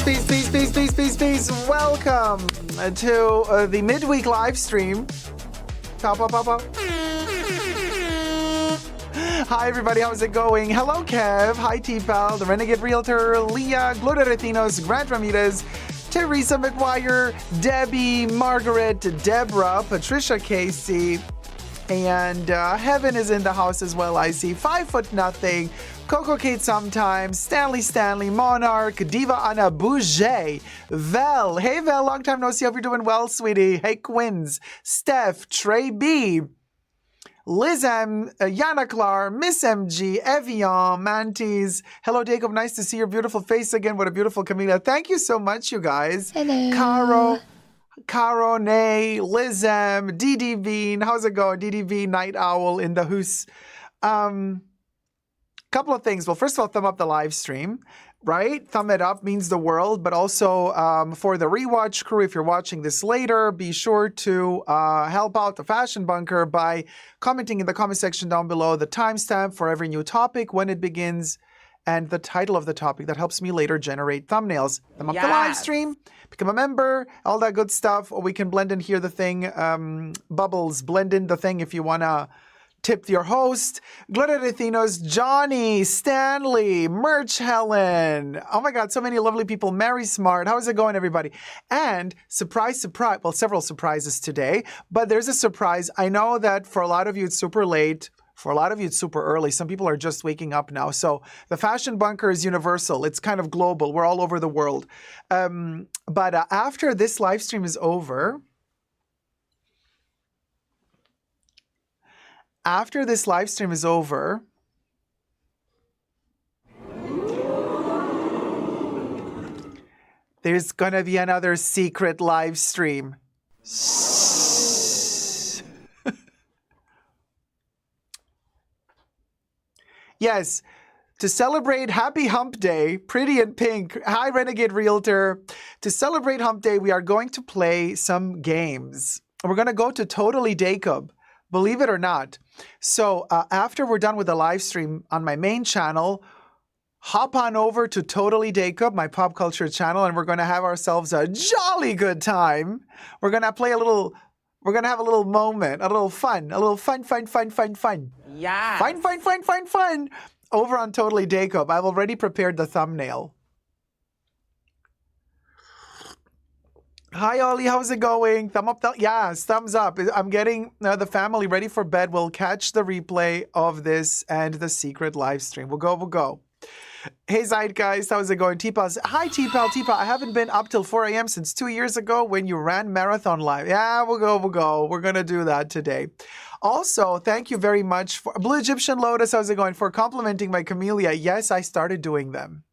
Peace. Welcome to the midweek live stream. Pop. Hi, everybody. How's it going? Hello, Kev. Hi, T-Pal, the Renegade Realtor, Leah, Gloria Retinos, Grant Ramirez, Teresa McGuire, Debbie, Margaret, Deborah, Patricia Casey, and Heaven is in the house as well, I see. 5'0", Coco Kate sometimes, Stanley, Monarch, Diva Anna Bouget, Vel. Hey, Vel, long time no see. Hope you're doing well, sweetie. Hey, Quins, Steph, Trey B, Liz M, Yana Clar, Miss MG, Evian, Mantis. Hello, Dacob. Nice to see your beautiful face again. What a beautiful Camellia. Thank you so much, you guys. Hello. Caro, Nay, Liz M, DD Bean. How's it going? DD Bean, Night Owl in the hoose. Couple of things. Well, first of all, thumb up the live stream, right? Thumb it up means the world, but also for the rewatch crew, if you're watching this later, be sure to help out the Fashion Bunker by commenting in the comment section down below the timestamp for every new topic, when it begins, and the title of the topic. That helps me later generate thumbnails. Thumb up the live stream, become a member, all that good stuff. Or we can blend in here the thing, Bubbles, blend in the thing if you want to tip your host. Gloria Retinos, Johnny, Stanley, Merch Helen. Oh my God, so many lovely people. Mary Smart. How's it going, everybody? And surprise. Well, several surprises today, but there's a surprise. I know that for a lot of you, it's super late. For a lot of you, it's super early. Some people are just waking up now. So the Fashion Bunker is universal. It's kind of global. We're all over the world. But after this live stream is over, there's going to be another secret live stream. Yes, to celebrate Happy Hump Day, Pretty in Pink. Hi, Renegade Realtor. To celebrate Hump Day, we are going to play some games. We're going to go to Totally Dacob. Believe it or not. So after we're done with the live stream on my main channel, hop on over to Totally Dacob, my pop culture channel, and we're going to have ourselves a jolly good time. We're going to play a little, we're going to have a little moment, a little fun. Yeah. Fun. Over on Totally Dacob. I've already prepared the thumbnail. Hi, Ollie. How's it going? Thumb up. Yes, thumbs up. I'm getting the family ready for bed. We'll catch the replay of this and the secret live stream. We'll go. Hey, Zeitgeist. How's it going? T-Pal. Hi, T-Pal. I haven't been up till 4 a.m. since 2 years ago when you ran Marathon Live. Yeah, we'll go. We're going to do that today. Also, thank you very much for Blue Egyptian Lotus. How's it going? For complimenting my camellia. Yes, I started doing them.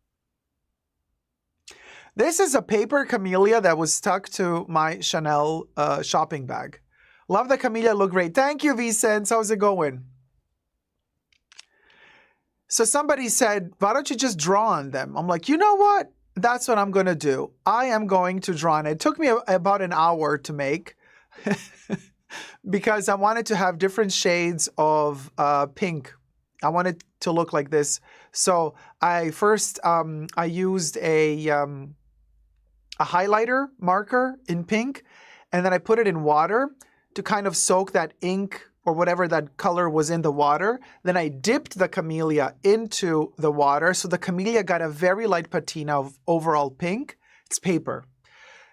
This is a paper camellia that was stuck to my Chanel shopping bag. Love the camellia, look great. Thank you, Vicens. How's it going? So somebody said, why don't you just draw on them? I'm like, you know what? That's what I'm going to do. I am going to draw on it. It took me about an hour to make because I wanted to have different shades of pink. I wanted to look like this. So I first, I used a highlighter marker in pink, and then I put it in water to kind of soak that ink or whatever that color was in the water. Then I dipped the camellia into the water, so the camellia got a very light patina of overall pink. It's paper.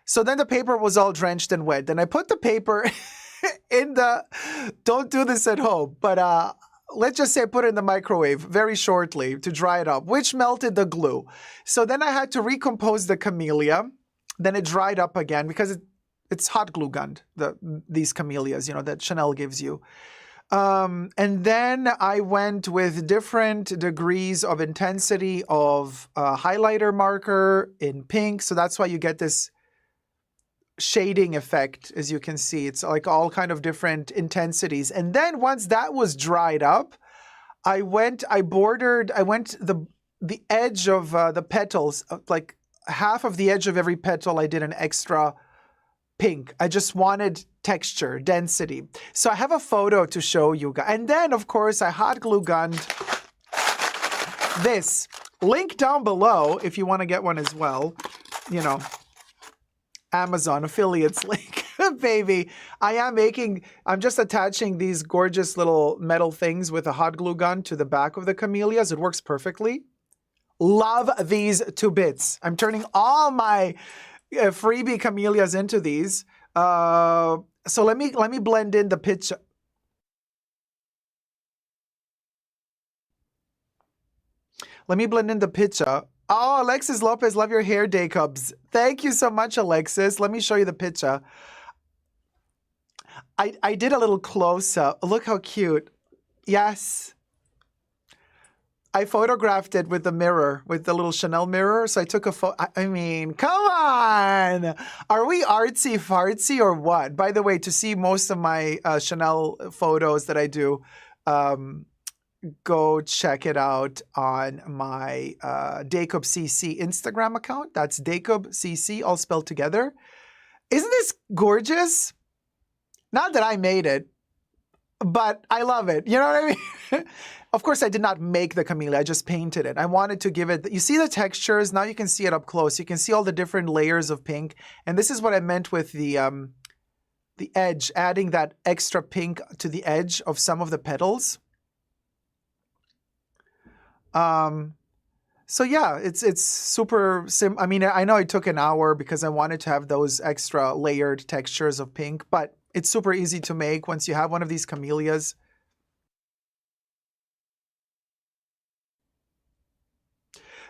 So then the paper was all drenched and wet. Then I put the paper in the, don't do this at home, but let's just say put it in the microwave very shortly to dry it up, which melted the glue. So then I had to recompose the camellia. Then it dried up again because it's hot glue gunned, these camellias, you know, that Chanel gives you. And then I went with different degrees of intensity of highlighter marker in pink. So that's why you get this shading effect, as you can see. It's like all kind of different intensities. And then once that was dried up, I went the edge of the petals, like half of the edge of every petal, I did an extra pink. I just wanted texture, density. So I have a photo to show you guys. And then, of course, I hot glue gunned this. Link down below if you want to get one as well. you know, Amazon affiliates link. Baby, I'm just attaching these gorgeous little metal things with a hot glue gun to the back of the camellias. It works perfectly. Love these 2 bits. I'm turning all my freebie camellias into these. So let me blend in the picture. Let me blend in the picture. Oh, Alexis Lopez, love your hair, Dacobs. Thank you so much, Alexis. Let me show you the picture. I did a little close-up. Look how cute. Yes. I photographed it with the mirror, with the little Chanel mirror. So I took a photo. I mean, come on. Are we artsy-fartsy or what? By the way, to see most of my Chanel photos that I do, go check it out on my Dacob CC Instagram account. That's Dacob CC, all spelled together. Isn't this gorgeous? Not that I made it, but I love it. You know what I mean? Of course, I did not make the camellia. I just painted it. I wanted to give it, you see the textures? Now you can see it up close. You can see all the different layers of pink. And this is what I meant with the edge, adding that extra pink to the edge of some of the petals. So yeah, it's super I mean, I know it took an hour because I wanted to have those extra layered textures of pink, but it's super easy to make once you have one of these camellias.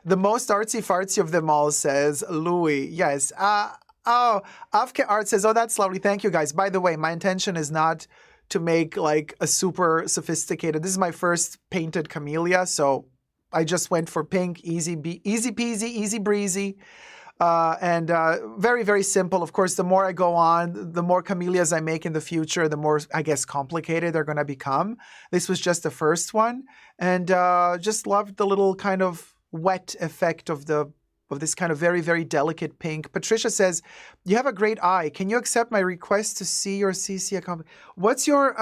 The most artsy-fartsy of them all, says Louis. Yes. Oh, Afke Art says, oh, that's lovely. Thank you, guys. By the way, my intention is not to make like a super sophisticated. This is my first painted camellia, so I just went for pink, easy peasy, easy breezy. And very, very simple. Of course, the more I go on, the more camellias I make in the future, the more, I guess, complicated they're going to become. This was just the first one. And just loved the little kind of wet effect of this kind of very, very delicate pink. Patricia says, you have a great eye. Can you accept my request to see your CC account? What's your,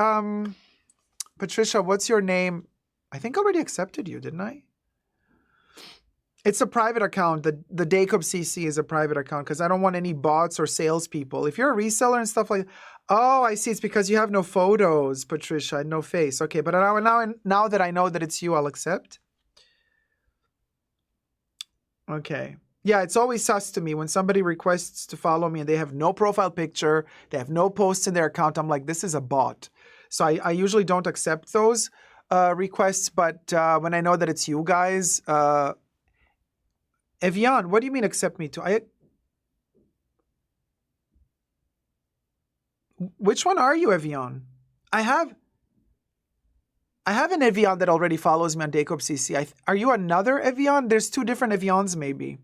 Patricia, what's your name? I think I already accepted you, didn't I? It's a private account. The Dacob CC is a private account because I don't want any bots or salespeople. If you're a reseller and stuff like, oh, I see. It's because you have no photos, Patricia, no face. Okay, but now that I know that it's you, I'll accept. Okay. Yeah, it's always sus to me when somebody requests to follow me and they have no profile picture, they have no posts in their account. I'm like, this is a bot. So I usually don't accept those requests, but when I know that it's you guys, Evian, what do you mean accept me to? Which one are you, Evian? I have an Evian that already follows me on Dacob CC. Are you another Evian? There's 2 different Evians, maybe.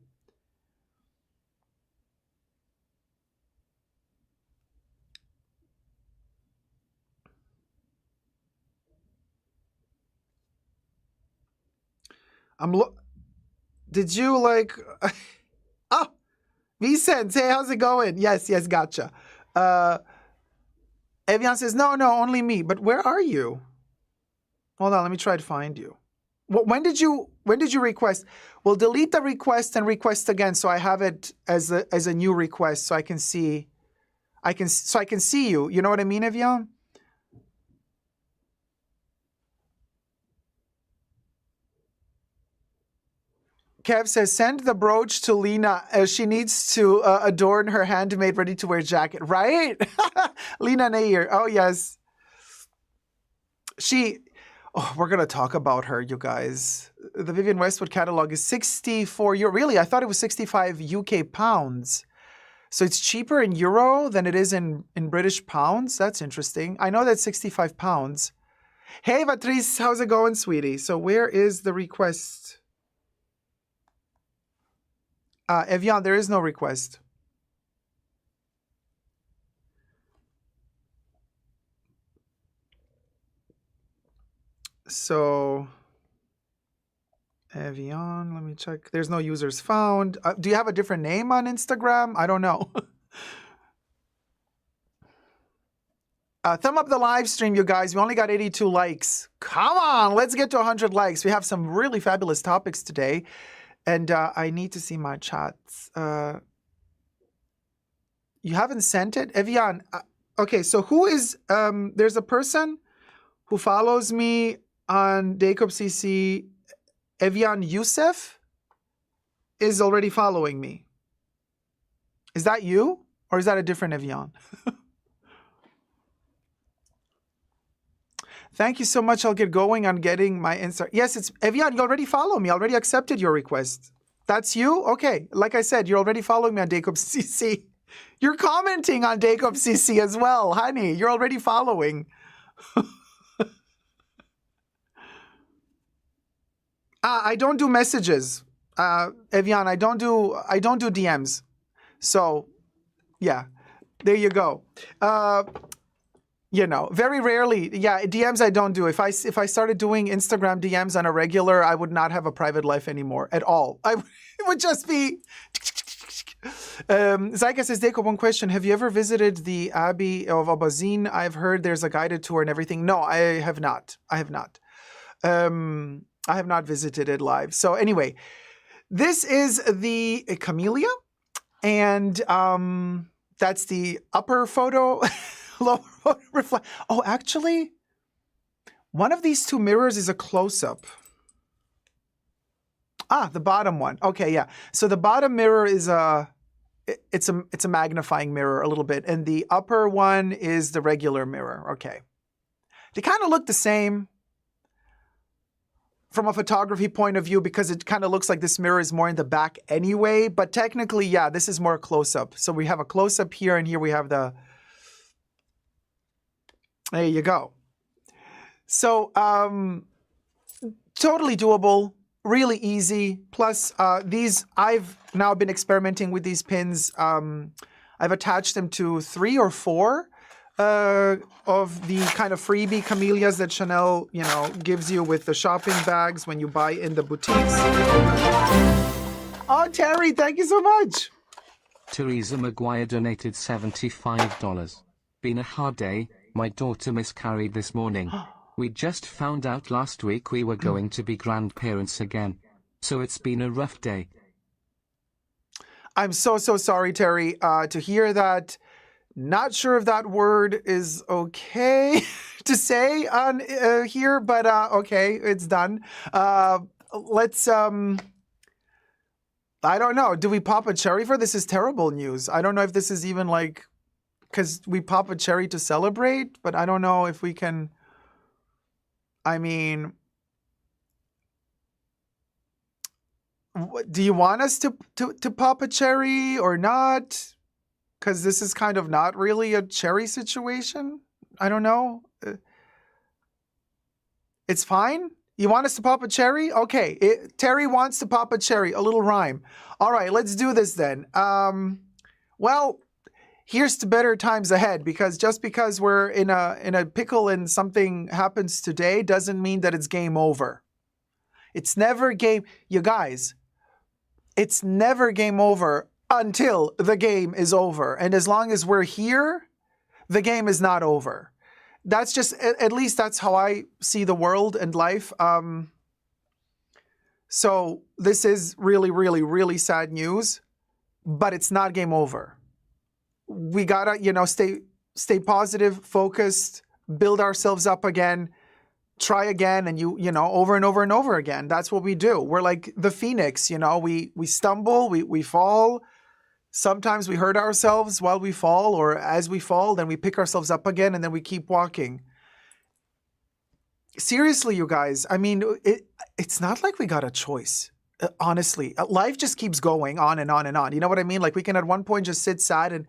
Did you like... Oh, Vicente, hey, how's it going? Yes, gotcha. Evian says, no, only me. But where are you? Hold on, let me try to find you. When did you request? Well, delete the request and request again, so I have it as a new request, so I can see. I can see you. You know what I mean, Evian? Kev says, send the brooch to Lena as she needs to adorn her handmade ready-to-wear jacket. Right? Lena Nair. Oh, yes. We're going to talk about her, you guys. The Vivienne Westwood catalog is 64 euro. Really? I thought it was 65 UK pounds. So it's cheaper in euro than it is in British pounds? That's interesting. I know that's 65 pounds. Hey, Patrice, how's it going, sweetie? So where is the request? Evian, there is no request. So, Evian, let me check. There's no users found. Do you have a different name on Instagram? I don't know. Thumb up the live stream, you guys. We only got 82 likes. Come on, let's get to 100 likes. We have some really fabulous topics today. And I need to see my chats. You haven't sent it? Evian, okay, so who is, there's a person who follows me on Dacob CC. Evian Youssef is already following me. Is that you? Or is that a different Evian? Thank you so much. I'll get going on getting my Insta. Yes, it's Evian. You already follow me. I already accepted your request. That's you? Okay. Like I said, you're already following me on Dacob CC. You're commenting on Dacob CC as well, honey. You're already following. I don't do messages, Evian. I don't do DMs. So, yeah, there you go. You know, very rarely. Yeah, DMs I don't do. If I started doing Instagram DMs on a regular, I would not have a private life anymore at all. It would just be. Zyka says, Dacob, one question. Have you ever visited the Abbey of Abazin? I've heard there's a guided tour and everything. No, I have not. I have not. I have not visited it live. So anyway, this is the Camellia, and that's the upper photo. Lower photo reflect. Oh, actually, one of these two mirrors is a close-up. Ah, the bottom one. Okay, yeah. So the bottom mirror is it's a magnifying mirror a little bit, and the upper one is the regular mirror. Okay, they kind of look the same from a photography point of view because it kind of looks like this mirror is more in the back anyway. But technically, yeah, this is more close-up. So we have a close-up here, and here we have the. There you go. So totally doable. Really easy. Plus, these, I've now been experimenting with these pins. I've attached them to 3 or 4 of the kind of freebie camellias that Chanel, you know, gives you with the shopping bags when you buy in the boutiques. Oh, Terry, thank you so much. Teresa McGuire donated $75. Been a hard day. My daughter miscarried this morning. We just found out last week we were going to be grandparents again. So it's been a rough day. I'm so sorry, Terry, to hear that. Not sure if that word is okay to say on here, but okay, it's done. Let's, I don't know. Do we pop a cherry for this? Is terrible news. I don't know if this is even like, because we pop a cherry to celebrate, but I don't know if we can, I mean, do you want us to pop a cherry or not? Because this is kind of not really a cherry situation. I don't know. It's fine. You want us to pop a cherry? Okay. Terry wants to pop a cherry. A little rhyme. All right, let's do this then. Well, here's to better times ahead, because just because we're in a pickle and something happens today doesn't mean that it's game over. It's never game, you guys, it's never game over until the game is over. And as long as we're here, the game is not over. That's just, at least that's how I see the world and life. So this is really, really, really sad news, but it's not game over. We gotta, you know, stay positive, focused, build ourselves up again, try again, and you know, over and over and over again. That's what we do. We're like the phoenix, you know, we stumble, we fall. Sometimes we hurt ourselves while we fall, or as we fall, then we pick ourselves up again, and then we keep walking. Seriously, you guys, I mean, it's not like we got a choice. Honestly, life just keeps going on and on and on. You know what I mean? Like we can at one point just sit sad and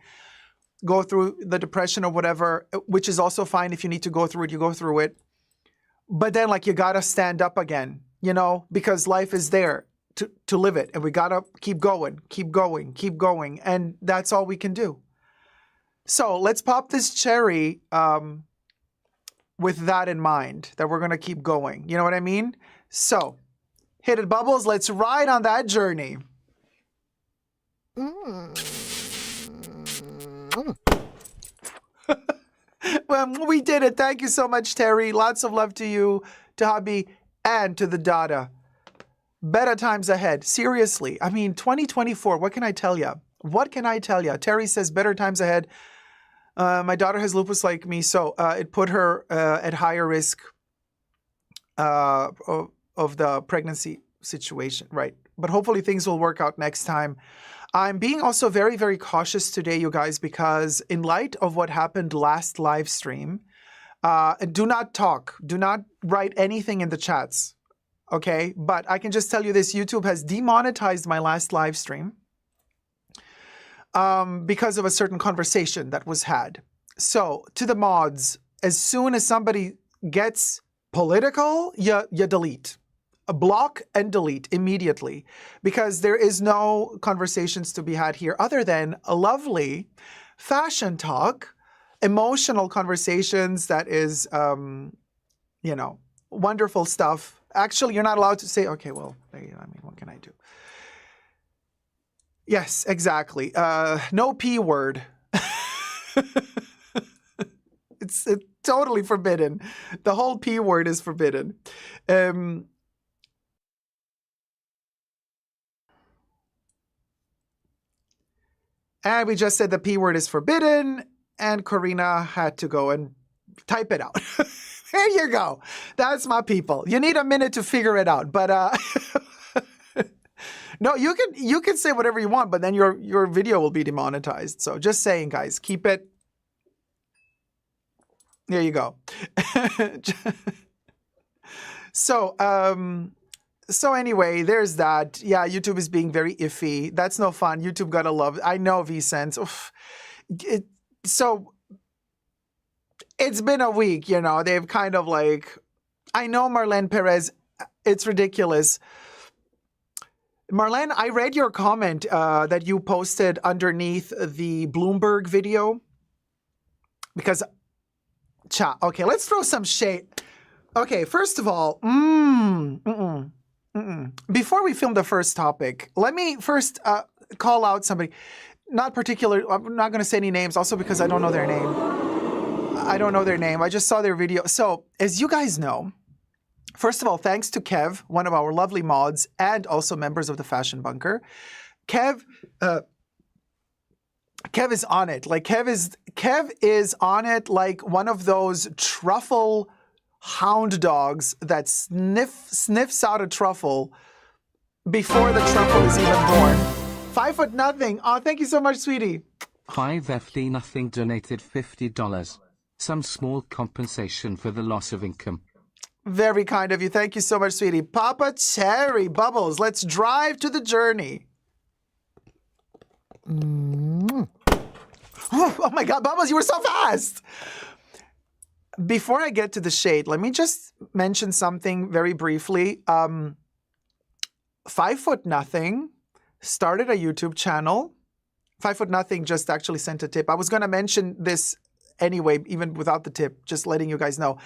go through the depression or whatever, which is also fine. If you need to go through it, you go through it. But then like you got to stand up again, you know, because life is there to live it. And we got to keep going, keep going, keep going. And that's all we can do. So let's pop this cherry with that in mind, that we're going to keep going. You know what I mean? So hit it, Bubbles. Let's ride on that journey. Well, we did it. Thank you so much, Terry. Lots of love to you, to hubby, and to the Dada. Better times ahead. Seriously. I mean, 2024, what can I tell you? What can I tell you? Terry says, better times ahead. My daughter has lupus like me, so it put her at higher risk of the pregnancy situation, right? But hopefully things will work out next time. I'm being also very, very cautious today, you guys, because in light of what happened last live stream, do not talk. Do not write anything in the chats, okay? But I can just tell you this, YouTube has demonetized my last live stream because of a certain conversation that was had. So, to the mods, as soon as somebody gets political, you delete. Block and delete immediately, because there is no conversations to be had here other than a lovely fashion talk, emotional conversations that is, you know, wonderful stuff. Actually, you're not allowed to say, okay, well, I mean, what can I do? Yes, exactly. No P word. It's totally forbidden. The whole P word is forbidden. And we just said the P word is forbidden, and Karina had to go and type it out. There you go. That's my people. You need a minute to figure it out, but no, you can say whatever you want, but then your video will be demonetized. So just saying, guys, keep it. There you go. So anyway, there's that. Yeah, YouTube is being very iffy. That's no fun. YouTube gotta love. I know VSense. So it's been a week, you know. They've kind of like, I know Marlene Perez. It's ridiculous. Marlene, I read your comment that you posted underneath the Bloomberg video. Because, okay, let's throw some shade. Okay, first of all, before we film the first topic, let me first call out somebody. Not particular, I'm not going to say any names, also because I don't know their name. I don't know their name. I just saw their video. So, as you guys know, first of all, thanks to Kev, one of our lovely mods, and also members of the Fashion Bunker. Kev is on it. Like Kev is on it like one of those truffle hound dogs that sniffs out a truffle before the truffle is even born. 5 foot nothing. Oh, thank you so much, sweetie. 5FD nothing donated $50. Some small compensation for the loss of income. Very kind of you. Thank you so much, sweetie. Papa Cherry Bubbles, let's drive to the journey. Oh my God, Bubbles, you were so fast. Before I get to the shade, let me just mention something very briefly. 5 foot nothing started a YouTube channel. 5 foot nothing just actually sent a tip. I was going to mention this anyway, even without the tip, just letting you guys know.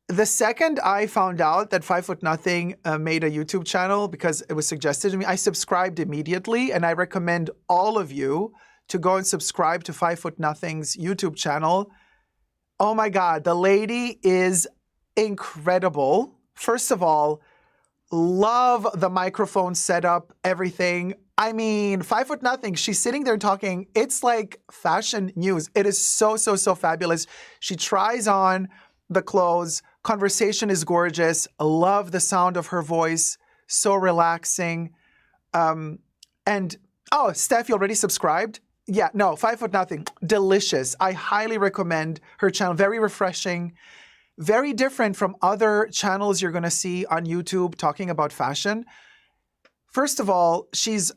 The second I found out that 5 foot nothing made a YouTube channel because it was suggested to me, I subscribed immediately, and I recommend all of you to go and subscribe to 5 foot nothing's YouTube channel. Oh my God, the lady is incredible. First of all, love the microphone setup, everything. I mean, 5 foot nothing. She's sitting there talking. It's like fashion news. It is so, so, so fabulous. She tries on the clothes. Conversation is gorgeous. Love the sound of her voice. So relaxing. And, oh, Steph, you already subscribed? Yeah, no, 5 foot nothing. Delicious. I highly recommend her channel. Very refreshing. Very different from other channels you're going to see on YouTube talking about fashion. First of all, she's,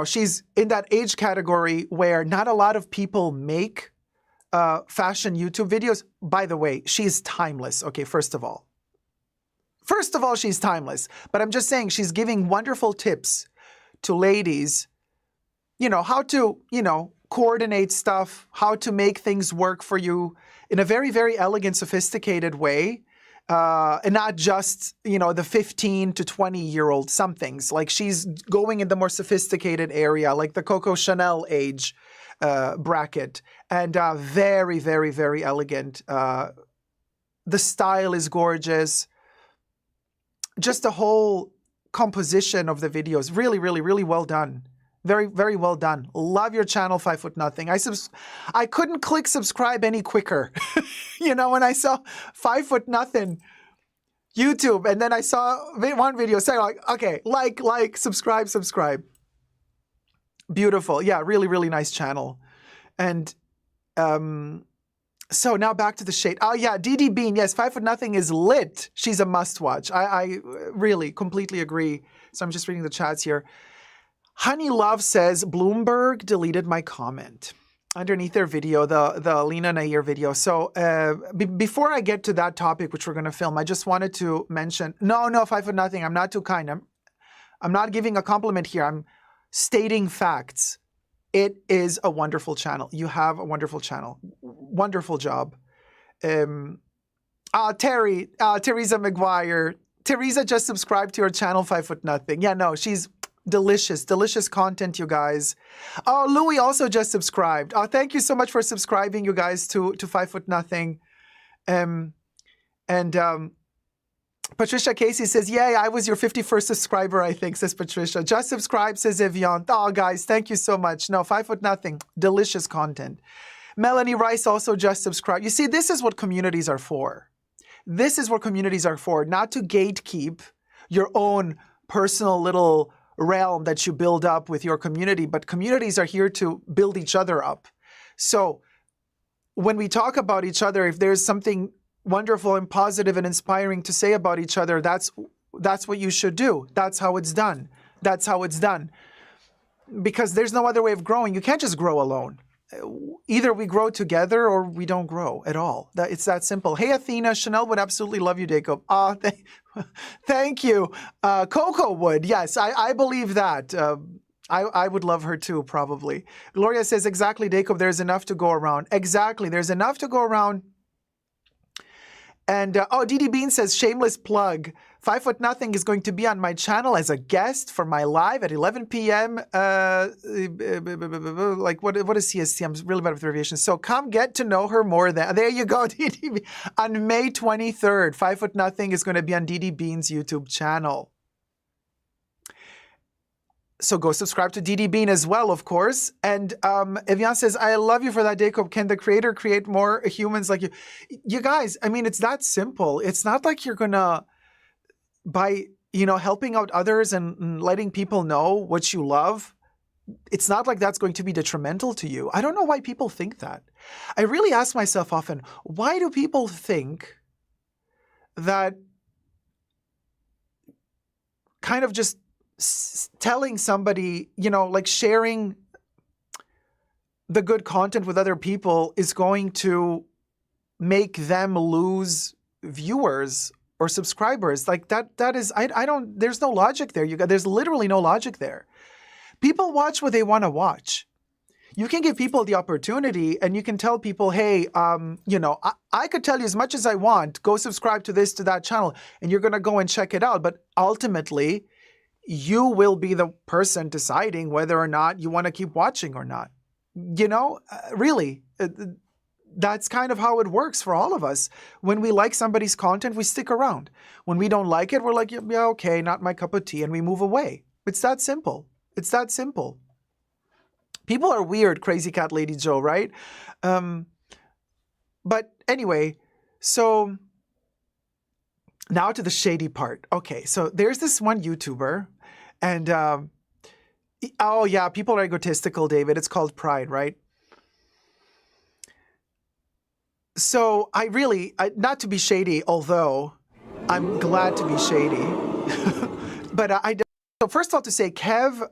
she's in that age category where not a lot of people make fashion YouTube videos. By the way, she's timeless. Okay, first of all. First of all, she's timeless. But I'm just saying she's giving wonderful tips to ladies, how to, coordinate stuff, how to make things work for you in a very, very elegant, sophisticated way. And not just, the 15 to 20-year-old somethings. Like she's going in the more sophisticated area, like the Coco Chanel age bracket. And very, very, very elegant. The style is gorgeous. Just the whole composition of the videos, really, really, really well done. Very, very well done. Love your channel, 5 Foot Nothing. I couldn't click subscribe any quicker. You know, when I saw 5 Foot Nothing YouTube, and then I saw one video saying like, okay, like, subscribe. Beautiful. Yeah, really, really nice channel. And so now back to the shade. Oh yeah, DD Bean. Yes, 5 Foot Nothing is lit. She's a must watch. I really completely agree. So I'm just reading the chats here. Honey Love says, Bloomberg deleted my comment underneath their video, the Lena Nair video. So before I get to that topic, which we're going to film, I just wanted to mention, no, 5 Foot Nothing. I'm not too kind. I'm not giving a compliment here. I'm stating facts. It is a wonderful channel. You have a wonderful channel. Wonderful job. Teresa McGuire. Teresa just subscribed to your channel, 5 Foot Nothing. Yeah, no, she's delicious content, you guys. Oh, Louis also just subscribed. Oh, thank you so much for subscribing, you guys, to 5 Foot Nothing. Patricia Casey says, yay, I was your 51st subscriber, I think, says Patricia. Just subscribe, says Evian. Oh, guys, thank you so much. No, 5 Foot Nothing. Delicious content. Melanie Rice also just subscribed. You see, this is what communities are for. This is what communities are for. Not to gatekeep your own personal little realm that you build up with your community, but communities are here to build each other up. So when we talk about each other, if there's something wonderful and positive and inspiring to say about each other, that's what you should do. That's how it's done. That's how it's done. Because there's no other way of growing. You can't just grow alone. Either we grow together or we don't grow at all. It's that simple. Hey, Athena, Chanel would absolutely love you, Dacob. Thank you. Coco would. Yes, I believe that. I would love her too, probably. Gloria says, exactly, Dacob, there's enough to go around. Exactly, there's enough to go around. And, DD Bean says, shameless plug. 5 Foot Nothing is going to be on my channel as a guest for my live at 11 p.m. Like, what is CST? I'm really bad with abbreviations. So come get to know her more. There you go, DD Bean. On May 23rd, 5 Foot Nothing is going to be on DD Bean's YouTube channel. So go subscribe to DD Bean as well, of course. And Evian says, I love you for that, Dacob. Can the creator create more humans like you? You guys, I mean, it's that simple. It's not like you're going to, by, helping out others and letting people know what you love, it's not like that's going to be detrimental to you. I don't know why people think that. I really ask myself often, why do people think that kind of just telling somebody, like sharing the good content with other people is going to make them lose viewers or subscribers? Like that is, there's no logic there. There's literally no logic there. People watch what they want to watch. You can give people the opportunity and you can tell people, hey, I could tell you as much as I want, go subscribe to this, to that channel, and you're going to go and check it out. But ultimately, you will be the person deciding whether or not you want to keep watching or not. Really, that's kind of how it works for all of us. When we like somebody's content, we stick around. When we don't like it, we're like, yeah, okay, not my cup of tea, and we move away. It's that simple. It's that simple. People are weird, Crazy Cat Lady Joe, right? But anyway, so now to the shady part. Okay, so there's this one YouTuber, and oh yeah, people are egotistical, David. It's called pride, right? So I not to be shady, although I'm glad to be shady. But so first of all, to say Kev,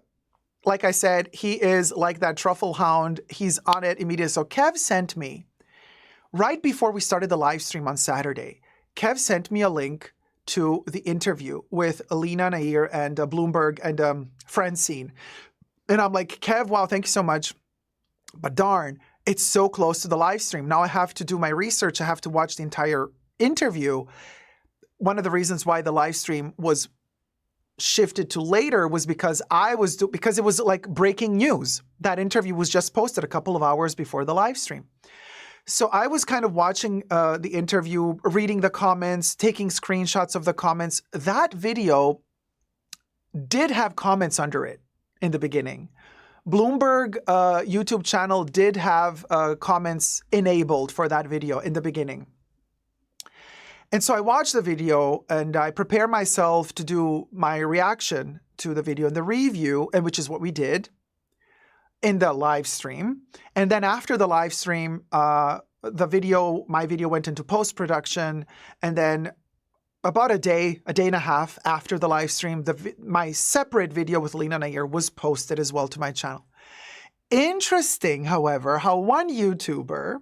like I said, he is like that truffle hound. He's on it immediately. So Kev sent me, right before we started the live stream on Saturday, Kev sent me a link to the interview with Lena Nair and Bloomberg and Francine. And I'm like, Kev, wow, thank you so much. But darn, it's so close to the live stream. Now I have to do my research. I have to watch the entire interview. One of the reasons why the live stream was shifted to later was because because it was like breaking news. That interview was just posted a couple of hours before the live stream. So I was kind of watching the interview, reading the comments, taking screenshots of the comments. That video did have comments under it in the beginning. Bloomberg YouTube channel did have comments enabled for that video in the beginning. And so I watched the video and I prepared myself to do my reaction to the video and the review, and which is what we did in the live stream. And then after the live stream, my video went into post-production, and then about a day and a half after the live stream, my separate video with Lena Nair was posted as well to my channel. Interesting, however, how one YouTuber,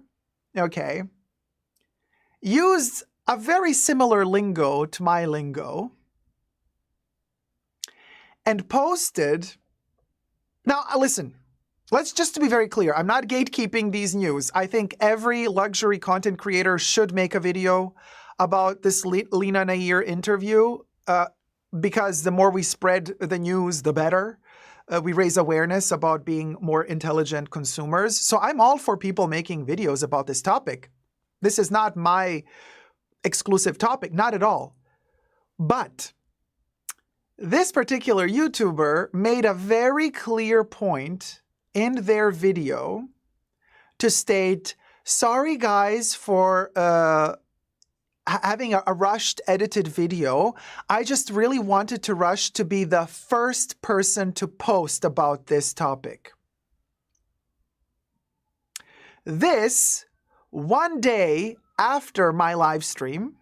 okay, used a very similar lingo to my lingo and posted. Now, listen, let's just to be very clear. I'm not gatekeeping these news. I think every luxury content creator should make a video about this Lena Nair interview because the more we spread the news, the better. We raise awareness about being more intelligent consumers. So I'm all for people making videos about this topic. This is not my exclusive topic, not at all. But this particular YouTuber made a very clear point in their video to state, sorry guys for having a rushed edited video. I just really wanted to rush to be the first person to post about this topic. This, one day after my live stream,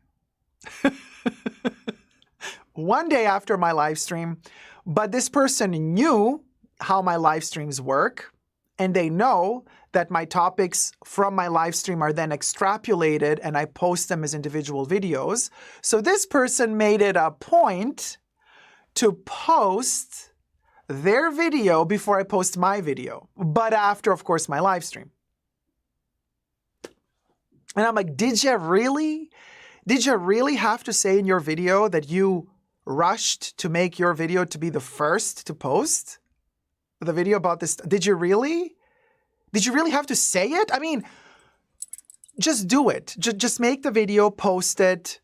one day after my live stream, but this person knew how my live streams work, and they know that my topics from my live stream are then extrapolated and I post them as individual videos. So this person made it a point to post their video before I post my video, but after, of course, my live stream. And I'm like, did you really have to say in your video that you rushed to make your video to be the first to post the video about this? Did you really? Did you really have to say it? I mean, just do it. Just make the video, post it,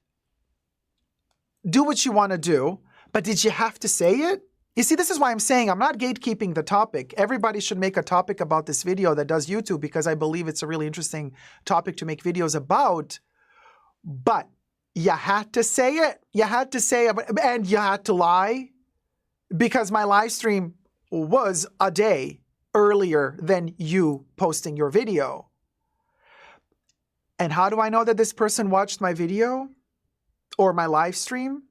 do what you want to do. But did you have to say it? You see, this is why I'm saying I'm not gatekeeping the topic. Everybody should make a topic about this video that does YouTube because I believe it's a really interesting topic to make videos about. But you had to say it. You had to say it, and you had to lie because my live stream was a day earlier than you posting your video. And how do I know that this person watched my video or my live stream?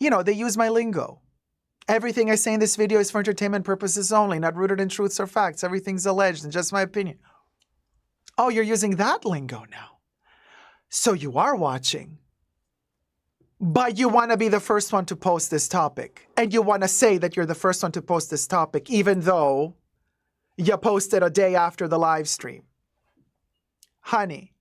You know, they use my lingo. Everything I say in this video is for entertainment purposes only, not rooted in truths or facts. Everything's alleged and just my opinion. Oh, you're using that lingo now. So you are watching. But you want to be the first one to post this topic. And you want to say that you're the first one to post this topic, even though you posted a day after the live stream. Honey.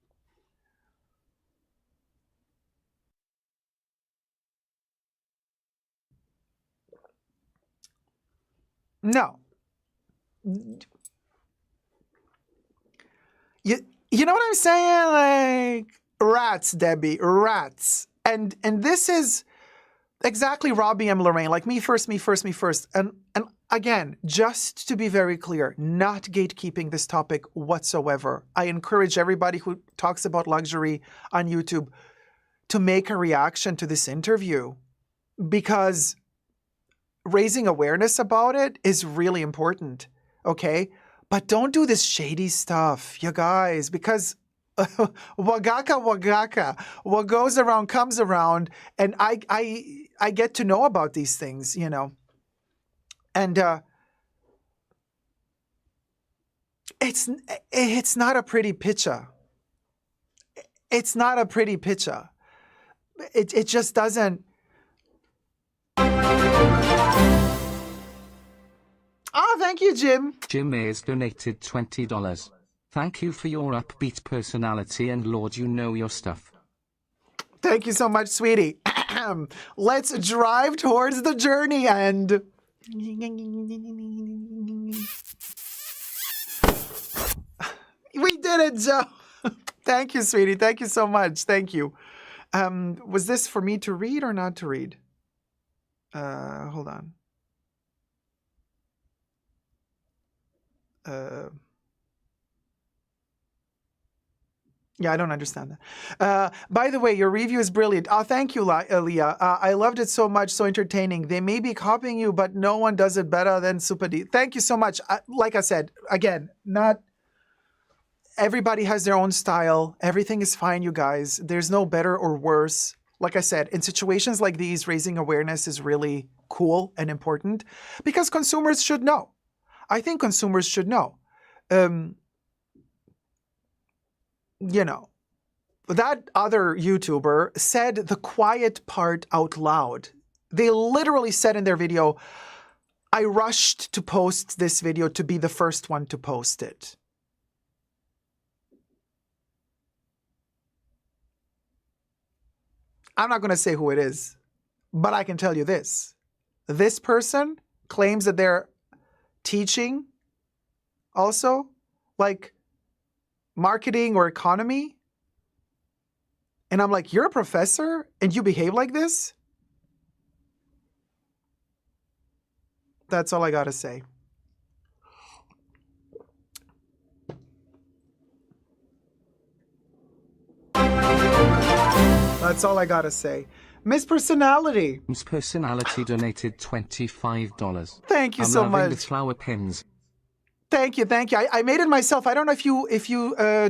No. You know what I'm saying? Like, rats, Debbie, rats. And this is exactly Robbie and Lorraine, like me first. And again, just to be very clear, not gatekeeping this topic whatsoever. I encourage everybody who talks about luxury on YouTube to make a reaction to this interview because raising awareness about it is really important, okay? But don't do this shady stuff, you guys, because wagaka, what goes around comes around, and I get to know about these things, you know. And it's not a pretty picture. It's not a pretty picture. It just doesn't. Oh, thank you, Jim. Jim has donated $20. Thank you for your upbeat personality and Lord, you know your stuff. Thank you so much, sweetie. Let's drive towards the journey end. We did it, Joe. Thank you, sweetie. Thank you so much. Thank you. Was this for me to read or not to read? Hold on. Yeah, I don't understand that. By the way, your review is brilliant. Oh, thank you, Leah. I loved it so much, so entertaining. They may be copying you, but no one does it better than Super D. Thank you so much. Like I said, again, not everybody has their own style. Everything is fine, you guys. There's no better or worse. Like I said, in situations like these, raising awareness is really cool and important because consumers should know. I think consumers should know. You know, that other YouTuber said the quiet part out loud. They literally said in their video, I rushed to post this video to be the first one to post it. I'm not going to say who it is, but I can tell you this. This person claims that they're teaching also, like, marketing or economy. And I'm like, you're a professor and you behave like this? That's all I got to say. That's all I got to say. Miss Personality. Miss Personality donated $25. Thank you so I'm loving much. the flower pins. Thank you, thank you. I made it myself. I don't know if you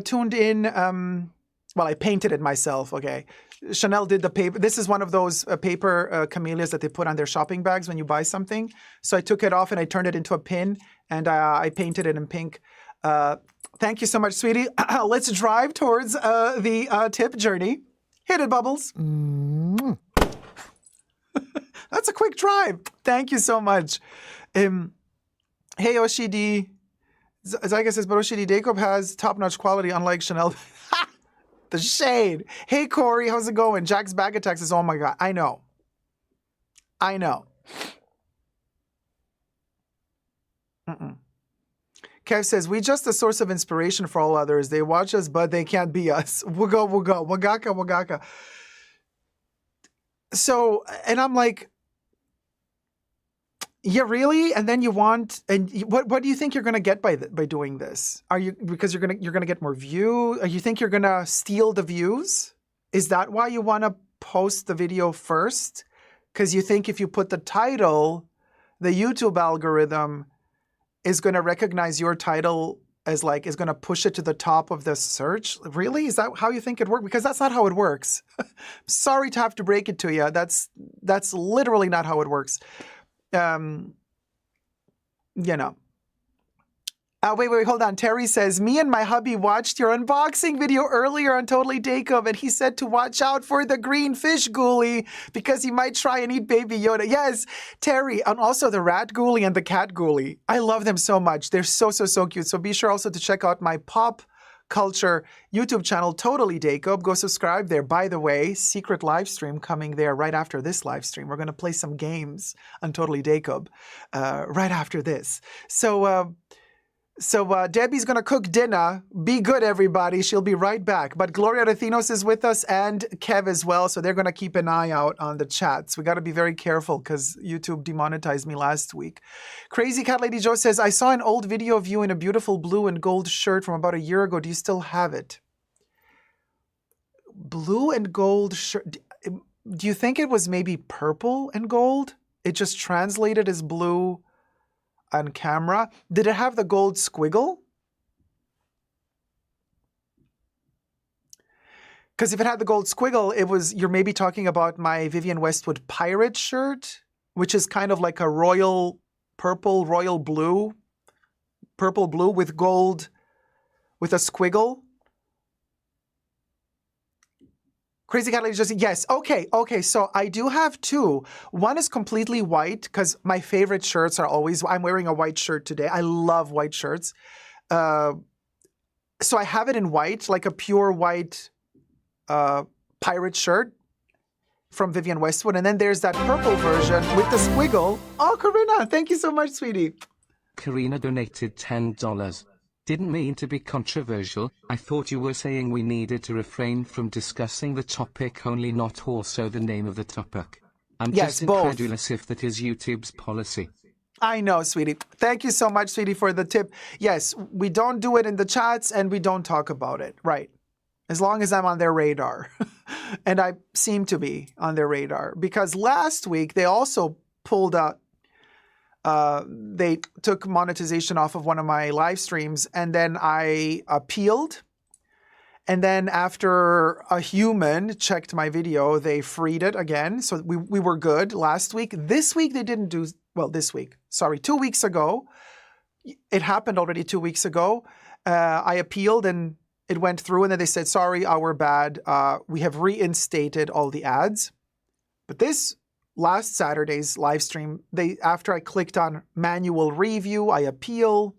tuned in. Well, I painted it myself. Okay, Chanel did the paper. This is one of those paper camellias that they put on their shopping bags when you buy something. So I took it off and I turned it into a pin, and I painted it in pink. Thank you so much, sweetie. Let's drive towards the tip journey. Hit it, Bubbles. That's a quick drive. Thank you so much. Hey, Oshidi. Zyga says, but Oshidi Dacob has top-notch quality, unlike Chanel. The shade. Hey, Corey, how's it going? Jack's Bag Attacks says, oh my God. I know. I know. Kev says, we just a source of inspiration for all others. They watch us, but they can't be us. We'll go. Wagaka, wagaka. So, and I'm like, yeah, really? And then you want, and what do you think you're going to get by doing this? Are you, because you're going to get more views? You think you're going to steal the views? Is that why you want to post the video first? Because you think if you put the title, the YouTube algorithm is going to recognize your title as like, is going to push it to the top of the search? Really? Is that how you think it works? Because that's not how it works. Sorry to have to break it to you. That's literally not how it works. You know. Wait, hold on. Terry says, me and my hubby watched your unboxing video earlier on Totally Dacob, and he said to watch out for the green fish ghoulie because he might try and eat Baby Yoda. Yes, Terry, and also the rat ghoulie and the cat ghoulie. I love them so much. They're so cute. So be sure also to check out my pop culture YouTube channel, Totally Dacob. Go subscribe there. By the way, secret live stream coming there right after this live stream. We're going to play some games on Totally Dacob right after this. So Debbie's going to cook dinner. Be good, everybody. She'll be right back. But Gloria Rathinos is with us and Kev as well. So they're going to keep an eye out on the chats. We got to be very careful because YouTube demonetized me last week. Crazy Cat Lady Joe says, I saw an old video of you in a beautiful blue and gold shirt from about a year ago. Do you still have it? Blue and gold shirt. Do you think it was maybe purple and gold? It just translated as blue on camera. Did it have the gold squiggle? Because if it had the gold squiggle, you're maybe talking about my Vivienne Westwood pirate shirt, which is kind of like a royal purple, royal blue, purple blue with gold, with a squiggle. Crazy Cat Lady just said, yes. Okay. So I do have two. One is completely white because my favorite shirts are always, I'm wearing a white shirt today. I love white shirts. So I have it in white, like a pure white pirate shirt from Vivienne Westwood. And then there's that purple version with the squiggle. Oh, Karina, thank you so much, sweetie. Karina donated $10. Didn't mean to be controversial. I thought you were saying we needed to refrain from discussing the topic only, not also the name of the topic. I'm just incredulous if that is YouTube's policy. I know, sweetie. Thank you so much, sweetie, for the tip. Yes, we don't do it in the chats and we don't talk about it. Right. As long as I'm on their radar. And I seem to be on their radar. Because last week, they also pulled out, they took monetization off of one of my live streams. And then I appealed. And then after a human checked my video, they freed it again. So we were good last week. This week, they didn't do, well, this week. Sorry, 2 weeks ago. It happened already 2 weeks ago. I appealed and it went through. And then they said, sorry, our bad. We have reinstated all the ads. But this last Saturday's live stream, after I clicked on manual review, I appeal.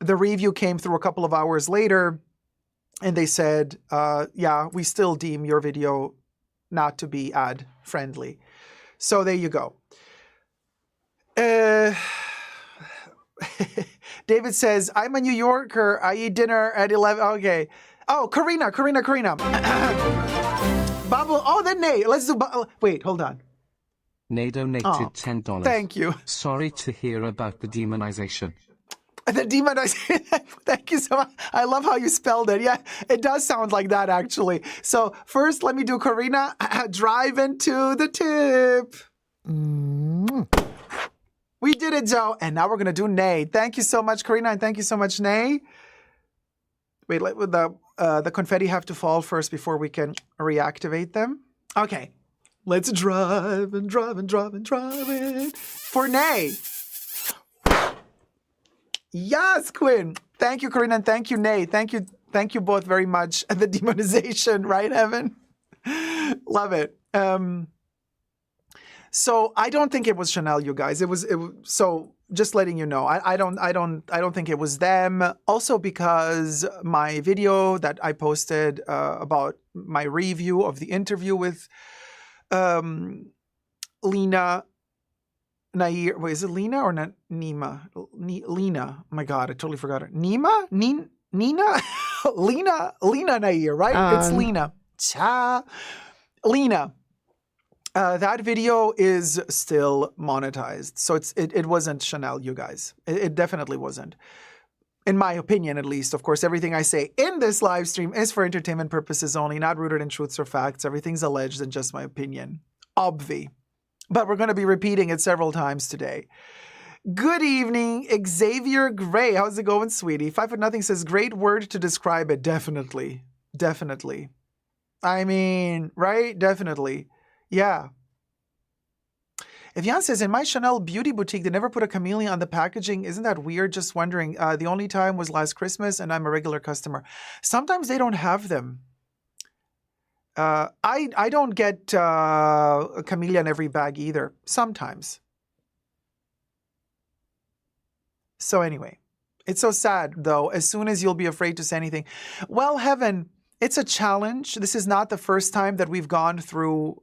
The review came through a couple of hours later, and they said, yeah, we still deem your video not to be ad friendly. So there you go. David says, I'm a New Yorker. I eat dinner at 11. Okay. Oh, Karina. Bubble. Oh, then Nate. Let's do. Wait, hold on. Nay donated $10. Thank you. Sorry to hear about the demonization. The demonization. Thank you so much. I love how you spelled it. Yeah, it does sound like that, actually. So first, let me do Karina. Drive into the tip. We did it, Joe. And now we're going to do Nay. Thank you so much, Karina. And thank you so much, Nay. Wait, let the confetti have to fall first before we can reactivate them. Okay. Let's drive and drive and drive and drive it. For Nay. Yes, Quinn. Thank you, Karina, and thank you, Nay. Thank you both very much. The demonization, right, Evan? Love it. So I don't think it was Chanel, you guys. It was so just letting you know. I don't think it was them. Also because my video that I posted about my review of the interview with Lena. Nair, wait, is it Lena or Nima? Lena. Oh my God, I totally forgot her. Nima? Nina? Lena Nair, right? It's Lena. Lena. That video is still monetized. So it wasn't Chanel, you guys. It definitely wasn't. In my opinion, at least. Of course, everything I say in this live stream is for entertainment purposes only, not rooted in truths or facts. Everything's alleged and just my opinion. Obvi. But we're going to be repeating it several times today. Good evening, Xavier Gray. How's it going, sweetie? 5 says, great word to describe it. Definitely. Definitely. I mean, right? Definitely. Yeah. Evian says, in my Chanel beauty boutique, they never put a camellia on the packaging. Isn't that weird? Just wondering. The only time was last Christmas, and I'm a regular customer. Sometimes they don't have them. I don't get a camellia in every bag either. Sometimes. So anyway, it's so sad, though, as soon as you'll be afraid to say anything. Well, Heaven, it's a challenge. This is not the first time that we've gone through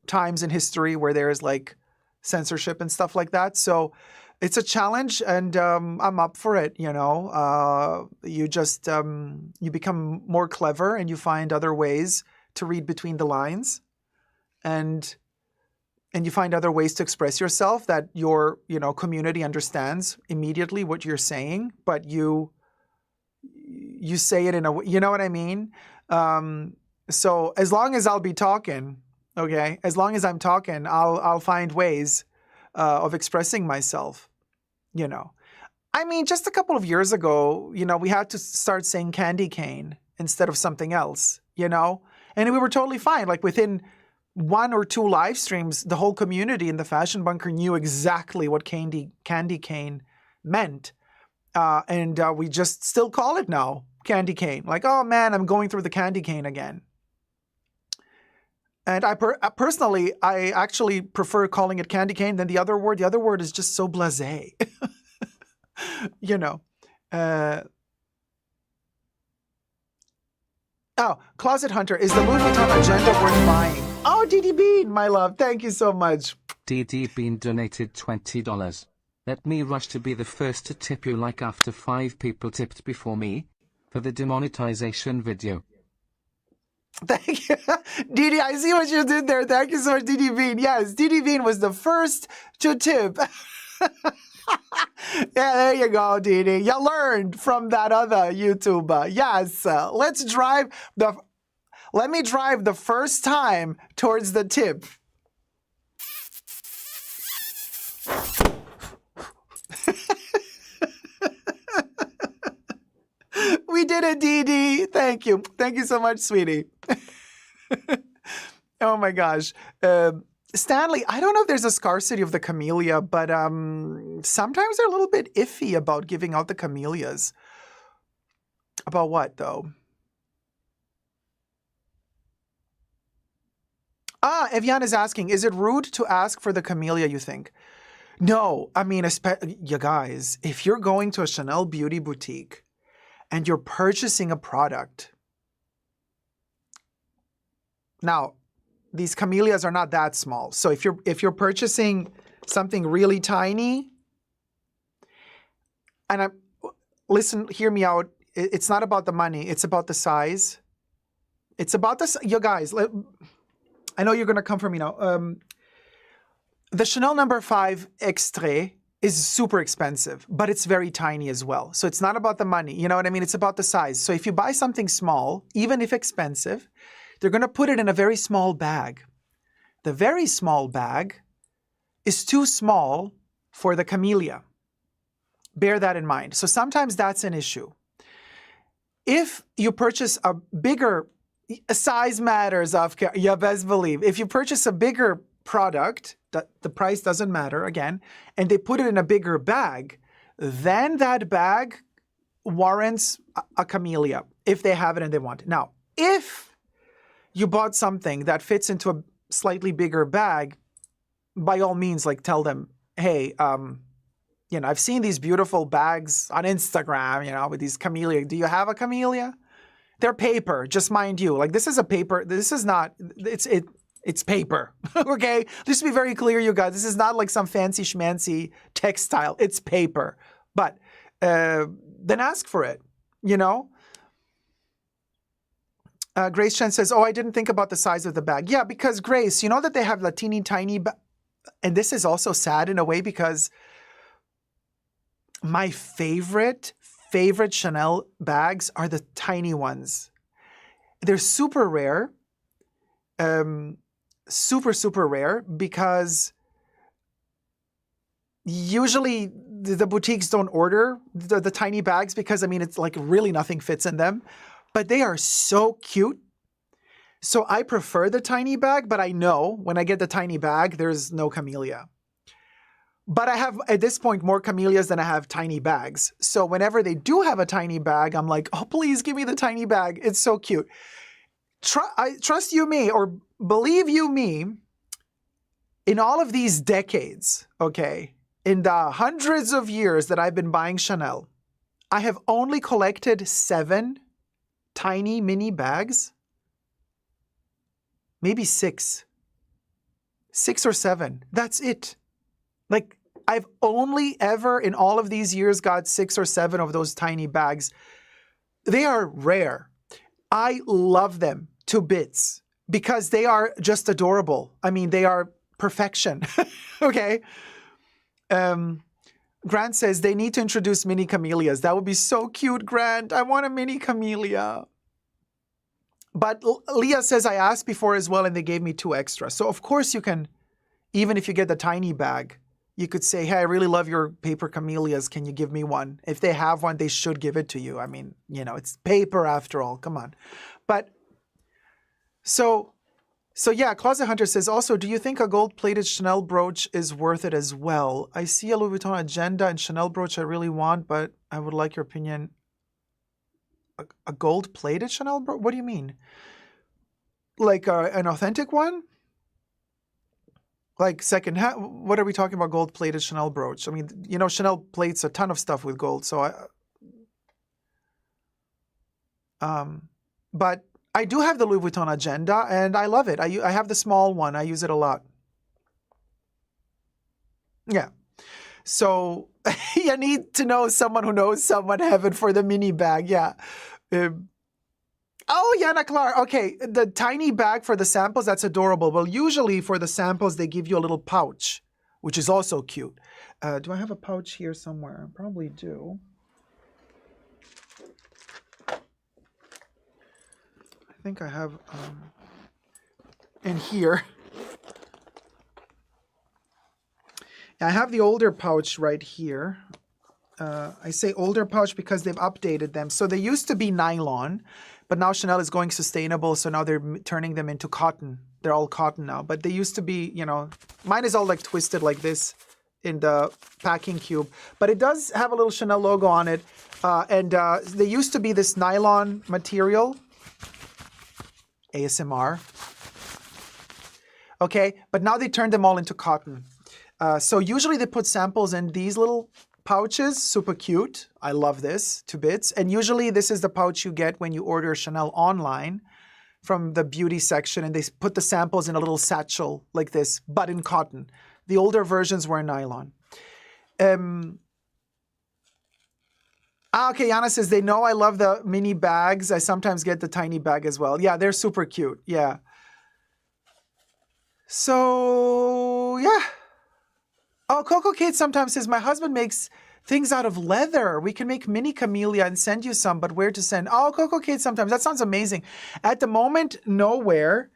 times in history where there's like censorship and stuff like that. So it's a challenge, and I'm up for it, you know. You just, you become more clever and you find other ways to read between the lines, and you find other ways to express yourself that your, you know, community understands immediately what you're saying, but you say it in a way, you know what I mean? So as long as I'll be talking, okay, as long as I'm talking, I'll find ways of expressing myself, you know. I mean, just a couple of years ago, you know, we had to start saying candy cane instead of something else, you know? And we were totally fine. Like within 1 or 2 live streams, the whole community in the Fashion Bunker knew exactly what candy cane meant. And we just still call it now candy cane. Like, oh man, I'm going through the candy cane again. And personally, I actually prefer calling it candy cane than the other word. The other word is just so blasé. You know. Oh, Closet Hunter, is the Louis Vuitton agenda worth buying? Oh, DD Bean, my love, thank you so much. DD Bean donated $20. Let me rush to be the first to tip you like after 5 people tipped before me for the demonetization video. Thank you. Didi, I see what you did there. Thank you so much, Didi Bean. Yes, Didi Bean was the first to tip. Yeah, there you go, Didi. You learned from that other YouTuber. Yes, let me drive the first time towards the tip. We did it, Didi. Thank you. Thank you so much, sweetie. Oh my gosh. Stanley, I don't know if there's a scarcity of the camellia, but sometimes they're a little bit iffy about giving out the camellias. About what, though? Evian is asking, is it rude to ask for the camellia, you think? No. I mean, you guys, if you're going to a Chanel beauty boutique and you're purchasing a product, now, these camellias are not that small. So if you're purchasing something really tiny, and listen, hear me out. It's not about the money. It's about the size. It's about you guys. I know you're gonna come for me now. The Chanel No. 5 Extrait is super expensive, but it's very tiny as well. So it's not about the money. You know what I mean? It's about the size. So if you buy something small, even if expensive, they're going to put it in a very small bag. The very small bag is too small for the camellia. Bear that in mind. So sometimes that's an issue. If you purchase a bigger, size matters, you best believe. If you purchase a bigger product, the price doesn't matter again, and they put it in a bigger bag, then that bag warrants a camellia if they have it and they want it. Now, if you bought something that fits into a slightly bigger bag, by all means, like tell them, hey, I've seen these beautiful bags on Instagram, with these camellia. Do you have a camellia? They're paper, just mind you. Like this is a paper. This is not, it's paper, okay? Just to be very clear, you guys, this is not like some fancy schmancy textile. It's paper. But then ask for it, Grace Chen says, I didn't think about the size of the bag. Yeah, because Grace, you know that they have the teeny tiny, and this is also sad in a way because my favorite Chanel bags are the tiny ones. They're super rare, super rare, because usually the boutiques don't order the tiny bags because, it's like really nothing fits in them. But they are so cute. So I prefer the tiny bag, but I know when I get the tiny bag, there's no camellia. But I have, at this point, more camellias than I have tiny bags. So whenever they do have a tiny bag, I'm like, please give me the tiny bag. It's so cute. Trust you me, or believe you me, in all of these decades, okay, in the hundreds of years that I've been buying Chanel, I have only collected 7 tiny mini bags, maybe 6 or 7. That's it. Like, I've only ever in all of these years got 6 or 7 of those tiny bags. They are rare. I love them to bits because they are just adorable. They are perfection. Okay. Grant says they need to introduce mini camellias. That would be so cute, Grant. I want a mini camellia. But Leah says I asked before as well, and they gave me 2 extra. So of course you can, even if you get the tiny bag, you could say, hey, I really love your paper camellias. Can you give me one? If they have one, they should give it to you. It's paper after all. Come on. But so yeah, Closet Hunter says also, do you think a gold-plated Chanel brooch is worth it as well? I see a Louis Vuitton agenda and Chanel brooch I really want, but I would like your opinion. A gold-plated Chanel brooch? What do you mean? Like an authentic one? Like second hand? What are we talking about gold-plated Chanel brooch? Chanel plates a ton of stuff with gold, so but I do have the Louis Vuitton agenda, and I love it. I have the small one. I use it a lot. Yeah. So you need to know someone who knows someone, Heaven, for the mini bag. Yeah. Oh, Yana Clar. Okay, the tiny bag for the samples, that's adorable. Well, usually for the samples, they give you a little pouch, which is also cute. Do I have a pouch here somewhere? I probably do. I think I have in here. I have the older pouch right here. I say older pouch because they've updated them. So they used to be nylon, but now Chanel is going sustainable. So now they're turning them into cotton. They're all cotton now. But they used to be, you know, mine is all like twisted like this in the packing cube. But it does have a little Chanel logo on it. And they used to be this nylon material. ASMR. Okay, but now they turned them all into cotton. So usually they put samples in these little pouches, super cute. I love this to bits. And usually this is the pouch you get when you order Chanel online from the beauty section, and they put the samples in a little satchel like this, but in cotton. The older versions were in nylon. Okay, Yana says, they know I love the mini bags. I sometimes get the tiny bag as well. Yeah, they're super cute. Yeah. So, yeah. Oh, Coco Kate sometimes says, my husband makes things out of leather. We can make mini camellia and send you some, but where to send? Oh, Coco Kate sometimes. That sounds amazing. At the moment, nowhere.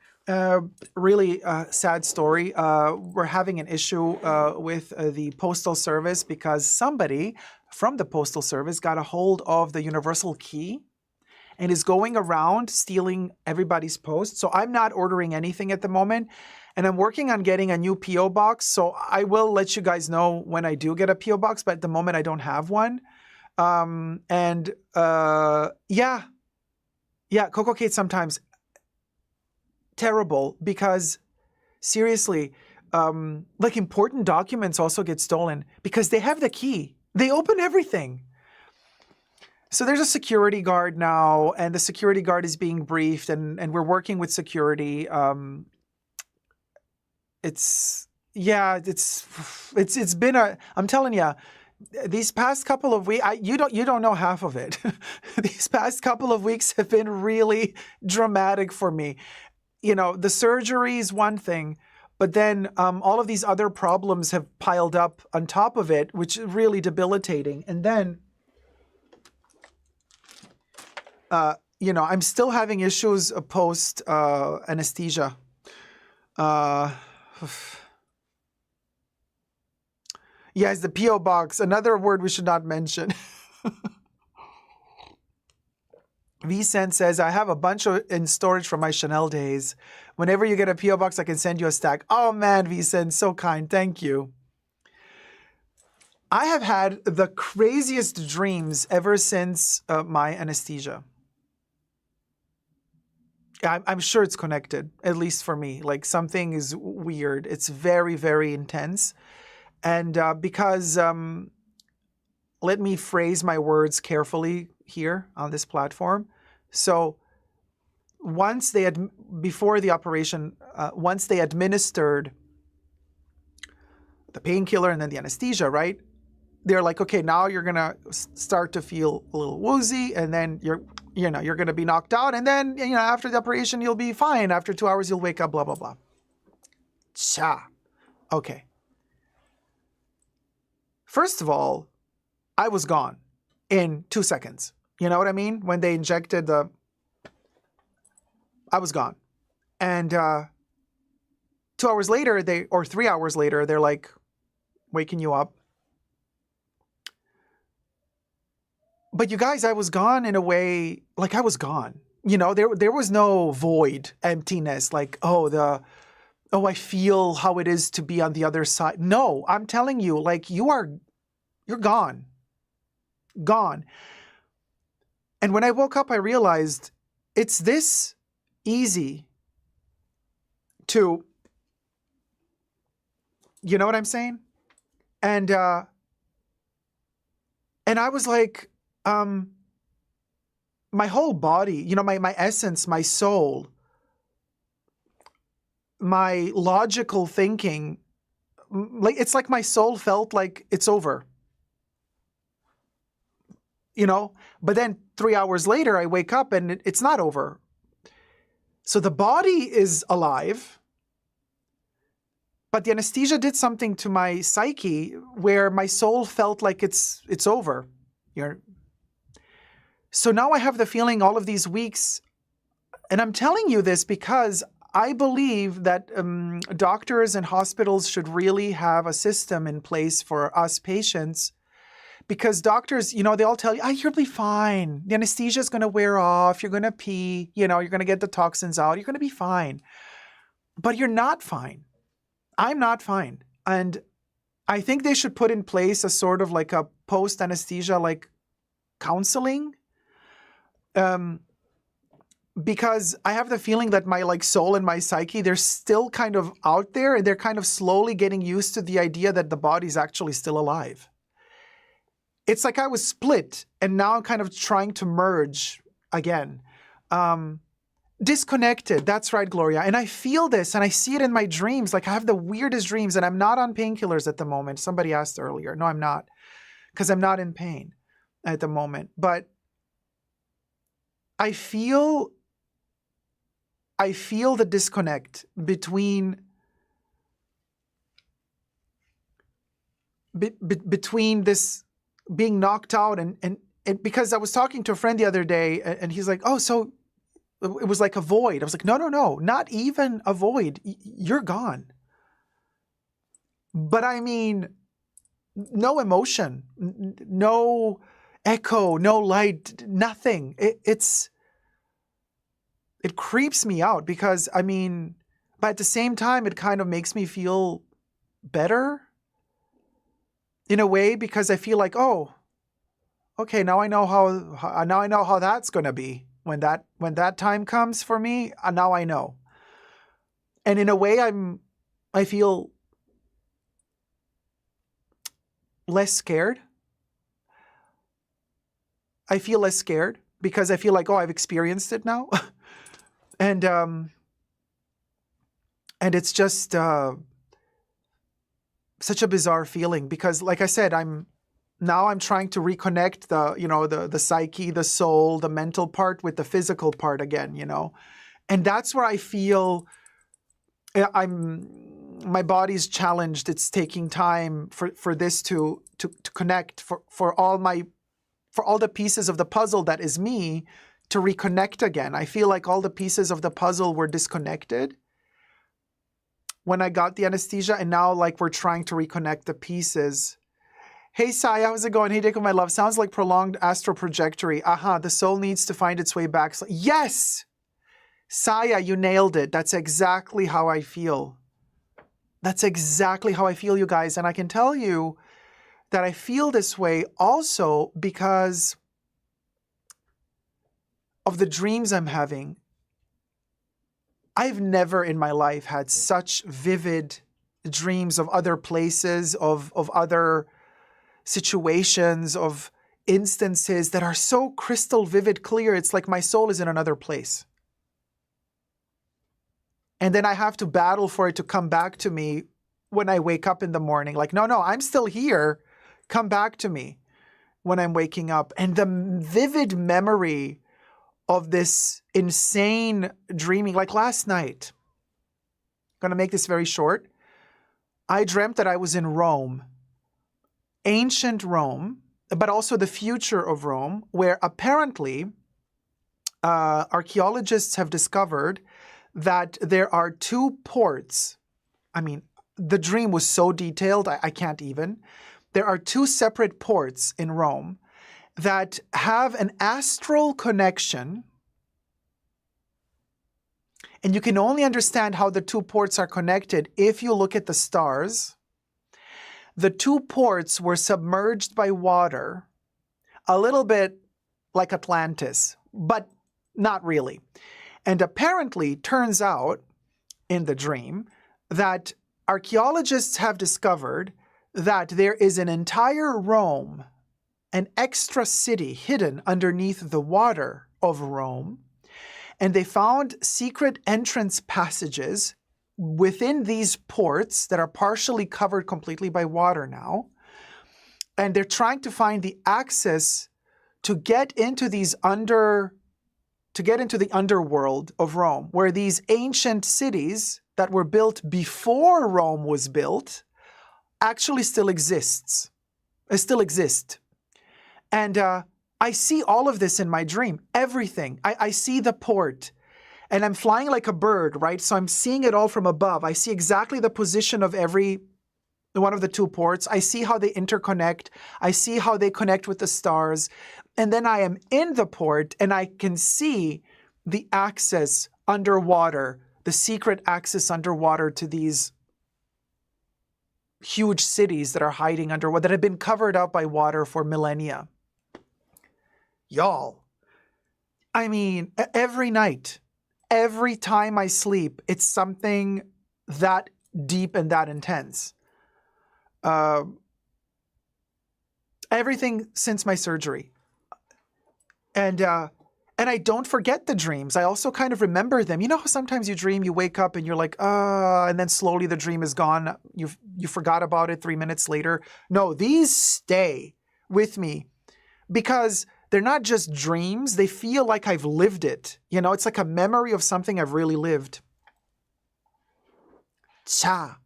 Really sad story. We're having an issue with the Postal Service because somebody from the Postal Service got a hold of the universal key and is going around stealing everybody's post. So I'm not ordering anything at the moment. And I'm working on getting a new P.O. box. So I will let you guys know when I do get a P.O. box. But at the moment, I don't have one. Yeah, Coco Kate sometimes. Terrible, because seriously, like important documents also get stolen because they have the key. They open everything. So there's a security guard now, and the security guard is being briefed, and we're working with security. It's been I'm telling you, these past couple of weeks, you don't know half of it. These past couple of weeks have been really dramatic for me. You know, the surgery is one thing, but then all of these other problems have piled up on top of it, which is really debilitating. And then, you know, I'm still having issues post anesthesia. Yes, the P.O. box, another word we should not mention. Vicent says, I have a bunch in storage from my Chanel days. Whenever you get a P.O. box, I can send you a stack. Oh man, Vicent, so kind. Thank you. I have had the craziest dreams ever since my anesthesia. I'm sure it's connected, at least for me. Like something is weird. It's very, very intense. And because, let me phrase my words carefully here on this platform. So once before the operation, once they administered the painkiller and then the anesthesia, right? They're like, okay, now you're going to start to feel a little woozy, and then you're going to be knocked out. And then, after the operation, you'll be fine. After 2 hours, you'll wake up, blah, blah, blah. Cha. Okay. First of all, I was gone in 2 seconds. You know what I mean? When they injected I was gone. And 2 hours later, 3 hours later, they're like waking you up. But you guys, I was gone in a way, like I was gone. There was no void, emptiness, like, I feel how it is to be on the other side. No, I'm telling you, like you're gone. Gone. And when I woke up, I realized it's this easy to, you know what I'm saying? And I was like, my whole body, my essence, my soul, my logical thinking, it's like my soul felt like it's over. But then 3 hours later, I wake up and it's not over. So the body is alive, but the anesthesia did something to my psyche where my soul felt like it's over. So now I have the feeling all of these weeks, and I'm telling you this because I believe that doctors and hospitals should really have a system in place for us patients, because doctors, they all tell you, you'll be fine. The anesthesia is going to wear off. You're going to pee. You're going to get the toxins out. You're going to be fine. But you're not fine. I'm not fine. And I think they should put in place a sort of like a post-anesthesia like counseling. Because I have the feeling that my soul and my psyche, they're still kind of out there, and they're kind of slowly getting used to the idea that the body's actually still alive. It's like I was split, and now I'm kind of trying to merge again. Disconnected, that's right, Gloria. And I feel this, and I see it in my dreams. Like I have the weirdest dreams, and I'm not on painkillers at the moment. Somebody asked earlier. No, I'm not, because I'm not in pain at the moment. But I feel the disconnect between this being knocked out and because I was talking to a friend the other day, and he's like, oh, so it was like a void. I was like, no, not even a void. You're gone. But I mean, no emotion, no echo, no light, nothing. It creeps me out because, I mean, but at the same time, it kind of makes me feel better in a way, because I feel like, oh, okay, now I know how that's going to be when that time comes for me. Now I know. And in a way, I feel less scared. I feel less scared because I feel like, oh, I've experienced it now. And it's just such a bizarre feeling because, like I said, I'm trying to reconnect the psyche, the soul, the mental part with the physical part again, and that's where I feel my body's challenged. It's taking time for this to connect, for all the pieces of the puzzle that is me to reconnect again. I feel like all the pieces of the puzzle were disconnected when I got the anesthesia, and now we're trying to reconnect the pieces. Hey, Saya, how's it going? Hey, Dacob, my love. Sounds like prolonged astral trajectory. The soul needs to find its way back. Yes! Saya, you nailed it. That's exactly how I feel. That's exactly how I feel, you guys. And I can tell you that I feel this way also because of the dreams I'm having. I've never in my life had such vivid dreams of other places, of other situations, of instances that are so crystal vivid clear. It's like my soul is in another place. And then I have to battle for it to come back to me when I wake up in the morning. Like, no, I'm still here. Come back to me when I'm waking up. And the vivid memory of this insane dreaming, like last night, I'm going to make this very short. I dreamt that I was in Rome, ancient Rome, but also the future of Rome, where apparently archaeologists have discovered that there are two ports. I mean, the dream was so detailed, I can't even. There are two separate ports in Rome that have an astral connection. And you can only understand how the two ports are connected if you look at the stars. The two ports were submerged by water, a little bit like Atlantis, but not really. And apparently, turns out in the dream that archaeologists have discovered that there is an entire Rome, an extra city hidden underneath the water of Rome. And they found secret entrance passages within these ports that are partially covered completely by water now. And they're trying to find the access to get into the underworld of Rome, where these ancient cities that were built before Rome was built actually still exist. And I see all of this in my dream, everything. I see the port, and I'm flying like a bird, right? So I'm seeing it all from above. I see exactly the position of every one of the two ports. I see how they interconnect. I see how they connect with the stars. And then I am in the port, and I can see the access underwater, the secret access underwater to these huge cities that are hiding underwater, that have been covered up by water for millennia. Y'all, I mean, every night, every time I sleep, it's something that deep and that intense. Everything since my surgery. And I don't forget the dreams. I also kind of remember them. You know how sometimes you dream, you wake up and you're like, and then slowly the dream is gone. You forgot about it 3 minutes later. No, these stay with me because they're not just dreams. They feel like I've lived it. You know, it's like a memory of something I've really lived. Cha.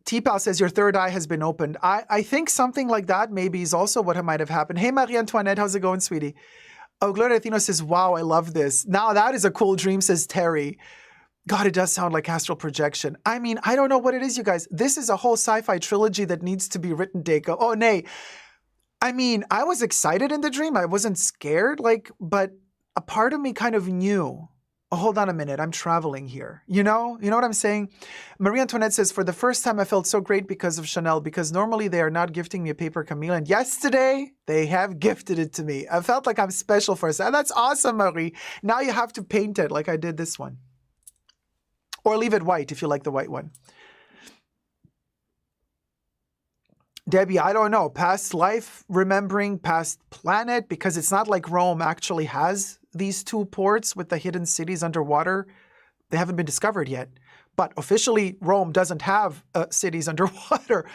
T-Pal says, your third eye has been opened. I think something like that maybe is also what might have happened. Hey, Marie-Antoinette, how's it going, sweetie? Oh, Gloria Athena says, wow, I love this. Now that is a cool dream, says Terry. God, it does sound like astral projection. I mean, I don't know what it is, you guys. This is a whole sci-fi trilogy that needs to be written, Dacob. Oh, nay. I mean, I was excited in the dream. I wasn't scared, but a part of me kind of knew. Oh, hold on a minute, I'm traveling here. You know what I'm saying? Marie Antoinette says, for the first time I felt so great because of Chanel, because normally they are not gifting me a paper Camille, and yesterday they have gifted it to me. I felt like I'm special for a second. That's awesome, Marie. Now you have to paint it like I did this one. Or leave it white if you like the white one. Debbie, I don't know. Past life, remembering past planet, because it's not like Rome actually has these two ports with the hidden cities underwater. They haven't been discovered yet. But officially, Rome doesn't have cities underwater.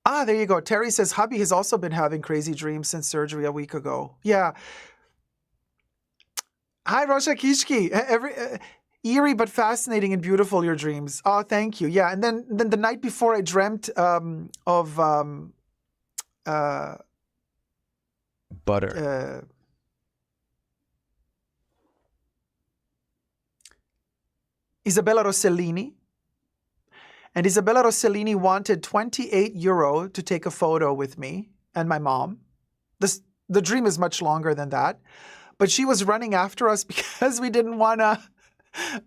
Ah, there you go. Terry says, hubby has also been having crazy dreams since surgery a week ago. Yeah. Hi, Rosha Kishki. Eerie but fascinating and beautiful, your dreams. Oh, thank you. Yeah, and then the night before I dreamt of butter. Isabella Rossellini. And Isabella Rossellini wanted 28 euro to take a photo with me and my mom. The dream is much longer than that. But she was running after us because we didn't want to...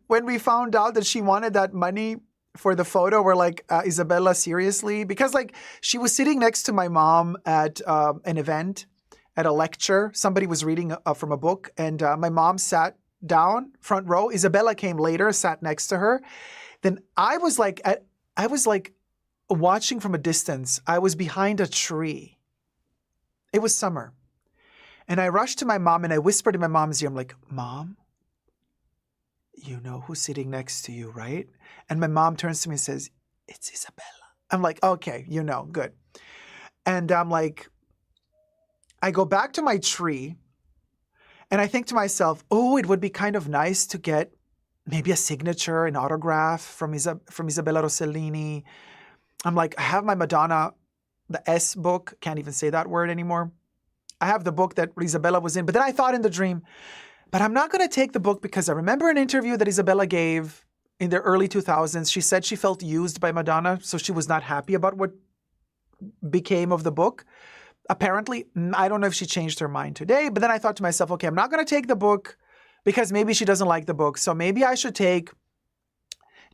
When we found out that she wanted that money for the photo, we're like, Isabella, seriously? Because she was sitting next to my mom at an event, at a lecture. Somebody was reading from a book, and my mom sat down, front row. Isabella came later, sat next to her. Then I was watching from a distance. I was behind a tree. It was summer. And I rushed to my mom and I whispered in my mom's ear, I'm like, Mom, you know who's sitting next to you, right? And my mom turns to me and says, it's Isabella. I'm like, okay, good. And I'm like, I go back to my tree and I think to myself, oh, it would be kind of nice to get maybe a signature, an autograph from Isabella Rossellini. I'm like, I have my Madonna, the S book, can't even say that word anymore. I have the book that Isabella was in, but then I thought in the dream, but I'm not going to take the book because I remember an interview that Isabella gave in the early 2000s. She said she felt used by Madonna, so she was not happy about what became of the book. Apparently, I don't know if she changed her mind today, but then I thought to myself, okay, I'm not going to take the book because maybe she doesn't like the book. So maybe I should take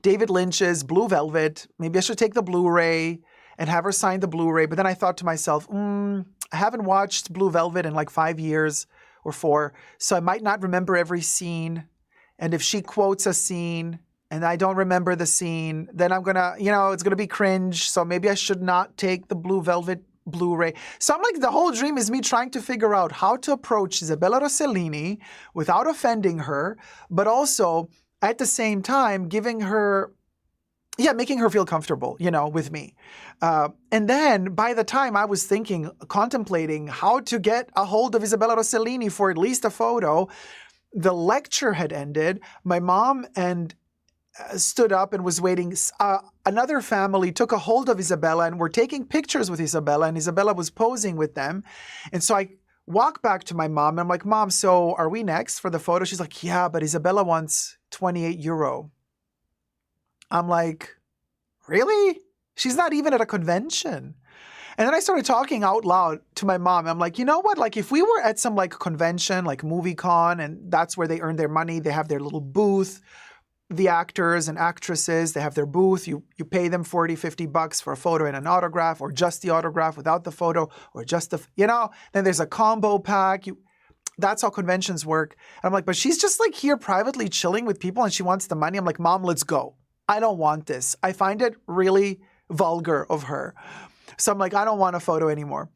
David Lynch's Blue Velvet. Maybe I should take the Blu-ray and have her sign the Blu-ray. But then I thought to myself, I haven't watched Blue Velvet in 5 years. Or 4, so I might not remember every scene. And if she quotes a scene and I don't remember the scene, then I'm gonna, it's gonna be cringe. So maybe I should not take the Blue Velvet Blu-ray. So I'm like, the whole dream is me trying to figure out how to approach Isabella Rossellini without offending her, but also at the same time giving her yeah, making her feel comfortable, with me. And then by the time I was contemplating how to get a hold of Isabella Rossellini for at least a photo, the lecture had ended. My mom stood up and was waiting. Another family took a hold of Isabella and were taking pictures with Isabella, and Isabella was posing with them. And so I walk back to my mom and I'm like, Mom, so are we next for the photo? She's like, yeah, but Isabella wants 28 euro. I'm like, really? She's not even at a convention. And then I started talking out loud to my mom. I'm like, you know what? Like if we were at some like convention, like MovieCon, and that's where they earn their money, they have their little booth. The actors and actresses, they have their booth. You pay them $40-$50 for a photo and an autograph, or just the autograph without the photo, or just then there's a combo pack. That's how conventions work. And I'm like, but she's just like here privately chilling with people and she wants the money. I'm like, Mom, let's go. I don't want this. I find it really vulgar of her. So I'm like, I don't want a photo anymore.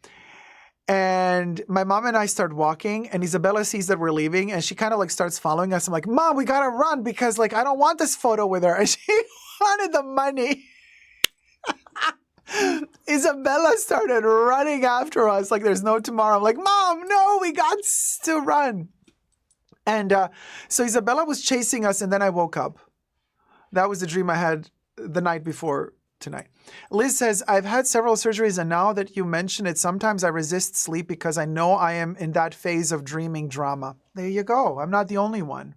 And my mom and I start walking, and Isabella sees that we're leaving, and she kind of like starts following us. I'm like, Mom, we gotta run because like I don't want this photo with her. And she wanted the money. Isabella started running after us like there's no tomorrow. I'm like, Mom, no, we got to run. And so Isabella was chasing us, and then I woke up. That was the dream I had the night before tonight. Liz says, I've had several surgeries, and now that you mention it, sometimes I resist sleep because I know I am in that phase of dreaming drama. There you go. I'm not the only one.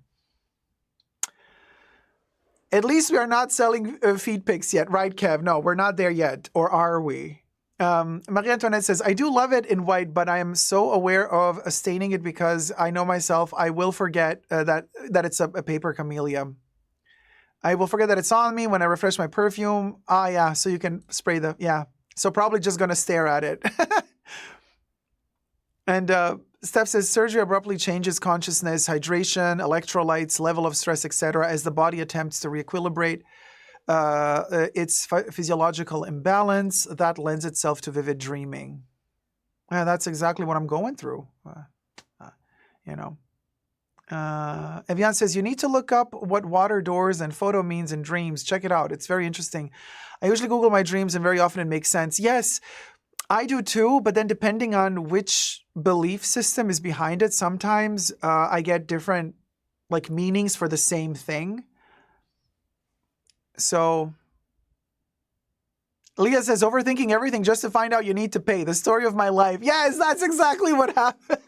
At least we are not selling feed pics yet, right, Kev? No, we're not there yet. Or are we? Marie Antoinette says, I do love it in white, but I am so aware of staining it because I know myself, I will forget that it's a paper camellia. I will forget that it's on me when I refresh my perfume. Ah, yeah, so you can spray so probably just going to stare at it. And Steph says, surgery abruptly changes consciousness, hydration, electrolytes, level of stress, etc. as the body attempts to reequilibrate its physiological imbalance. That lends itself to vivid dreaming. Yeah, that's exactly what I'm going through, Evian says, you need to look up what water doors and photo means in dreams. Check it out. It's very interesting. I usually Google my dreams and very often it makes sense. Yes, I do too. But then depending on which belief system is behind it, sometimes I get different like meanings for the same thing. So Leah says, overthinking everything just to find out you need to pay. The story of my life. Yes, that's exactly what happened.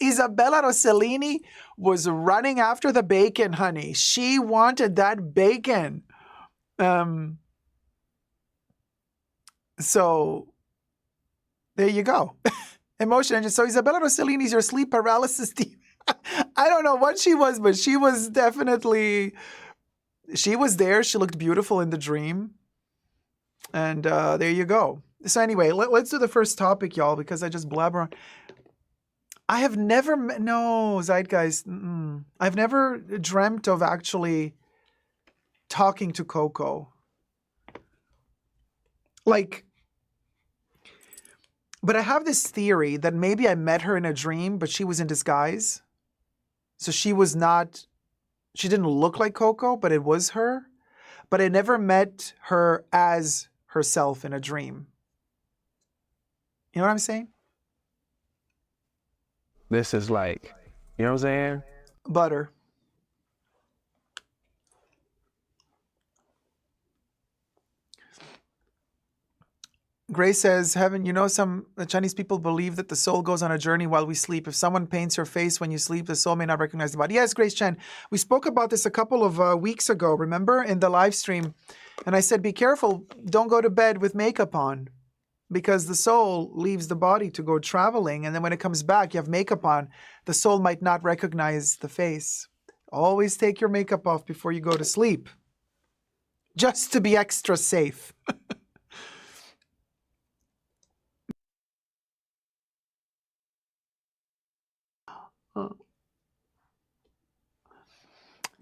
Isabella Rossellini was running after the bacon, honey. She wanted that bacon. So there you go. Emotion engine. So Isabella Rossellini is your sleep paralysis team. I don't know what she was, but she was definitely, she was there. She looked beautiful in the dream. And there you go. So anyway, let's do the first topic, y'all, because I just blabber on. I have never, no, Zeitgeist, I've never dreamt of actually talking to Coco. Like, but I have this theory that maybe I met her in a dream, but she was in disguise. So she didn't look like Coco, but it was her. But I never met her as herself in a dream. You know what I'm saying? This is like, you know what I'm saying? Butter. Grace says, Heaven, some Chinese people believe that the soul goes on a journey while we sleep. If someone paints your face when you sleep, the soul may not recognize the body. Yes, Grace Chen. We spoke about this a couple of weeks ago, remember, in the live stream. And I said, be careful. Don't go to bed with makeup on because the soul leaves the body to go traveling. And then when it comes back, you have makeup on. The soul might not recognize the face. Always take your makeup off before you go to sleep, just to be extra safe.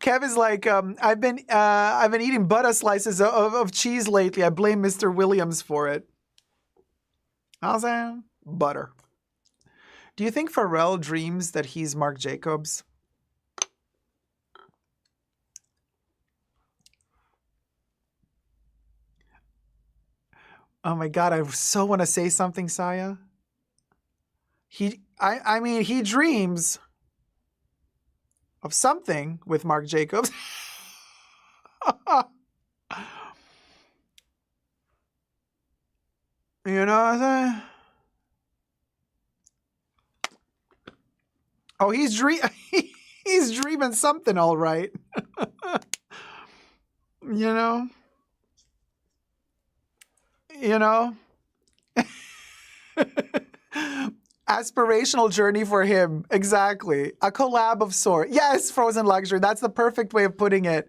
Kev is like, I've been eating butter slices of cheese lately. I blame Mr. Williams for it. How's that? Butter. Do you think Pharrell dreams that he's Marc Jacobs? Oh my God, I so want to say something, Saya. I mean, he dreams of something with Marc Jacobs. You know what I'm saying? Oh, he's dreaming something, all right. You know? You know? Aspirational journey for him. Exactly. A collab of sorts. Yes, frozen luxury. That's the perfect way of putting it.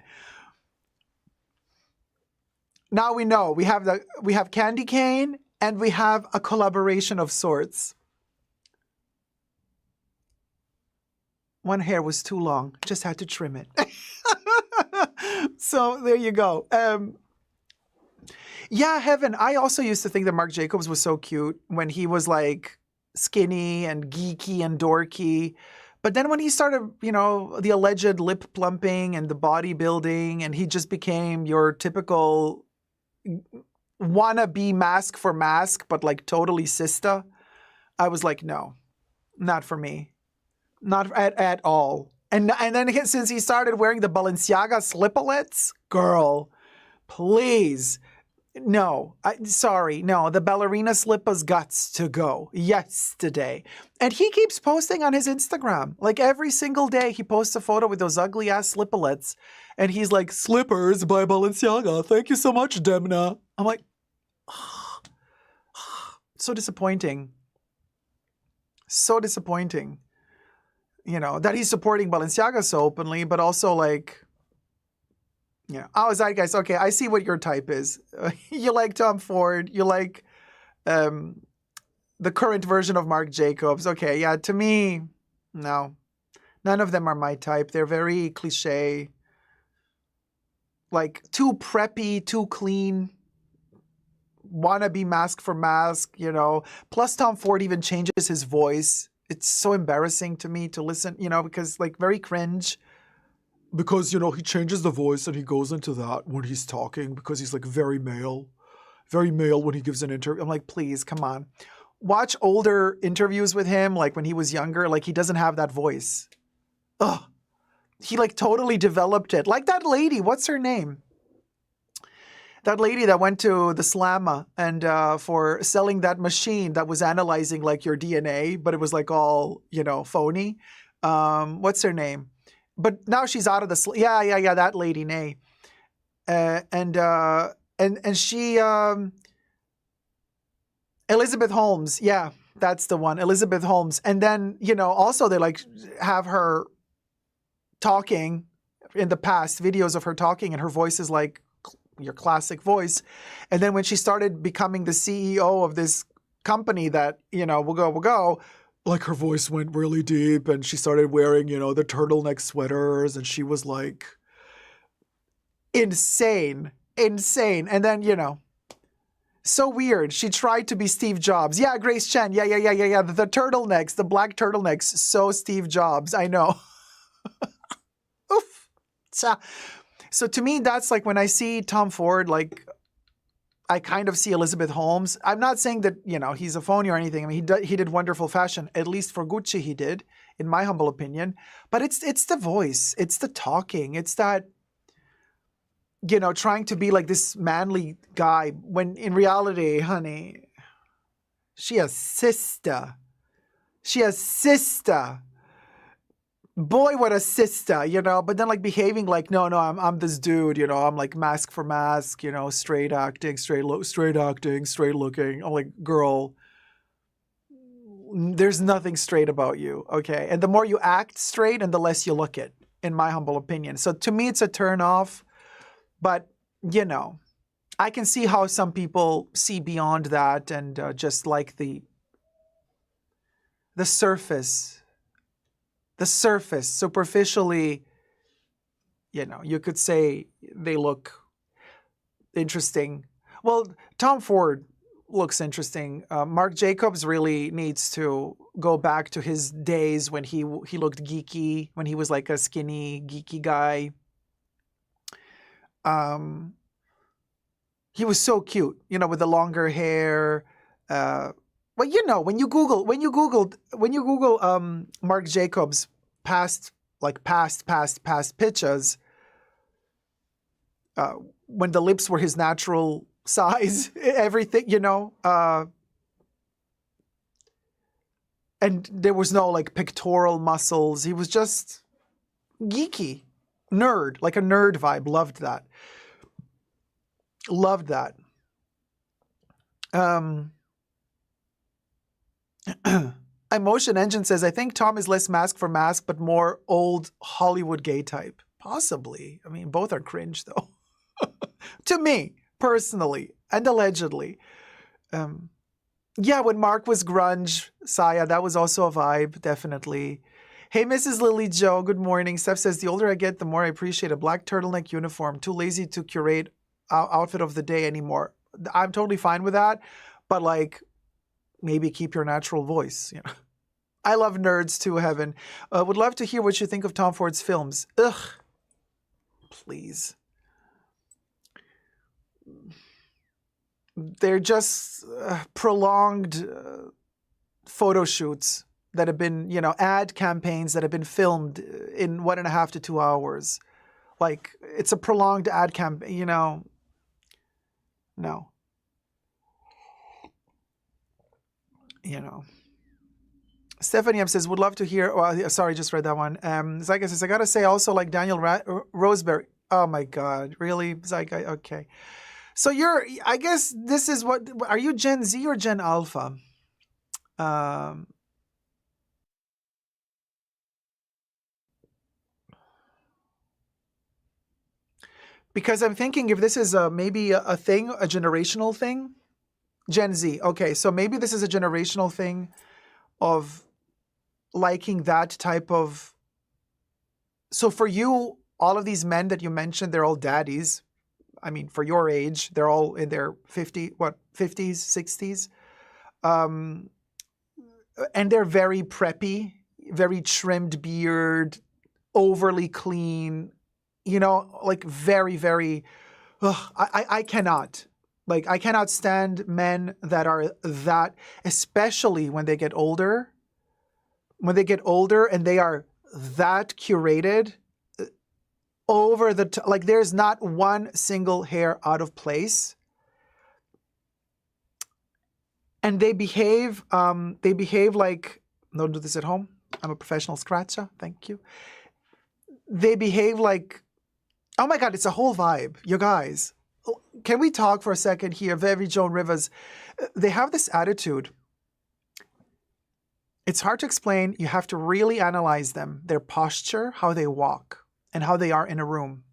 Now we know. We have candy cane and we have a collaboration of sorts. One hair was too long. Just had to trim it. So there you go. Yeah, Heaven. I also used to think that Marc Jacobs was so cute when he was like skinny and geeky and dorky. But then when he started, you know, the alleged lip plumping and the bodybuilding, and he just became your typical wannabe mask for mask, but like totally sista, I was like, no, not for me. Not at all. And then since he started wearing the Balenciaga slipolets, girl, please. No, sorry. No, the ballerina slipper's guts to go yesterday. And he keeps posting on his Instagram. Like every single day he posts a photo with those ugly ass slipolets. And he's like, slippers by Balenciaga. Thank you so much, Demna. I'm like, so disappointing. So disappointing. You know, that he's supporting Balenciaga so openly, but also like, yeah. Oh, Zeitgeist. Okay, I see what your type is. You like Tom Ford. You like the current version of Marc Jacobs. Okay, yeah. To me, no. None of them are my type. They're very cliche. Like too preppy, too clean. Wannabe mask for mask, you know. Plus Tom Ford even changes his voice. It's so embarrassing to me to listen, you know, because like very cringe. Because, you know, he changes the voice and he goes into that when he's talking because he's like very male when he gives an interview. I'm like, please, come on. Watch older interviews with him, like when he was younger, like he doesn't have that voice. Ugh. He like totally developed it. Like that lady, what's her name? That lady that went to the Slamma and for selling that machine that was analyzing like your DNA, but it was like all, you know, phony. What's her name? But now she's out of the yeah, that lady, Nay, and she Elizabeth Holmes, yeah, that's the one, Elizabeth Holmes, and then you know also they like have her talking in the past videos of her talking, and her voice is like your classic voice, and then when she started becoming the CEO of this company that you know will go. Like her voice went really deep and she started wearing, you know, the turtleneck sweaters and she was like insane. And then, you know, so weird. She tried to be Steve Jobs. Yeah, Grace Chen. Yeah. The turtlenecks, the black turtlenecks. So Steve Jobs. I know. Oof. So to me, that's like when I see Tom Ford, like, I kind of see Elizabeth Holmes. I'm not saying that, you know, he's a phony or anything. I mean, he did wonderful fashion. At least for Gucci he did, in my humble opinion. But it's the voice. It's the talking. It's that, you know, trying to be like this manly guy when in reality, honey, she a sister. Boy, what a sister, you know, but then like behaving like, no, I'm this dude, you know, I'm like mask for mask, you know, straight acting, straight looking. I'm like, girl, there's nothing straight about you, okay? And the more you act straight and the less you look it, in my humble opinion. So to me, it's a turn off, but, you know, I can see how some people see beyond that and just like the surface, superficially, you know, you could say they look interesting. Well, Tom Ford looks interesting. Marc Jacobs really needs to go back to his days when he looked geeky, when he was like a skinny, geeky guy. He was so cute, you know, with the longer hair. Well, you know, when you Google Marc Jacobs past pictures, when the lips were his natural size, everything, you know, and there was no like pectoral muscles. He was just geeky, nerd, like a nerd vibe. Loved that. Loved that. Emotion Engine says, I think Tom is less mask for mask, but more old Hollywood gay type. Possibly. I mean, both are cringe though. To me, personally, and allegedly. Yeah, when Mark was grunge, Saya, that was also a vibe, definitely. Hey, Mrs. Lily Joe, good morning. Steph says, the older I get, the more I appreciate a black turtleneck uniform. Too lazy to curate outfit of the day anymore. I'm totally fine with that, but like, maybe keep your natural voice. You know, I love nerds too, Heaven. Would love to hear what you think of Tom Ford's films. Ugh, please. They're just prolonged photo shoots that have been, you know, ad campaigns that have been filmed in 1.5 to 2 hours. Like, it's a prolonged ad campaign, you know. No. You know. Stephanie M says, would love to hear, oh, sorry, just read that one. Zyka says, I gotta say also like Daniel Roseberry. Oh my God, really? Zyka, okay. So I guess this is what, are you Gen Z or Gen Alpha? Because I'm thinking if this is maybe a thing, a generational thing. Gen Z, okay, so maybe this is a generational thing of liking that type of, so for you, all of these men that you mentioned, they're all daddies. I mean, for your age, they're all in their 50s, 60s. And they're very preppy, very trimmed beard, overly clean, you know, like very, very, I cannot. Like, I cannot stand men that are that, especially when they get older. When they get older and they are that curated, over the like there's not one single hair out of place, and they behave like, don't do this at home, I'm a professional scratcher, thank you. They behave like, oh my God, it's a whole vibe. You guys, can we talk for a second here? Very Joan Rivers, they have this attitude. It's hard to explain. You have to really analyze them, their posture, how they walk, and how they are in a room.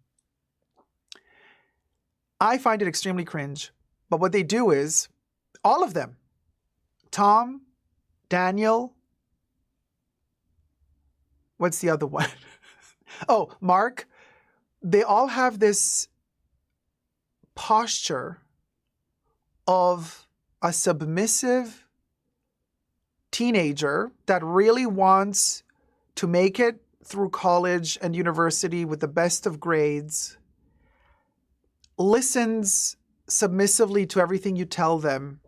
I find it extremely cringe. But what they do is, all of them, Tom, Daniel, what's the other one? Oh, Mark, they all have this posture of a submissive teenager that really wants to make it through college and university with the best of grades, listens submissively to everything you tell them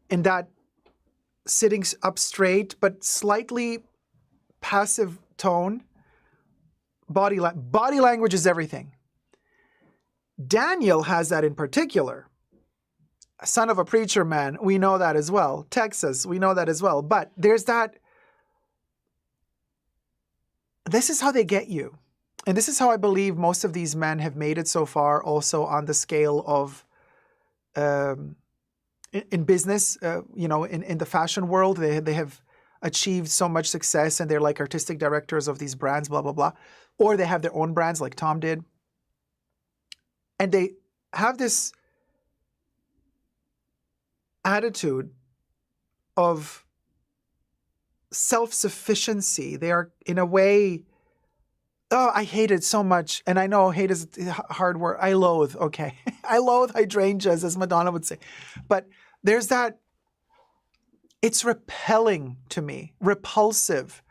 in that sitting up straight but slightly passive tone. Body language is everything. Daniel has that in particular. Son of a preacher man, we know that as well. Texas, we know that as well. But there's that, this is how they get you. And this is how I believe most of these men have made it so far, also on the scale of, in business, you know, in the fashion world, they have achieved so much success and they're like artistic directors of these brands, blah, blah, blah. Or they have their own brands like Tom did. And they have this attitude of self-sufficiency. They are, in a way, oh, I hate it so much. And I know hate is a hard word. I loathe, okay. I loathe hydrangeas, as Madonna would say. But there's that, it's repelling to me, repulsive,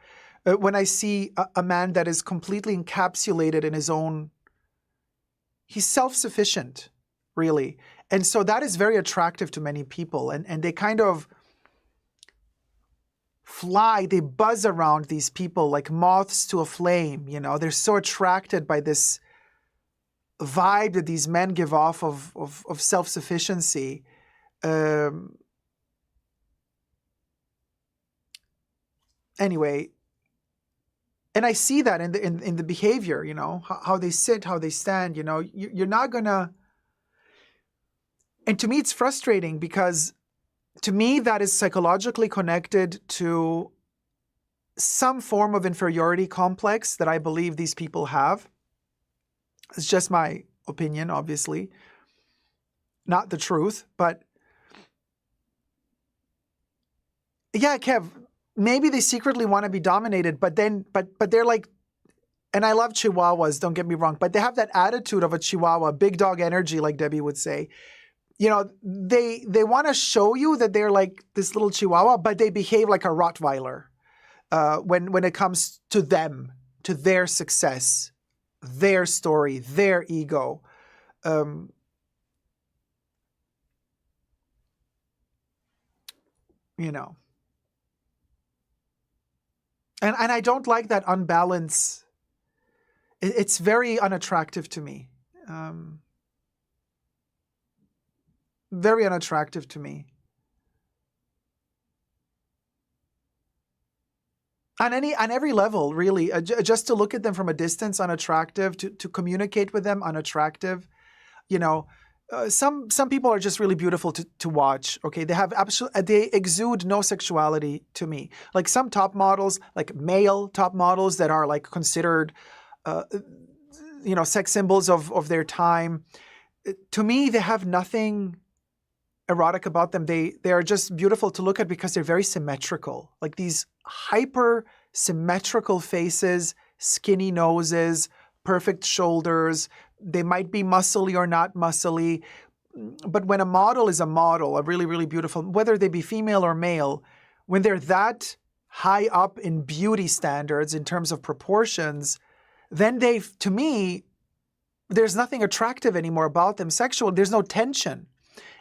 when I see a man that is completely encapsulated in his own, he's self-sufficient, really. And so that is very attractive to many people. And they kind of fly, they buzz around these people like moths to a flame, you know. They're so attracted by this vibe that these men give off of self-sufficiency. Anyway, and I see that in the behavior, you know, how they sit, how they stand, you know. You're not gonna. And to me, it's frustrating because to me, that is psychologically connected to some form of inferiority complex that I believe these people have. It's just my opinion, obviously. Not the truth, but yeah, Kev, maybe they secretly want to be dominated, but they're like, and I love Chihuahuas, don't get me wrong, but they have that attitude of a Chihuahua, big dog energy, like Debbie would say. You know, they want to show you that they're like this little Chihuahua, but they behave like a Rottweiler when it comes to them, to their success, their story, their ego. You know. And I don't like that unbalance. It's very unattractive to me. Very unattractive to me. On every level, really. Just to look at them from a distance, unattractive. To communicate with them, unattractive. You know, some people are just really beautiful to watch. Okay, they exude no sexuality to me. Like some top models, like male top models that are like considered, you know, sex symbols of their time. To me, they have nothing erotic about them. They are just beautiful to look at because they're very symmetrical. Like these hyper symmetrical faces, skinny noses, perfect shoulders. They might be muscly or not muscly. But when a model is a model, a really, really beautiful, whether they be female or male, when they're that high up in beauty standards in terms of proportions, then to me, there's nothing attractive anymore about them sexual. There's no tension.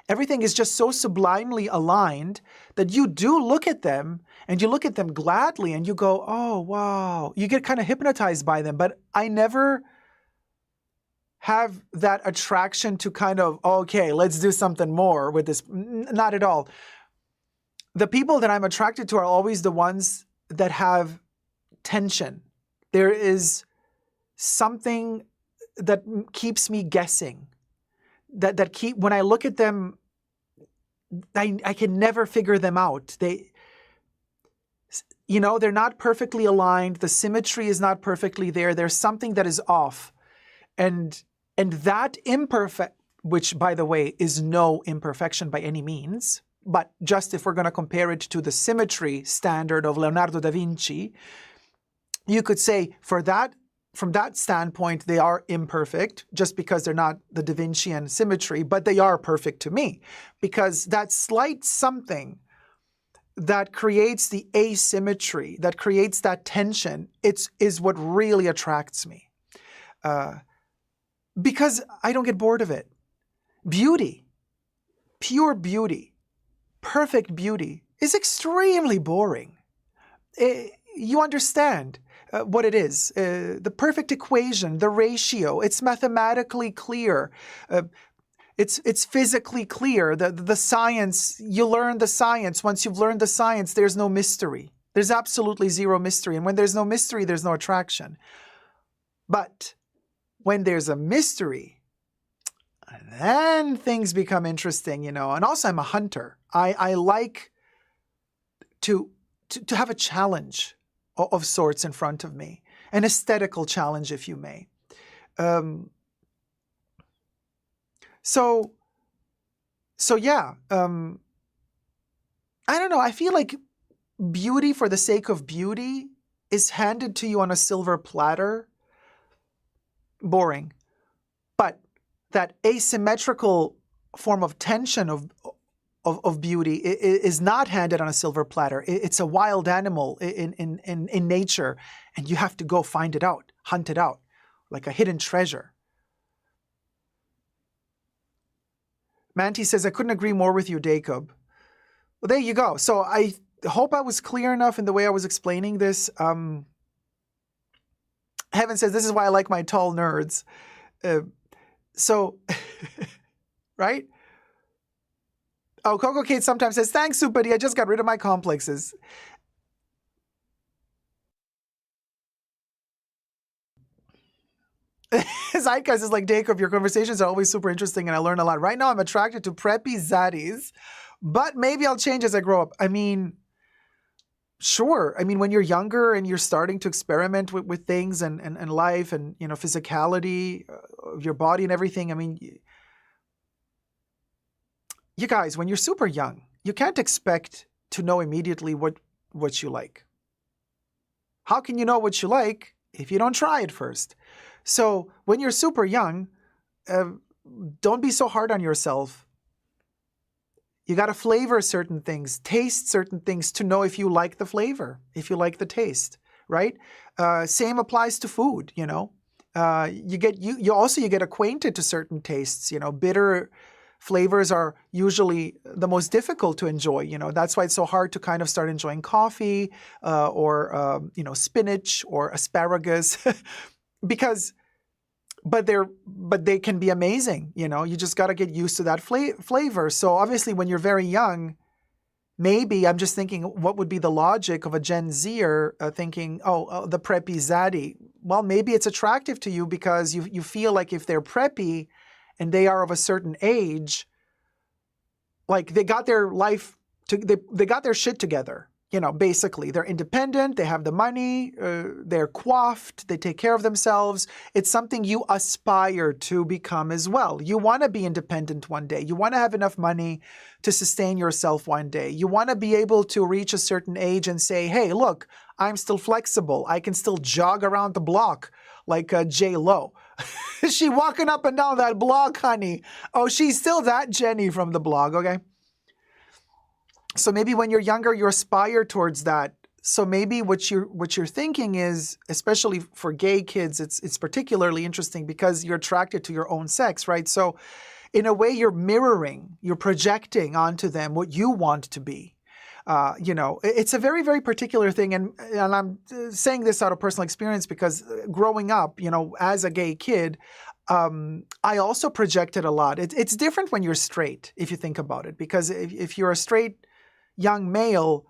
Everything is just so sublimely aligned that you do look at them and you look at them gladly and you go, oh, wow. You get kind of hypnotized by them. But I never have that attraction to kind of, okay, let's do something more with this. Not at all. The people that I'm attracted to are always the ones that have tension. There is something that keeps me guessing. When I look at them, I can never figure them out. They're not perfectly aligned. The symmetry is not perfectly there. There's something that is off. And that imperfect, which by the way, is no imperfection by any means, but just if we're going to compare it to the symmetry standard of Leonardo da Vinci, you could say from that standpoint, they are imperfect just because they're not the Da Vincian symmetry, but they are perfect to me because that slight something that creates the asymmetry, that creates that tension, is what really attracts me. Because I don't get bored of it. Beauty, pure beauty, perfect beauty is extremely boring. You understand what it is. The perfect equation, the ratio, it's mathematically clear. It's physically clear. The science, you learn the science. Once you've learned the science, there's no mystery. There's absolutely zero mystery. And when there's no mystery, there's no attraction. But when there's a mystery, then things become interesting, And also I'm a hunter. I like to have a challenge of sorts in front of me, an aesthetical challenge, if you may. So yeah, I don't know. I feel like beauty for the sake of beauty is handed to you on a silver platter. Boring. But that asymmetrical form of tension of beauty is not handed on a silver platter. It's a wild animal in nature, and you have to go find it out, hunt it out, like a hidden treasure. Manti says, I couldn't agree more with you, Dacob. Well, there you go. So I hope I was clear enough in the way I was explaining this. Heaven says, this is why I like my tall nerds. Right? Oh, Coco Kate sometimes says, thanks, Supadi. I just got rid of my complexes. Zeitgeist is like, Dacob, your conversations are always super interesting and I learn a lot. Right now, I'm attracted to preppy zaddies, but maybe I'll change as I grow up. I mean, sure. I mean, when you're younger and you're starting to experiment with things and life and, you know, physicality of your body and everything. I mean, you guys, when you're super young, you can't expect to know immediately what you like. How can you know what you like if you don't try it first? So when you're super young, don't be so hard on yourself. You got to flavor certain things, taste certain things to know if you like the flavor, if you like the taste, right? Same applies to food, you know. You get acquainted to certain tastes, you know. Bitter flavors are usually the most difficult to enjoy, you know. That's why it's so hard to kind of start enjoying coffee or you know, spinach or asparagus. But they can be amazing, you know. You just got to get used to that flavor. So obviously, when you're very young, maybe I'm just thinking, what would be the logic of a Gen Zer thinking, the preppy zaddy? Well, maybe it's attractive to you because you feel like if they're preppy and they are of a certain age, like they got their life, they got their shit together. You know, basically, they're independent, they have the money, they're coiffed, they take care of themselves. It's something you aspire to become as well. You want to be independent one day. You want to have enough money to sustain yourself one day. You want to be able to reach a certain age and say, hey, look, I'm still flexible. I can still jog around the block like J-Lo. Is she walking up and down that block, honey? Oh, she's still that Jenny from the blog, okay? So maybe when you're younger, you aspire towards that. So maybe what you're thinking is, especially for gay kids, it's particularly interesting because you're attracted to your own sex, right? So in a way, you're mirroring, you're projecting onto them what you want to be. You know, it's a very, very particular thing. And I'm saying this out of personal experience because growing up, you know, as a gay kid, I also projected a lot. It's different when you're straight, if you think about it, because if you're a straight young male,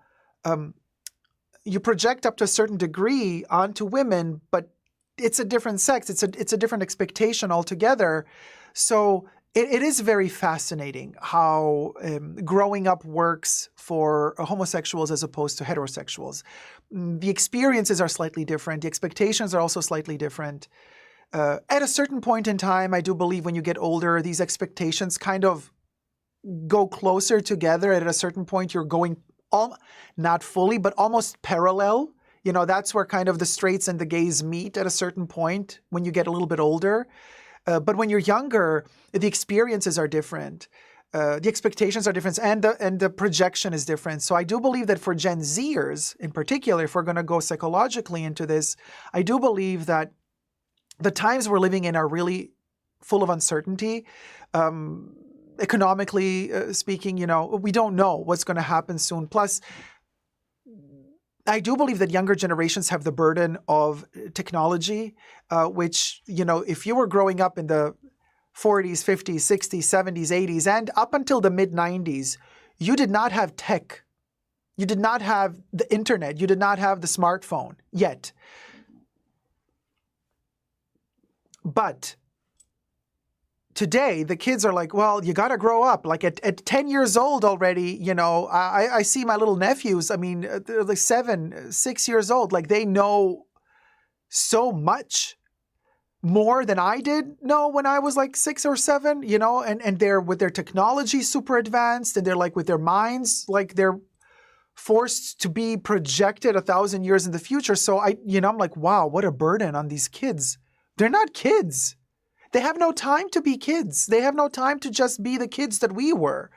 you project up to a certain degree onto women, but it's a different sex. It's a different expectation altogether. So it is very fascinating how growing up works for homosexuals as opposed to heterosexuals. The experiences are slightly different. The expectations are also slightly different. At a certain point in time, I do believe when you get older, these expectations kind of go closer together. At a certain point, you're going not fully, but almost parallel. You know, that's where kind of the straights and the gays meet at a certain point when you get a little bit older. But when you're younger, the experiences are different. The expectations are different, and the projection is different. So I do believe that for Gen Zers in particular, if we're going to go psychologically into this, I do believe that the times we're living in are really full of uncertainty. Economically speaking, you know, we don't know what's going to happen soon. Plus, I do believe that younger generations have the burden of technology, which, you know, if you were growing up in the 40s, 50s, 60s, 70s, 80s, and up until the mid-90s, you did not have tech. You did not have the internet. You did not have the smartphone yet. But today, the kids are like, well, you got to grow up. Like at 10 years old already, you know, I see my little nephews. I mean, they're like 7, 6 years old. Like they know so much more than I did know when I was like 6 or 7, you know, and they're with their technology super advanced, and they're like with their minds, like they're forced to be projected 1,000 years in the future. So I'm like, wow, what a burden on these kids. They're not kids. They have no time to be kids. They have no time to just be the kids that we were.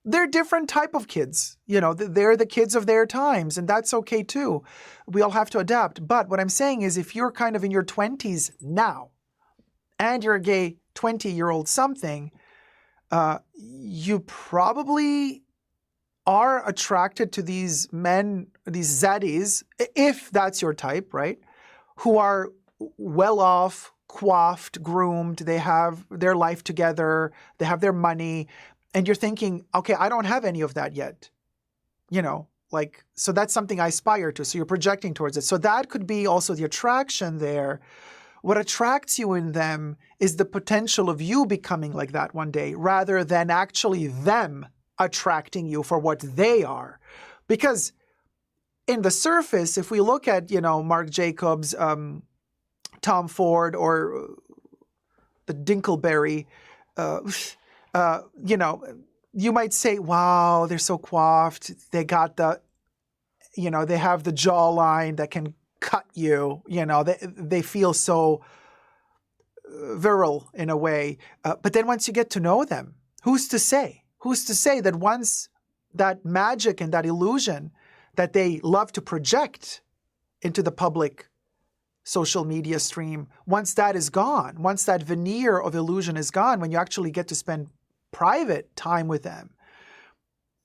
They're different type of kids. You know, they're the kids of their times, and that's okay too. We all have to adapt. But what I'm saying is, if you're kind of in your 20s now, and you're a gay 20-year-old something, you probably are attracted to these men, these zaddies, if that's your type, right? Who are well off, coiffed, groomed, they have their life together, they have their money, and you're thinking, okay, I don't have any of that yet. You know, like, so that's something I aspire to. So you're projecting towards it. So that could be also the attraction there. What attracts you in them is the potential of you becoming like that one day, rather than actually them attracting you for what they are. Because in the surface, if we look at, you know, Marc Jacobs, Tom Ford, or the Dinkleberry, you know, you might say, wow, they're so coiffed. They got the, you know, they have the jawline that can cut you. You know, they feel so virile in a way. But then once you get to know them, who's to say? Who's to say that once that magic and that illusion that they love to project into the public social media stream, once that is gone, once that veneer of illusion is gone, when you actually get to spend private time with them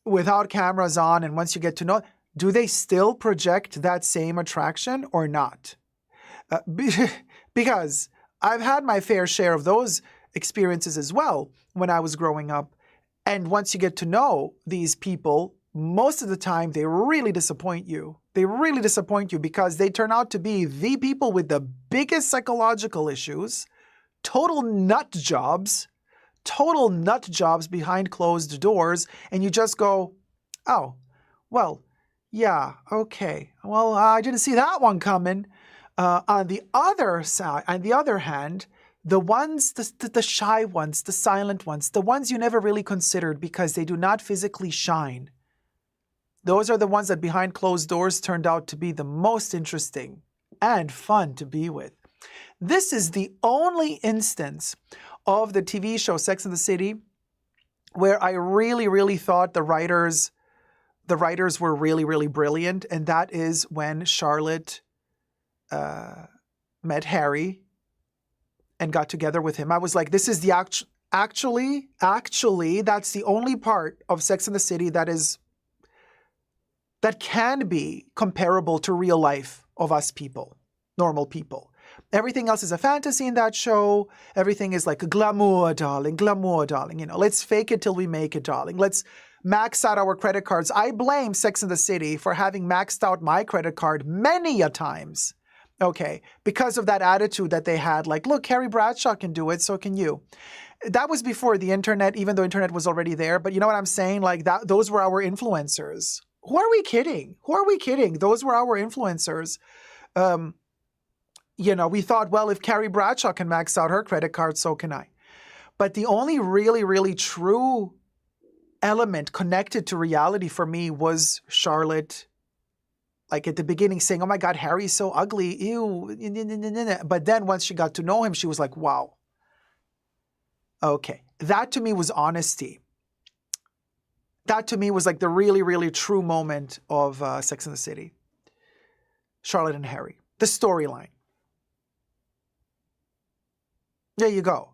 without cameras on, and once you get to know, do they still project that same attraction or not? Because I've had my fair share of those experiences as well when I was growing up. And once you get to know these people, most of the time they really disappoint you. They really disappoint you because they turn out to be the people with the biggest psychological issues, total nut jobs behind closed doors. And you just go, oh, well, yeah, okay. Well, I didn't see that one coming. On the other side, on the other hand, the ones, the shy ones, the silent ones, the ones you never really considered because they do not physically shine, those are the ones that behind closed doors turned out to be the most interesting and fun to be with. This is the only instance of the TV show Sex and the City where I really, really thought the writers were really, really brilliant. And that is when Charlotte met Harry and got together with him. I was like, this is the actually, that's the only part of Sex and the City that can be comparable to real life of us people, normal people. Everything else is a fantasy in that show. Everything is like a glamour, darling, you know, let's fake it till we make it, darling. Let's max out our credit cards. I blame Sex and the City for having maxed out my credit card many a times. Okay, because of that attitude that they had, like, look, Carrie Bradshaw can do it, so can you. That was before the internet, even though internet was already there. But you know what I'm saying? Like, that, those were our influencers. Who are we kidding? Who are we kidding? Those were our influencers. You know, we thought, well, if Carrie Bradshaw can max out her credit card, so can I. But the only really, really true element connected to reality for me was Charlotte, like at the beginning saying, oh my God, Harry's so ugly, ew. But then once she got to know him, she was like, wow. Okay. That to me was honesty. That to me was like the really, really true moment of Sex and the City. Charlotte and Harry. The storyline. There you go.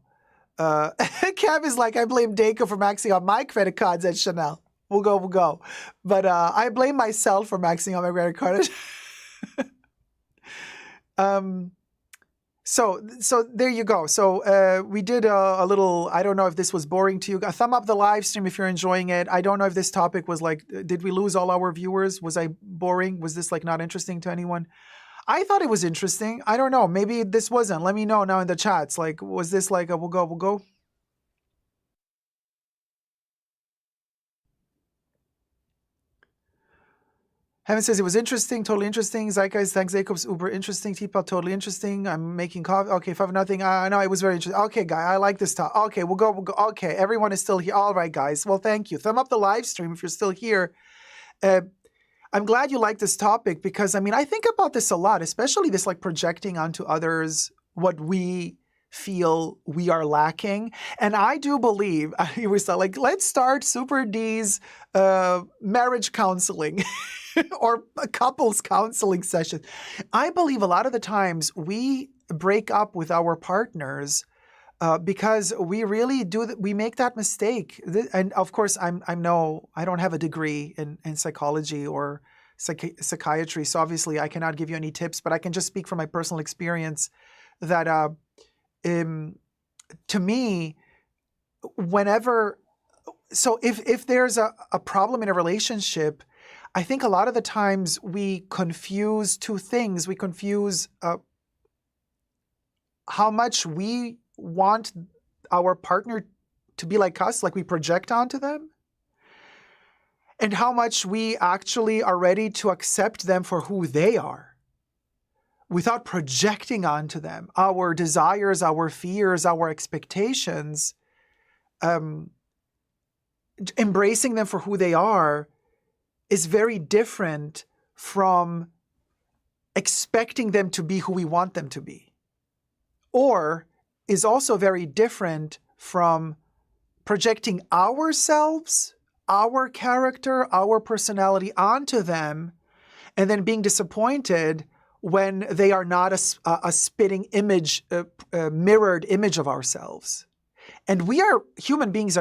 Kev is like, I blame Dacob for maxing out my credit cards at Chanel. We'll go. But I blame myself for maxing out my credit card. So there you go. So we did a little, I don't know if this was boring to you. Thumb up the live stream if you're enjoying it. I don't know if this topic was like, did we lose all our viewers? Was I boring? Was this like not interesting to anyone? I thought it was interesting. I don't know. Maybe this wasn't. Let me know now in the chats. Like, was this like a we'll go? Heaven says it was interesting, totally interesting. Zeitgeist, thanks, Jacob's uber interesting. Teapot, totally interesting. I'm making coffee. Okay, 5 nothing. No, it was very interesting. Okay, guy, I like this talk. Okay, we'll go. Okay, everyone is still here. All right, guys. Well, thank you. Thumb up the live stream if you're still here. I'm glad you like this topic because, I mean, I think about this a lot, especially this like projecting onto others what we feel we are lacking. And I do believe, I was like, let's start Super D's marriage counseling or a couples counseling session. I believe a lot of the times we break up with our partners because we really do we make that mistake. And of course, I don't have a degree in psychology or psychiatry, so obviously I cannot give you any tips, but I can just speak from my personal experience that to me, if there's a problem in a relationship, I think a lot of the times we confuse two things. We confuse how much we want our partner to be like us, like we project onto them, and how much we actually are ready to accept them for who they are without projecting onto them our desires, our fears, our expectations. Embracing them for who they are is very different from expecting them to be who we want them to be, or is also very different from projecting ourselves, our character, our personality onto them, and then being disappointed when they are not a spitting image, a mirrored image of ourselves. And human beings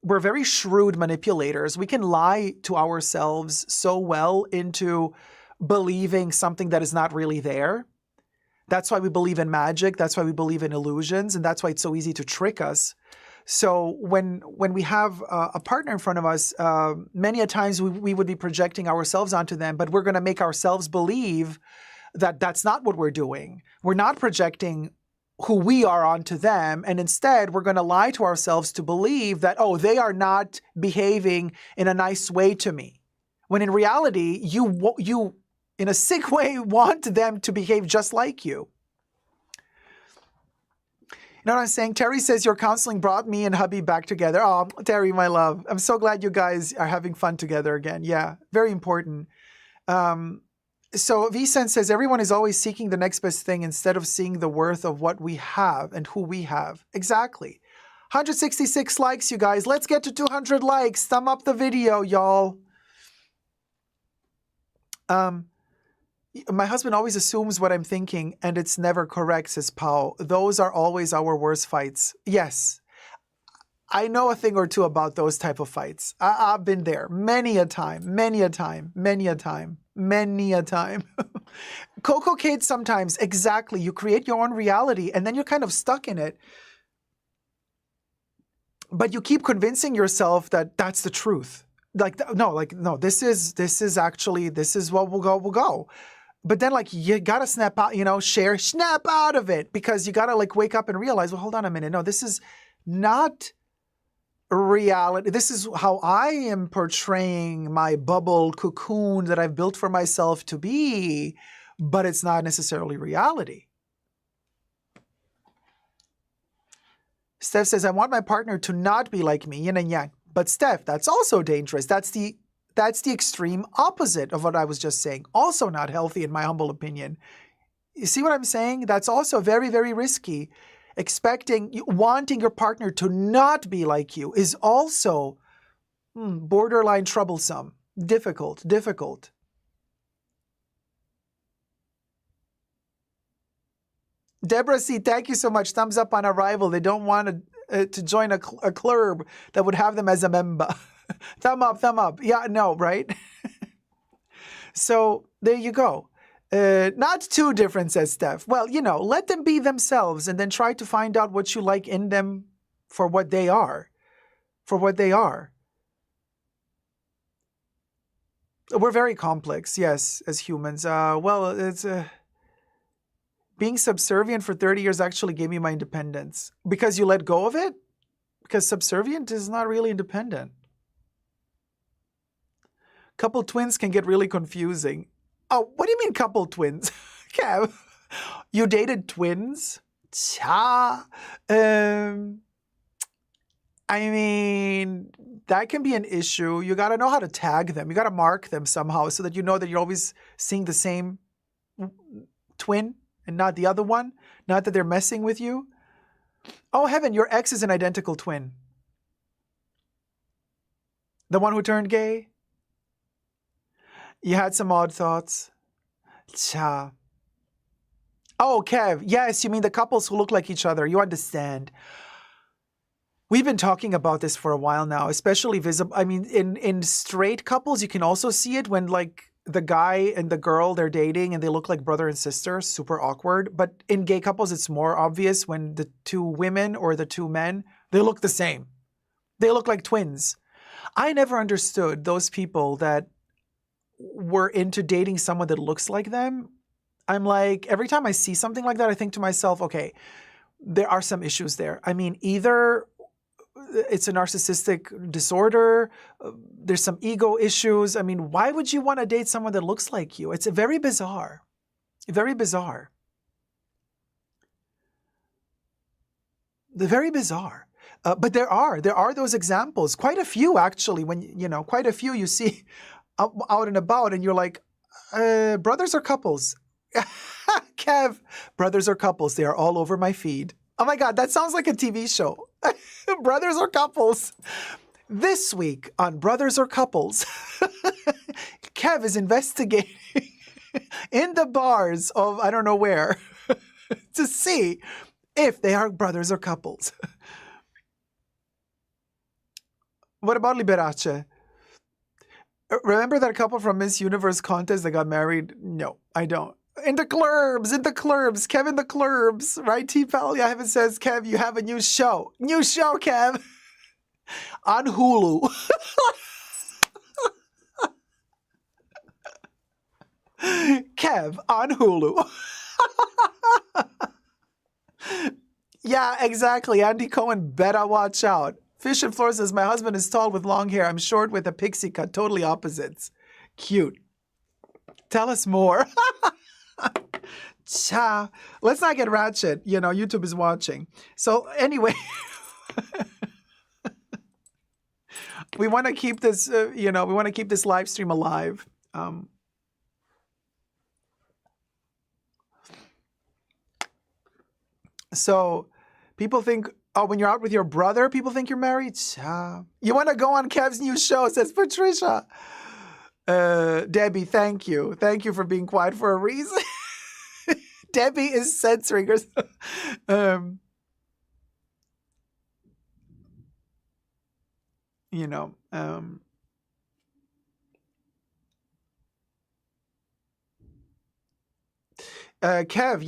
we're very shrewd manipulators. We can lie to ourselves so well into believing something that is not really there. That's why we believe in magic. That's why we believe in illusions. And that's why it's so easy to trick us. So when we have a partner in front of us, many a times we would be projecting ourselves onto them, but we're going to make ourselves believe that that's not what we're doing. We're not projecting who we are onto them, and instead we're going to lie to ourselves to believe that, oh, they are not behaving in a nice way to me. When in reality, you in a sick way want them to behave just like you. You know what I'm saying? Terry says your counseling brought me and hubby back together. Oh, Terry, my love. I'm so glad you guys are having fun together again. Yeah, very important. So Vicent says everyone is always seeking the next best thing instead of seeing the worth of what we have and who we have. Exactly. 166 likes, you guys. Let's get to 200 likes. Thumb up the video, y'all. My husband always assumes what I'm thinking, and it's never correct, says Pao. Those are always our worst fights. Yes. I know a thing or two about those type of fights. I've been there many a time. Coco Kate sometimes, exactly. You create your own reality and then you're kind of stuck in it. But you keep convincing yourself that that's the truth. No, this is what we'll go. But then you gotta snap out, snap out of it, because you gotta wake up and realize, well, hold on a minute. No, this is not reality. This is how I am portraying my bubble cocoon that I've built for myself to be, but it's not necessarily reality. Steph says, I want my partner to not be like me, yin and yang. But Steph, that's also dangerous. That's the extreme opposite of what I was just saying. Also not healthy, in my humble opinion. You see what I'm saying? That's also very, very risky. Wanting your partner to not be like you is also borderline troublesome, difficult. Deborah C., thank you so much. Thumbs up on arrival. They don't want to join a club that would have them as a member. Thumb up. Yeah, no, right? So there you go. Not too different, says Steph. Well, let them be themselves and then try to find out what you like in them for what they are. We're very complex, yes, as humans. It's being subservient for 30 years actually gave me my independence. Because you let go of it? Because subservient is not really independent. Couple twins can get really confusing. Oh, what do you mean couple twins? Kev, you dated twins? Cha. I mean, that can be an issue. You got to know how to tag them. You got to mark them somehow so that you know that you're always seeing the same twin and not the other one. Not that they're messing with you. Oh, heaven, your ex is an identical twin. The one who turned gay? You had some odd thoughts. Cha. Oh, Kev, yes, you mean the couples who look like each other. You understand. We've been talking about this for a while now, especially visible. I mean, in straight couples, you can also see it when like the guy and the girl, they're dating and they look like brother and sister, super awkward. But in gay couples, it's more obvious when the two women or the two men, they look the same. They look like twins. I never understood those people that were into dating someone that looks like them. I'm like, every time I see something like that, I think to myself, okay, there are some issues there. I mean, either it's a narcissistic disorder, there's some ego issues. I mean, why would you want to date someone that looks like you? It's very bizarre. Very bizarre. Very bizarre. But there are those examples, quite a few actually, when, quite a few you see out and about and you're like, brothers or couples? Kev, brothers or couples, they are all over my feed. Oh my God, that sounds like a TV show. Brothers or couples. This week on Brothers or Couples, Kev is investigating in the bars of I don't know where to see if they are brothers or couples. What about Liberace? Remember that couple from Miss Universe contest that got married? No, I don't. In the clurbs, Kev in the clurbs, right? T-Pal, yeah, Heaven says, Kev, you have a new show. New show, Kev. On Hulu. Kev, on Hulu. Yeah, exactly. Andy Cohen, better watch out. Fish and Floor says, my husband is tall with long hair. I'm short with a pixie cut. Totally opposites. Cute. Tell us more. Cha. Let's not get ratchet. YouTube is watching. So anyway, we want to keep this, we want to keep this live stream alive. So people think, when you're out with your brother, people think you're married? Cha. You want to go on Kev's new show, says Patricia. Debbie, thank you. Thank you for being quiet for a reason. Debbie is censoring herself. Kev,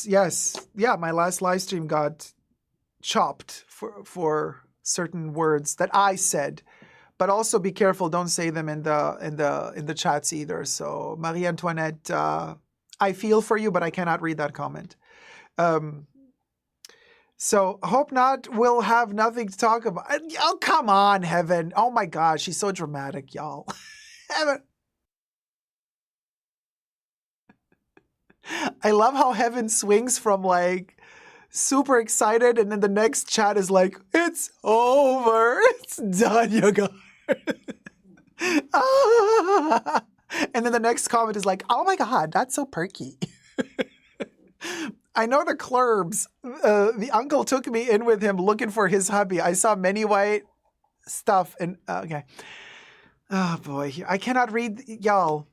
yes. Yeah, my last live stream got chopped for certain words that I said. But also be careful, don't say them in the chats either. So Marie Antoinette, I feel for you, but I cannot read that comment. So hope not. We'll have nothing to talk about. Oh, come on, Heaven. Oh my God, she's so dramatic, y'all. Heaven. I love how Heaven swings from like super excited, and then the next chat is like, it's over. It's done, you guys. And then the next comment is like, oh my God, that's so perky. I know the clurbs. The uncle took me in with him looking for his hubby. I saw many white stuff and okay. Oh boy, I cannot read, y'all.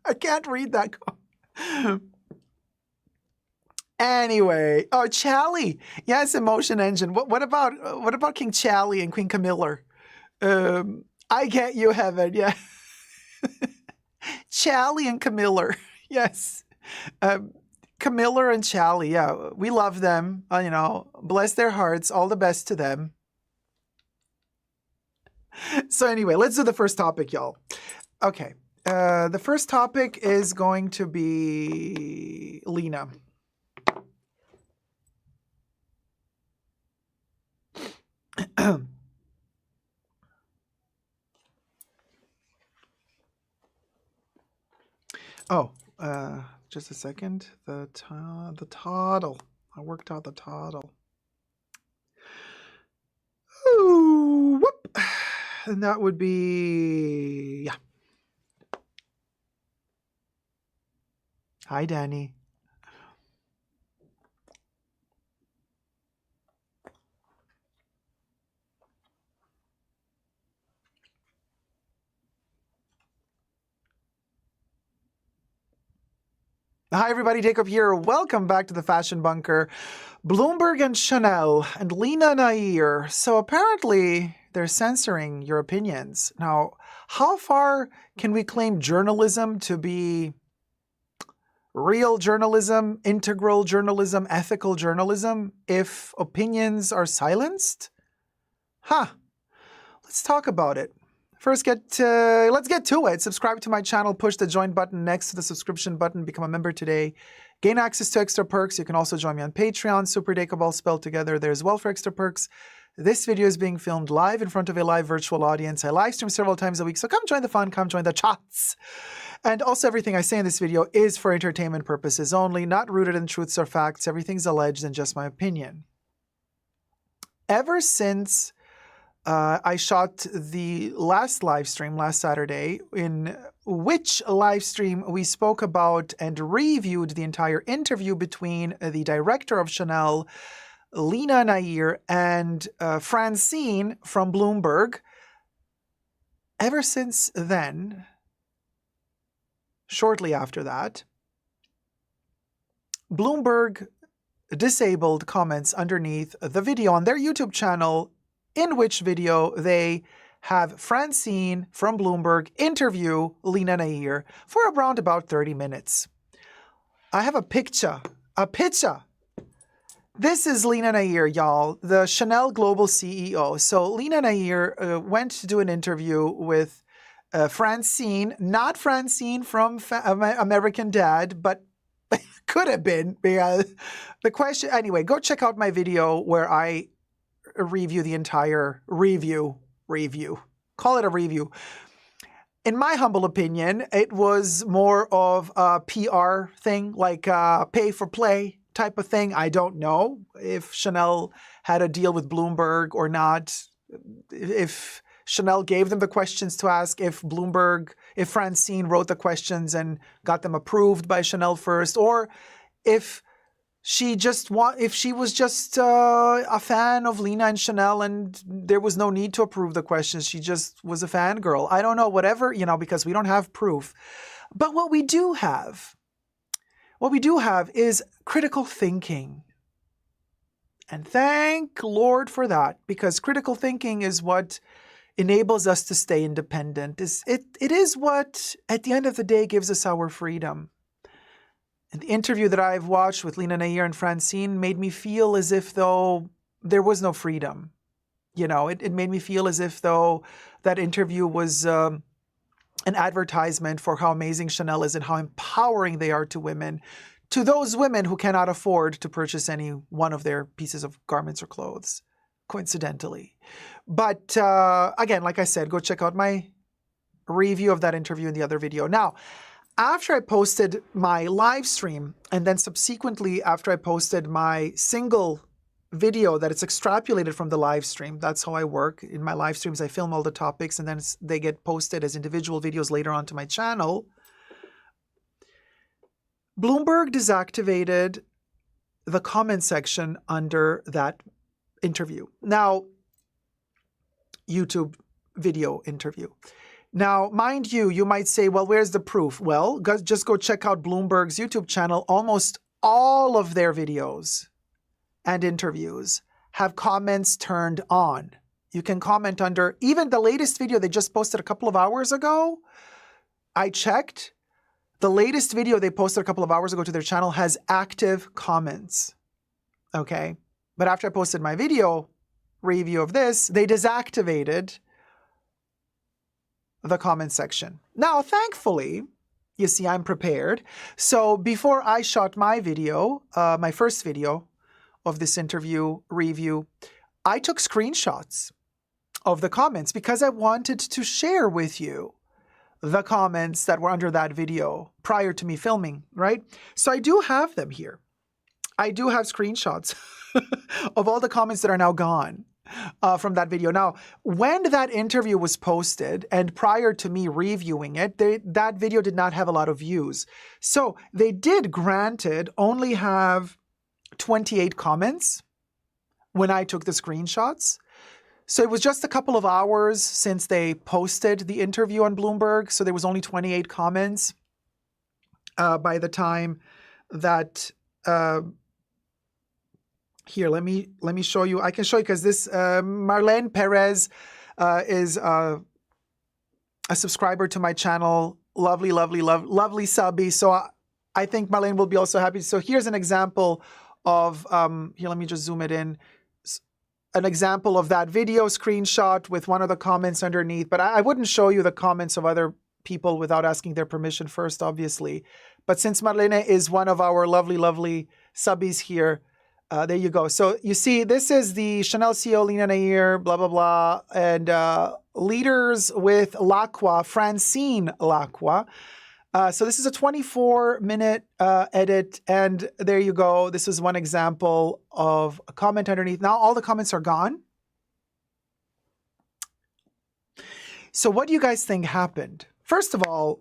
I can't read that. Anyway, oh Chally, yes, Emotion Engine. What about King Chally and Queen Camilla? I get you, Heaven. Yeah, Chally and Camilla. Yes, Camilla and Chally. Yeah, we love them. Bless their hearts. All the best to them. So anyway, let's do the first topic, y'all. Okay, the first topic is going to be Lena. Oh, just a second. The total. I worked out the total. Ooh, whoop. And that would be, yeah. Hi, Danny. Hi, everybody. Dacob here. Welcome back to the Fashion Bunker. Bloomberg and Chanel and Lena Nair. So apparently they're censoring your opinions. Now, how far can we claim journalism to be real journalism, integral journalism, ethical journalism if opinions are silenced? Let's talk about it. First, let's get to it. Subscribe to my channel, push the join button next to the subscription button, become a member today. Gain access to extra perks. You can also join me on Patreon, Super Dacob all spelled together. There's well for extra perks. This video is being filmed live in front of a live virtual audience. I live stream several times a week, so come join the fun, come join the chats. And also everything I say in this video is for entertainment purposes only, not rooted in truths or facts. Everything's alleged and just my opinion. Ever since I shot the last live stream last Saturday, in which live stream we spoke about and reviewed the entire interview between the director of Chanel, Lena Nair, and Francine from Bloomberg. Ever since then, shortly after that, Bloomberg disabled comments underneath the video on their YouTube channel, in which video they have Francine from Bloomberg interview Lena Nair for around about 30 minutes. I have a picture. This is Lena Nair, y'all, the Chanel Global CEO. So Lena Nair went to do an interview with Francine, not Francine from American Dad, but could have been, because the question, anyway, go check out my video where I review the entire review. Call it a review. In my humble opinion, it was more of a PR thing, like a pay for play type of thing. I don't know if Chanel had a deal with Bloomberg or not, if Chanel gave them the questions to ask, if Francine wrote the questions and got them approved by Chanel first, or if she was just a fan of Lena and Chanel and there was no need to approve the questions. She just was a fangirl. I don't know, whatever, because we don't have proof. But what we do have is critical thinking. And thank Lord for that, because critical thinking is what enables us to stay independent. It is what, at the end of the day, gives us our freedom. And the interview that I've watched with Lena Nair and Francine made me feel as if though there was no freedom. It made me feel as if though that interview was an advertisement for how amazing Chanel is and how empowering they are to women, to those women who cannot afford to purchase any one of their pieces of garments or clothes, coincidentally. But again, like I said, go check out my review of that interview in the other video. Now, after I posted my live stream, and then subsequently after I posted my single video that it's extrapolated from the live stream, that's how I work. In my live streams, I film all the topics and then they get posted as individual videos later on to my channel. Bloomberg deactivated the comment section under that interview. Now, YouTube video interview. Now, mind you, you might say, well, where's the proof? Well, just go check out Bloomberg's YouTube channel. Almost all of their videos and interviews have comments turned on. You can comment under, even the latest video they just posted a couple of hours ago. I checked. The latest video they posted a couple of hours ago to their channel has active comments. Okay? But after I posted my video review of this, they deactivated the comment section. Now, thankfully, you see, I'm prepared. So before I shot my video, my first video of this interview review, I took screenshots of the comments because I wanted to share with you the comments that were under that video prior to me filming, right? So I do have them here. I do have screenshots of all the comments that are now gone from that video. Now, when that interview was posted and prior to me reviewing it, that video did not have a lot of views. So they did, granted, only have 28 comments when I took the screenshots. So it was just a couple of hours since they posted the interview on Bloomberg. So there was only 28 comments by the time that here, let me show you. I can show you because this Marlene Perez is a subscriber to my channel. Lovely subby. So I think Marlene will be also happy. So here's an example of here. Let me just zoom it in. An example of that video screenshot with one of the comments underneath. But I wouldn't show you the comments of other people without asking their permission first, obviously. But since Marlene is one of our lovely subbies here, there you go. So you see, this is the Chanel CEO, Lina Nair, blah, blah, blah, and leaders with Lacqua, Francine Lacqua. So this is a 24-minute edit, and there you go. This is one example of a comment underneath. Now all the comments are gone. So what do you guys think happened? First of all,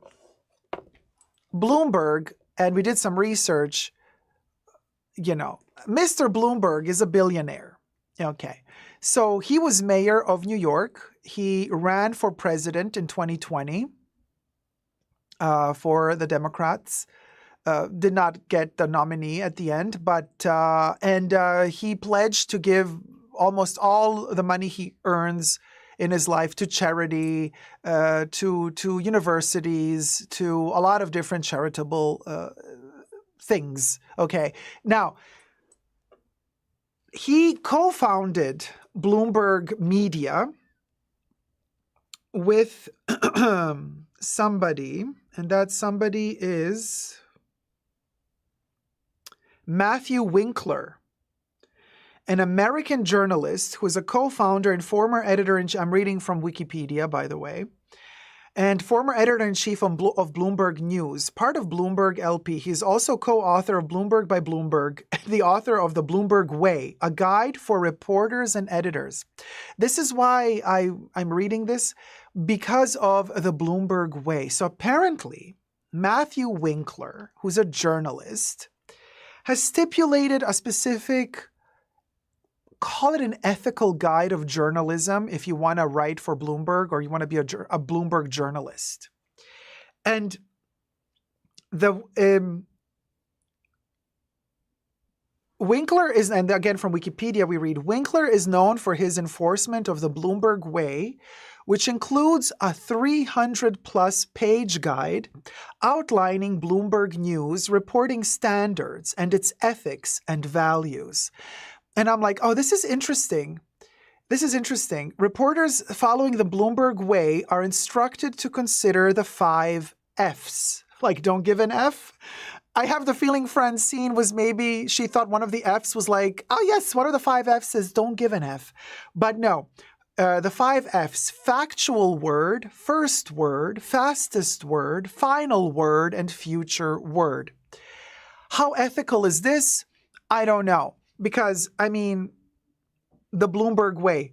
Bloomberg, and we did some research, you know, Mr. Bloomberg is a billionaire. Okay. So he was mayor of New York. He ran for president in 2020 for the Democrats. Did not get the nominee at the end, but he pledged to give almost all the money he earns in his life to charity, to universities, to a lot of different charitable things. Okay. Now, he co-founded Bloomberg Media with somebody, and that somebody is Matthew Winkler, an American journalist who is a co-founder and former editor-in-chief. I'm reading from Wikipedia, by the way. And former editor-in-chief of Bloomberg News, part of Bloomberg LP. He's also co-author of Bloomberg by Bloomberg, the author of The Bloomberg Way, a guide for reporters and editors. This is why I'm reading this, because of The Bloomberg Way. So apparently, Matthew Winkler, who's a journalist, has stipulated a specific, call it an ethical guide of journalism if you want to write for Bloomberg or you want to be a Bloomberg journalist. And the Winkler is, and again from Wikipedia we read, Winkler is known for his enforcement of the Bloomberg Way, which includes a 300-plus page guide outlining Bloomberg News reporting standards and its ethics and values. And I'm like, oh, this is interesting. This is interesting. Reporters following the Bloomberg Way are instructed to consider the 5 Fs. Like, don't give an F. I have the feeling Francine was maybe, she thought one of the Fs was like, oh yes, one of the 5 Fs is don't give an F. But no, the 5 Fs, factual word, first word, fastest word, final word, and future word. How ethical is this? I don't know. Because, I mean, the Bloomberg Way,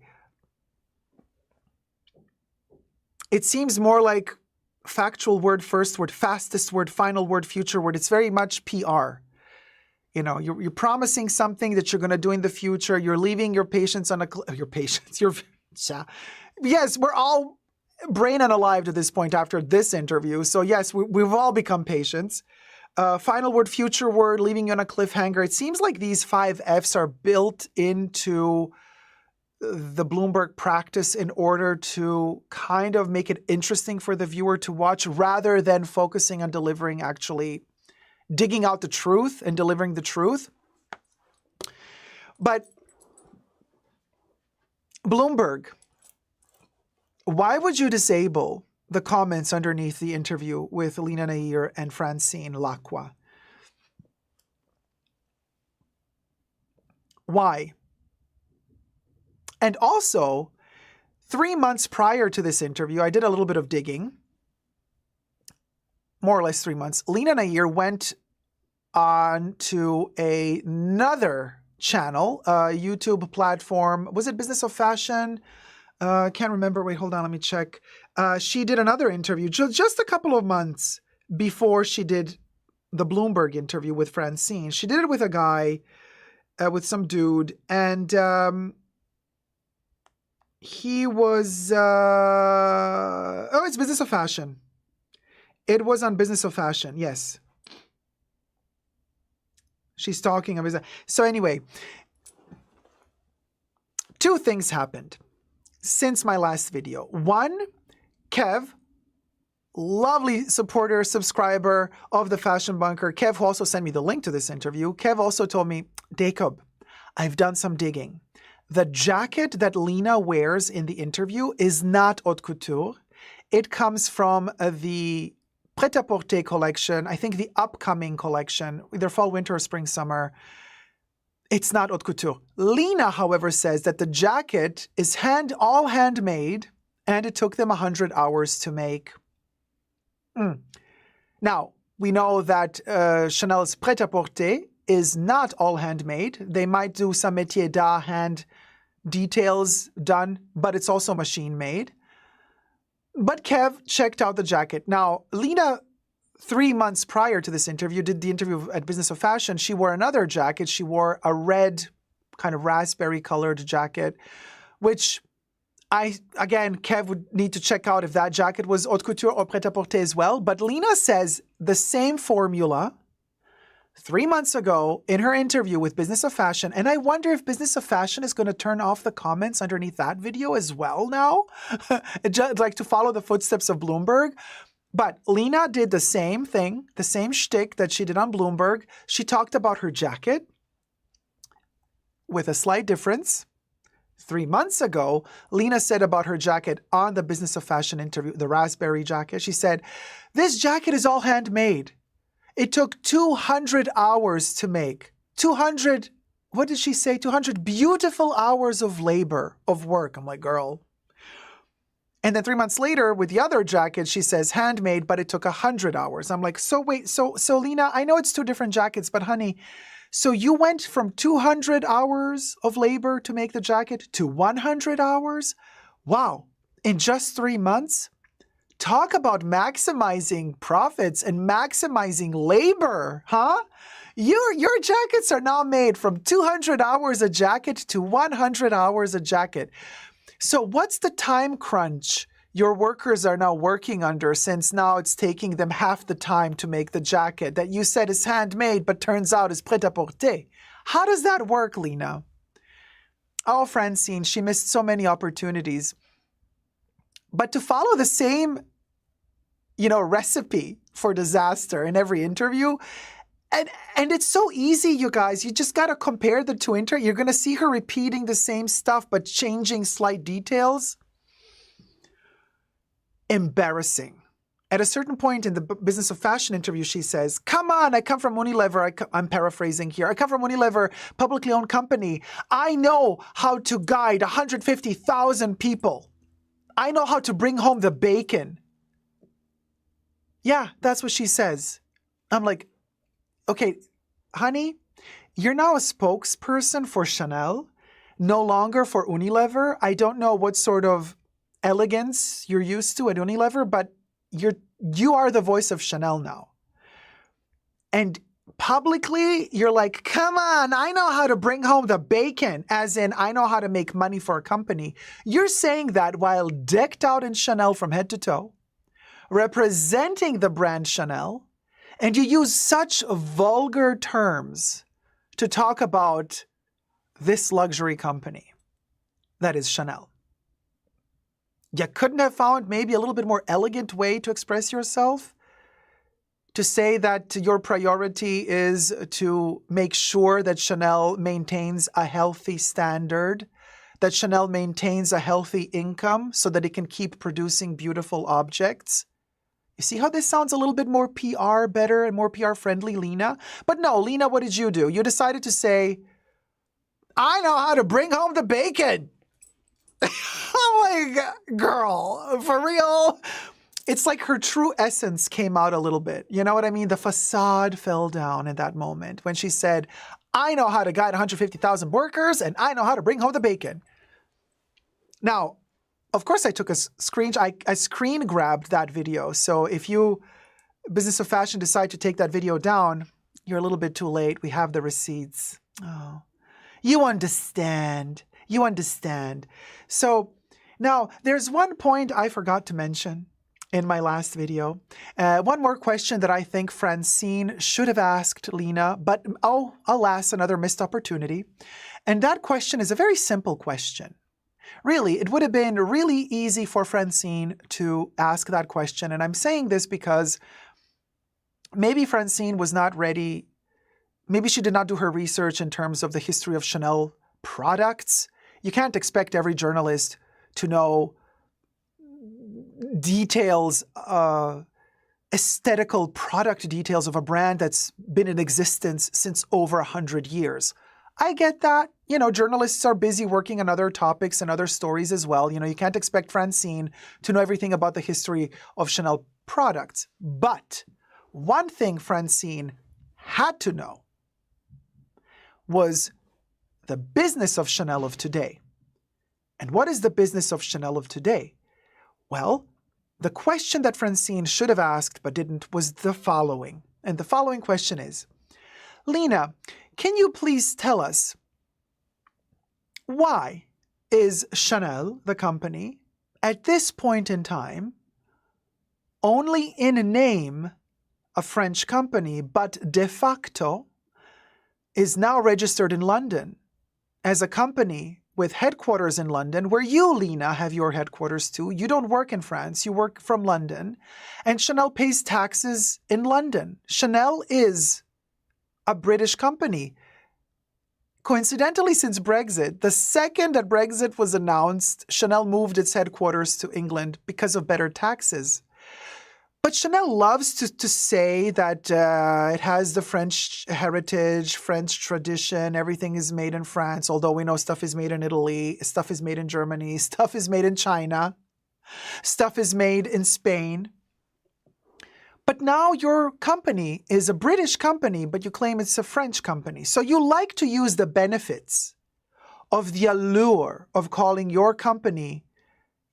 it seems more like factual word, first word, fastest word, final word, future word. It's very much PR. You know, you're promising something that you're going to do in the future. You're leaving your patients on yes, we're all brain unalive to this point after this interview. So yes, we've all become patients. Final word, future word, leaving you on a cliffhanger. It seems like these 5 Fs are built into the Bloomberg practice in order to kind of make it interesting for the viewer to watch rather than focusing on delivering, actually digging out the truth and delivering the truth. But Bloomberg, why would you disable the comments underneath the interview with Lina Nair and Francine Lacqua? Why? And also, 3 months prior to this interview, I did a little bit of digging, more or less 3 months. Lina Nair went on to another channel, YouTube platform. Was it Business of Fashion? Can't remember. Wait, hold on. Let me check. She did another interview just a couple of months before she did the Bloomberg interview with Francine. She did it with a guy, with some dude, and he was, it's Business of Fashion. It was on Business of Fashion, yes. She's talking of his. So anyway, two things happened since my last video. One, Kev, lovely supporter, subscriber of the Fashion Bunker. Kev, who also sent me the link to this interview. Kev also told me, Dacob, I've done some digging. The jacket that Lena wears in the interview is not haute couture. It comes from the Pret-a-Porter collection, I think the upcoming collection, either fall, winter, or spring, summer. It's not haute couture. Lena, however, says that the jacket is all handmade, and it took them 100 hours to make. Now, we know that Chanel's Pret-a-Porter is not all handmade. They might do some métier d'art hand details done, but it's also machine made. But Kev checked out the jacket. Now, Lena, 3 months prior to this interview, did the interview at Business of Fashion. She wore another jacket. She wore a red, kind of raspberry colored jacket, which again, Kev would need to check out if that jacket was haute couture or pret-a-porter as well. But Lena says the same formula 3 months ago in her interview with Business of Fashion. And I wonder if Business of Fashion is going to turn off the comments underneath that video as well now, like to follow the footsteps of Bloomberg. But Lena did the same thing, the same shtick that she did on Bloomberg. She talked about her jacket with a slight difference. 3 months ago, Lena said about her jacket on the Business of Fashion interview, the raspberry jacket, she said, this jacket is all handmade. It took 200 hours to make. 200, what did she say? 200 beautiful hours of labor, of work. I'm like, girl. And then 3 months later, with the other jacket, she says handmade, but it took 100 hours. I'm like, so wait, so Lena, I know it's two different jackets, but honey, so you went from 200 hours of labor to make the jacket to 100 hours? Wow, in just 3 months? Talk about maximizing profits and maximizing labor, huh? Your jackets are now made from 200 hours a jacket to 100 hours a jacket. So what's the time crunch your workers are now working under, since now it's taking them half the time to make the jacket that you said is handmade but turns out is pret-a-porter? How does that work, Lena? Oh, Francine, she missed so many opportunities. But to follow the same, recipe for disaster in every interview, and it's so easy, you guys. You just got to compare the two interviews. You're going to see her repeating the same stuff but changing slight details. Embarrassing. At a certain point in the Business of Fashion interview, she says, come on, I come from Unilever. I'm paraphrasing here. I come from Unilever, publicly owned company. I know how to guide 150,000 people. I know how to bring home the bacon. Yeah, that's what she says. I'm like, okay, honey, you're now a spokesperson for Chanel, no longer for Unilever. I don't know what sort of elegance you're used to at Unilever, but you are the voice of Chanel now. And publicly, you're like, come on, I know how to bring home the bacon, as in I know how to make money for a company. You're saying that while decked out in Chanel from head to toe, representing the brand Chanel, and you use such vulgar terms to talk about this luxury company that is Chanel. You couldn't have found maybe a little bit more elegant way to express yourself? To say that your priority is to make sure that Chanel maintains a healthy standard, that Chanel maintains a healthy income so that it can keep producing beautiful objects? You see how this sounds a little bit more PR better and more PR friendly, Lena? But no, Lena, what did you do? You decided to say, I know how to bring home the bacon. Oh my God, girl, for real? It's like her true essence came out a little bit. You know what I mean? The facade fell down in that moment when she said, I know how to guide 150,000 workers and I know how to bring home the bacon. Now, of course, I took a I screen grabbed that video. So if you, Business of Fashion, decide to take that video down, you're a little bit too late. We have the receipts. Oh, you understand. You understand. So now there's one point I forgot to mention in my last video. One more question that I think Francine should have asked Lena, but oh, alas, another missed opportunity. And that question is a very simple question. Really, it would have been really easy for Francine to ask that question. And I'm saying this because maybe Francine was not ready. Maybe she did not do her research in terms of the history of Chanel products. You can't expect every journalist to know details, aesthetical product details of a brand that's been in existence since over 100 years. I get that. You know, journalists are busy working on other topics and other stories as well. You know, you can't expect Francine to know everything about the history of Chanel products. But one thing Francine had to know was the business of Chanel of today. And what is the business of Chanel of today? Well, the question that Francine should have asked but didn't was the following. And the following question is, Lena, can you please tell us why is Chanel, the company, at this point in time, only in name a French company, but de facto is now registered in London as a company with headquarters in London, where you, Lena, have your headquarters too. You don't work in France, you work from London. And Chanel pays taxes in London. Chanel is a British company. Coincidentally, since Brexit, the second that Brexit was announced, Chanel moved its headquarters to England because of better taxes. But Chanel loves to say that it has the French heritage, French tradition, everything is made in France, although we know stuff is made in Italy, stuff is made in Germany, stuff is made in China, stuff is made in Spain. But now your company is a British company, but you claim it's a French company. So you like to use the benefits of the allure of calling your company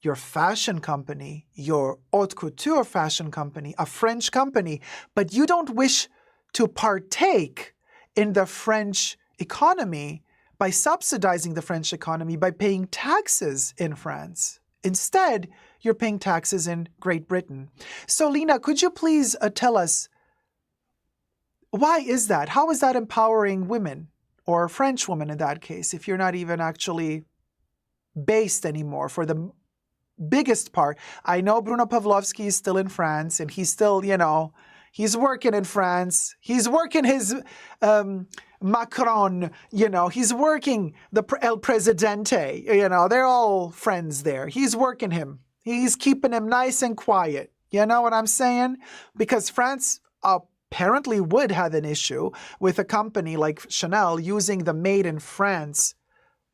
your fashion company, your haute couture fashion company, a French company, but you don't wish to partake in the French economy by subsidizing the French economy by paying taxes in France. Instead, you're paying taxes in Great Britain. So, Lena, could you please tell us, why is that? How is that empowering women, or French women in that case, if you're not even actually based anymore for the biggest part? I know Bruno Pavlovsky is still in France, and he's still, you know, he's working in France. He's working his Macron, you know, he's working the El Presidente, you know, they're all friends there. He's working him. He's keeping him nice and quiet. You know what I'm saying? Because France apparently would have an issue with a company like Chanel using the Made in France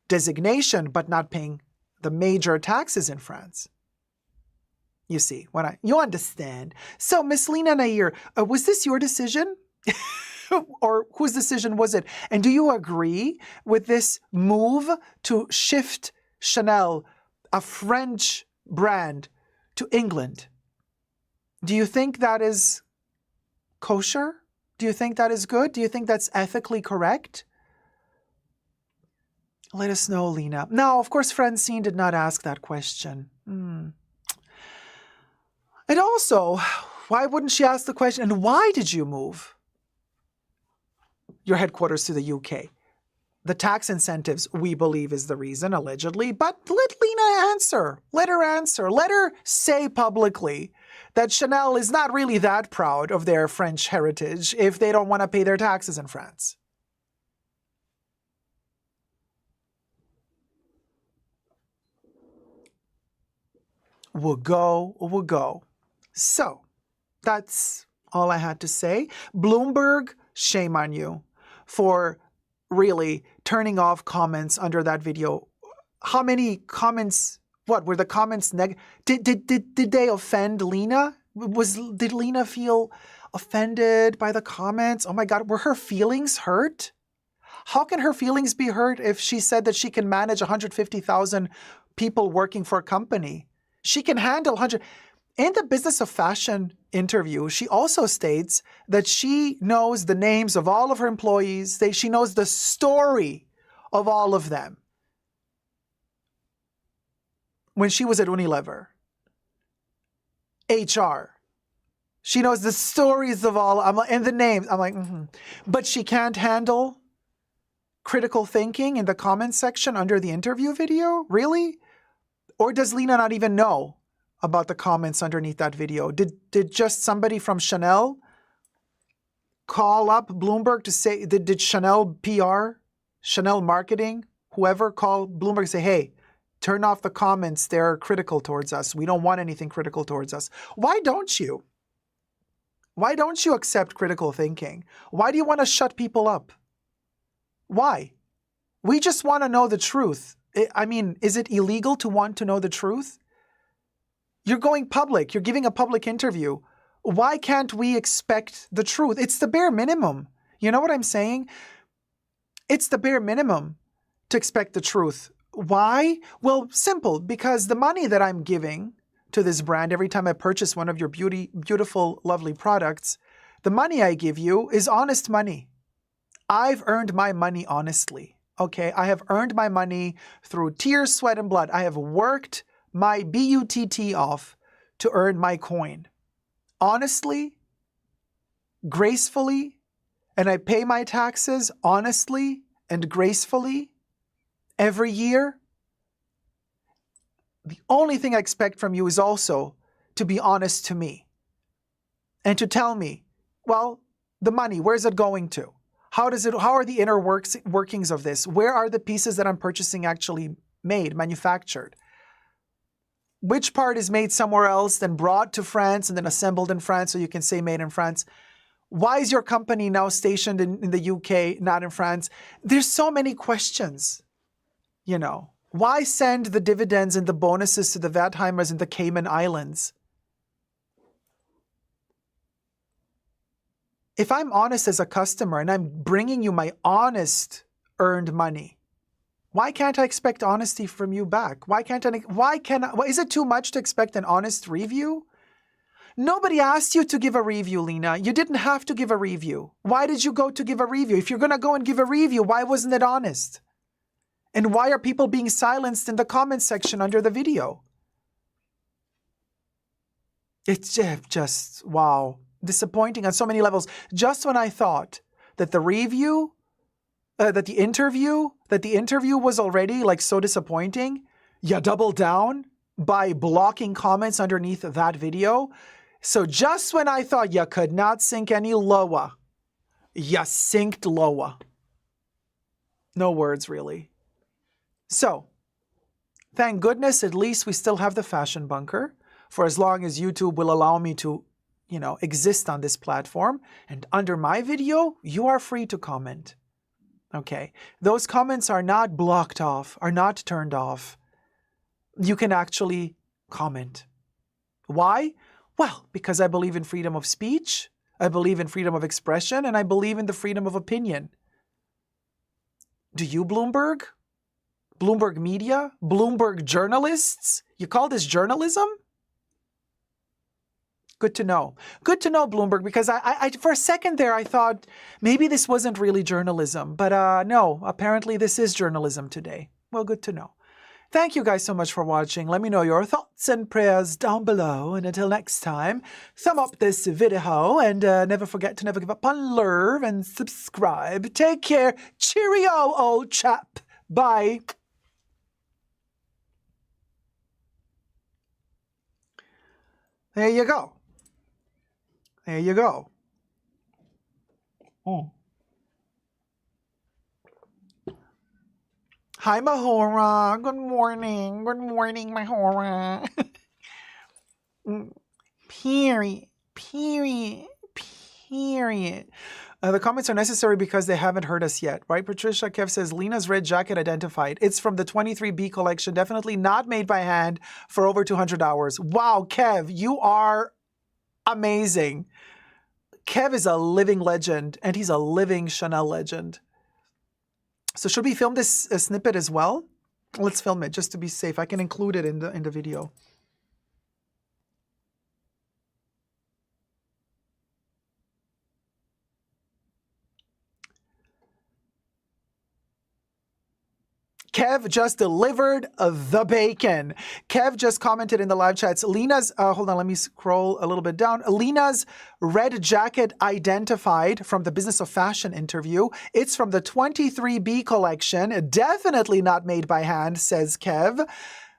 designation, but not paying the major taxes in France. You see, you understand. So, Miss Lena Nair, was this your decision? Or whose decision was it? And do you agree with this move to shift Chanel, a French brand, to England? Do you think that is kosher? Do you think that is good? Do you think that's ethically correct? Let us know, Lena. Now, of course, Francine did not ask that question. And also, why wouldn't she ask the question, and why did you move your headquarters to the UK? The tax incentives, we believe, is the reason, allegedly. But let Lena answer. Let her answer. Let her say publicly that Chanel is not really that proud of their French heritage if they don't want to pay their taxes in France. We'll go. So, that's all I had to say. Bloomberg, shame on you for really turning off comments under that video. How many comments, what, were the comments did they offend Lena? Did Lena feel offended by the comments? Oh my God, were her feelings hurt? How can her feelings be hurt if she said that she can manage 150,000 people working for a company? She can handle 100. In the Business of Fashion interview, she also states that she knows the names of all of her employees. She knows the story of all of them when she was at Unilever. HR. She knows the stories of all, and the names. I'm like, But she can't handle critical thinking in the comment section under the interview video? Really? Or does Lena not even know about the comments underneath that video? Did just somebody from Chanel call up Bloomberg to say, did Chanel PR, Chanel marketing, whoever call Bloomberg and say, hey, turn off the comments, they're critical towards us. We don't want anything critical towards us. Why don't you? Why don't you accept critical thinking? Why do you want to shut people up? Why? We just want to know the truth. I mean, is it illegal to want to know the truth? You're going public. You're giving a public interview. Why can't we expect the truth? It's the bare minimum. You know what I'm saying? It's the bare minimum to expect the truth. Why? Well, simple, because the money that I'm giving to this brand every time I purchase one of your beautiful, lovely products, the money I give you is honest money. I've earned my money honestly. Okay, I have earned my money through tears, sweat, and blood. I have worked my BUTT off to earn my coin. Honestly, gracefully, and I pay my taxes honestly and gracefully every year. The only thing I expect from you is also to be honest to me and to tell me, well, the money, where's it going to? How are the inner workings of this? Where are the pieces that I'm purchasing actually made, manufactured? Which part is made somewhere else, then brought to France and then assembled in France so you can say made in France? Why is your company now stationed in the UK, not in France? There's so many questions, you know. Why send the dividends and the bonuses to the Wertheimers in the Cayman Islands? If I'm honest as a customer and I'm bringing you my honest earned money, why can't I expect honesty from you back? Is it too much to expect an honest review? Nobody asked you to give a review, Lena. You didn't have to give a review. Why did you go to give a review? If you're going to go and give a review, why wasn't it honest? And why are people being silenced in the comment section under the video? It's just, wow, disappointing on so many levels. Just when I thought that the review, that the interview was already like so disappointing, you double down by blocking comments underneath that video. So just when I thought you could not sink any lower, you sinked lower. No words, really. So, thank goodness at least we still have the fashion bunker for as long as YouTube will allow me to, exist on this platform. And under my video, you are free to comment. Okay, those comments are not blocked off, are not turned off. You can actually comment. Why? Well, because I believe in freedom of speech, I believe in freedom of expression, and I believe in the freedom of opinion. Do you, Bloomberg? Bloomberg Media? Bloomberg journalists? You call this journalism? Good to know. Good to know, Bloomberg, because I for a second there I thought maybe this wasn't really journalism. But no, apparently this is journalism today. Well, good to know. Thank you guys so much for watching. Let me know your thoughts and prayers down below. And until next time, thumb up this video and never forget to never give up on love and subscribe. Take care. Cheerio, old chap. Bye. There you go. There you go. Oh. Hi, Mahora. Good morning. Good morning, Mahora. Period. Period. Period. The comments are necessary because they haven't heard us yet, right? Patricia Kev says, Lena's red jacket identified. It's from the 23B collection, definitely not made by hand for over 200 hours. Wow, Kev, you are amazing. Kev is a living legend, and he's a living Chanel legend. So should we film this snippet as well? Let's film it just to be safe. I can include it in the video. Kev just delivered the bacon. Kev just commented in the live chats. Lena's, hold on, let me scroll a little bit down. Lena's red jacket identified from the Business of Fashion interview. It's from the 23B collection. Definitely not made by hand, says Kev,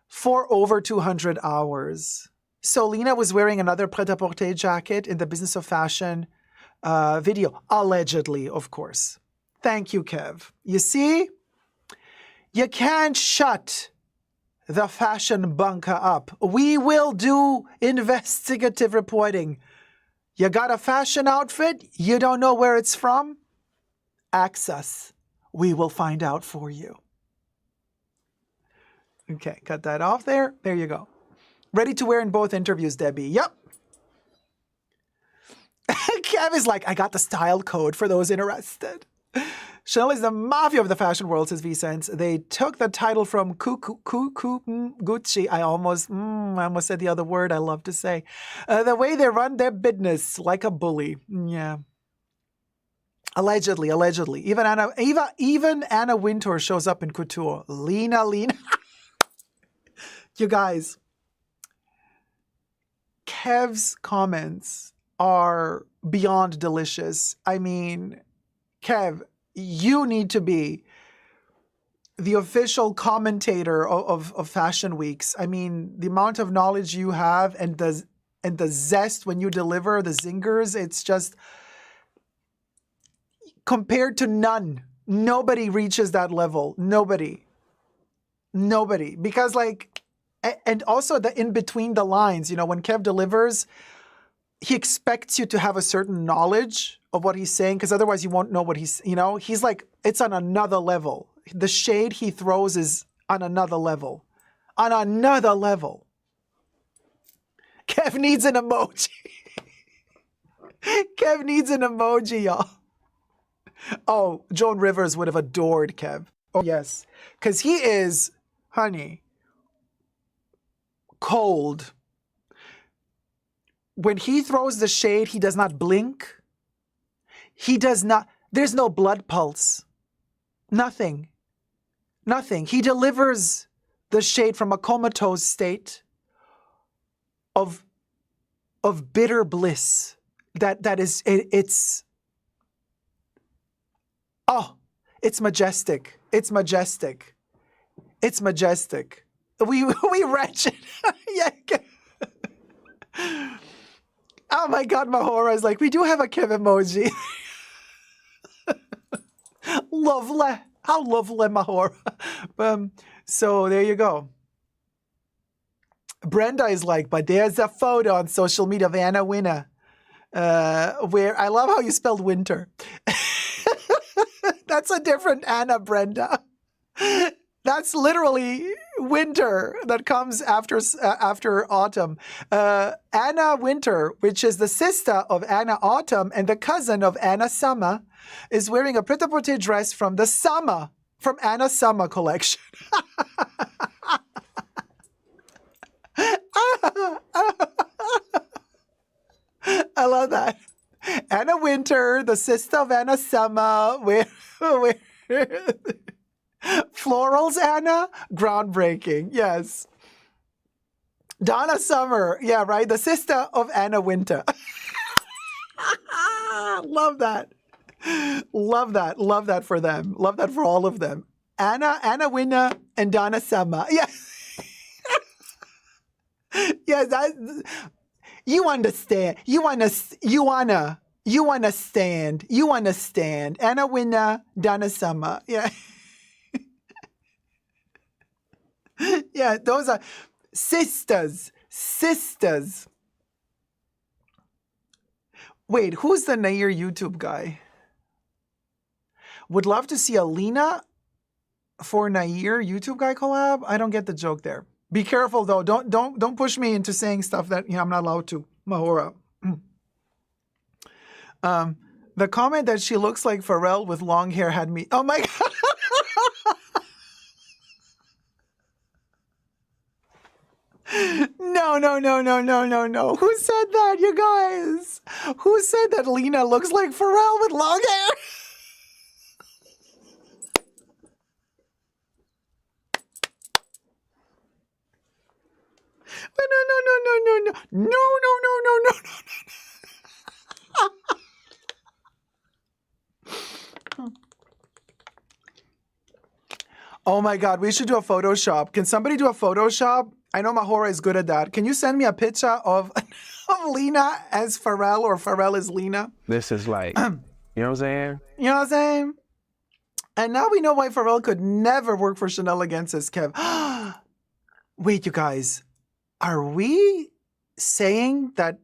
for over 200 hours. So Lena was wearing another pret-a-porter jacket in the Business of Fashion video. Allegedly, of course. Thank you, Kev. You see? You can't shut the fashion bunker up. We will do investigative reporting. You got a fashion outfit? You don't know where it's from? Ask us. We will find out for you. Okay, cut that off there. There you go. Ready to wear in both interviews, Debbie. Yep. Kev is like, I got the style code for those interested. Chanel is the mafia of the fashion world, says Vicente. They took the title from Gucci. I almost said the other word I love to say. The way they run their business, like a bully. Yeah. Allegedly. Even Anna Wintour shows up in couture. Lena. You guys, Kev's comments are beyond delicious. I mean, Kev, you need to be the official commentator of Fashion Weeks. I mean, the amount of knowledge you have and the zest when you deliver the zingers, it's just compared to none. Nobody reaches that level. Nobody. Because and also the in between the lines, you know, when Kev delivers, he expects you to have a certain knowledge of what he's saying, because otherwise you won't know what he's, you know, he's like, it's on another level. The shade he throws is on another level. On another level. Kev needs an emoji. Kev needs an emoji, y'all. Oh, Joan Rivers would have adored Kev. Oh, yes. Because he is, honey, cold. When he throws the shade, he does not blink. He does not, there's no blood pulse. Nothing. He delivers the shade from a comatose state of bitter bliss. That is, it's majestic. It's majestic. We wretched. Yeah. Oh my God, Mahora is like, we do have a Kev emoji. Lovely. How lovely, Mahora. So there you go. Brenda is like, but there's a photo on social media of Anna Winner, where I love how you spelled winter. That's a different Anna, Brenda. That's literally winter that comes after autumn. Anna Winter, which is the sister of Anna Autumn and the cousin of Anna Summer, is wearing a pret-a-porter dress from Anna Summer collection. I love that. Anna Winter, the sister of Anna Summer, where florals, Anna? Groundbreaking, yes. Donna Summer, yeah, right? The sister of Anna Winter. Love that. Love that for them. Love that for all of them. Anna Winter and Donna Summer. Yeah. Yeah, that, you understand. You understand. Anna Winter, Donna Summer. Yeah. Yeah, those are sisters. Wait, who's the Nair YouTube guy? Would love to see a Lena for Nair YouTube guy collab. I don't get the joke there. Be careful though. Don't push me into saying stuff that I'm not allowed to. Mahora. The comment that she looks like Pharrell with long hair had me. Oh my God. No. Who said that, you guys? Who said that Lena looks like Pharrell with long hair? No, no, no, no, no, no, no, no, no, no, no, no. Oh my God, we should do a Photoshop. Can somebody do a Photoshop? I know Mahora is good at that. Can you send me a picture of Lena as Pharrell or Pharrell as Lena? This is like, you know what I'm saying? You know what I'm saying? And now we know why Pharrell could never work for Chanel again, says Kev. Wait, you guys. Are we saying that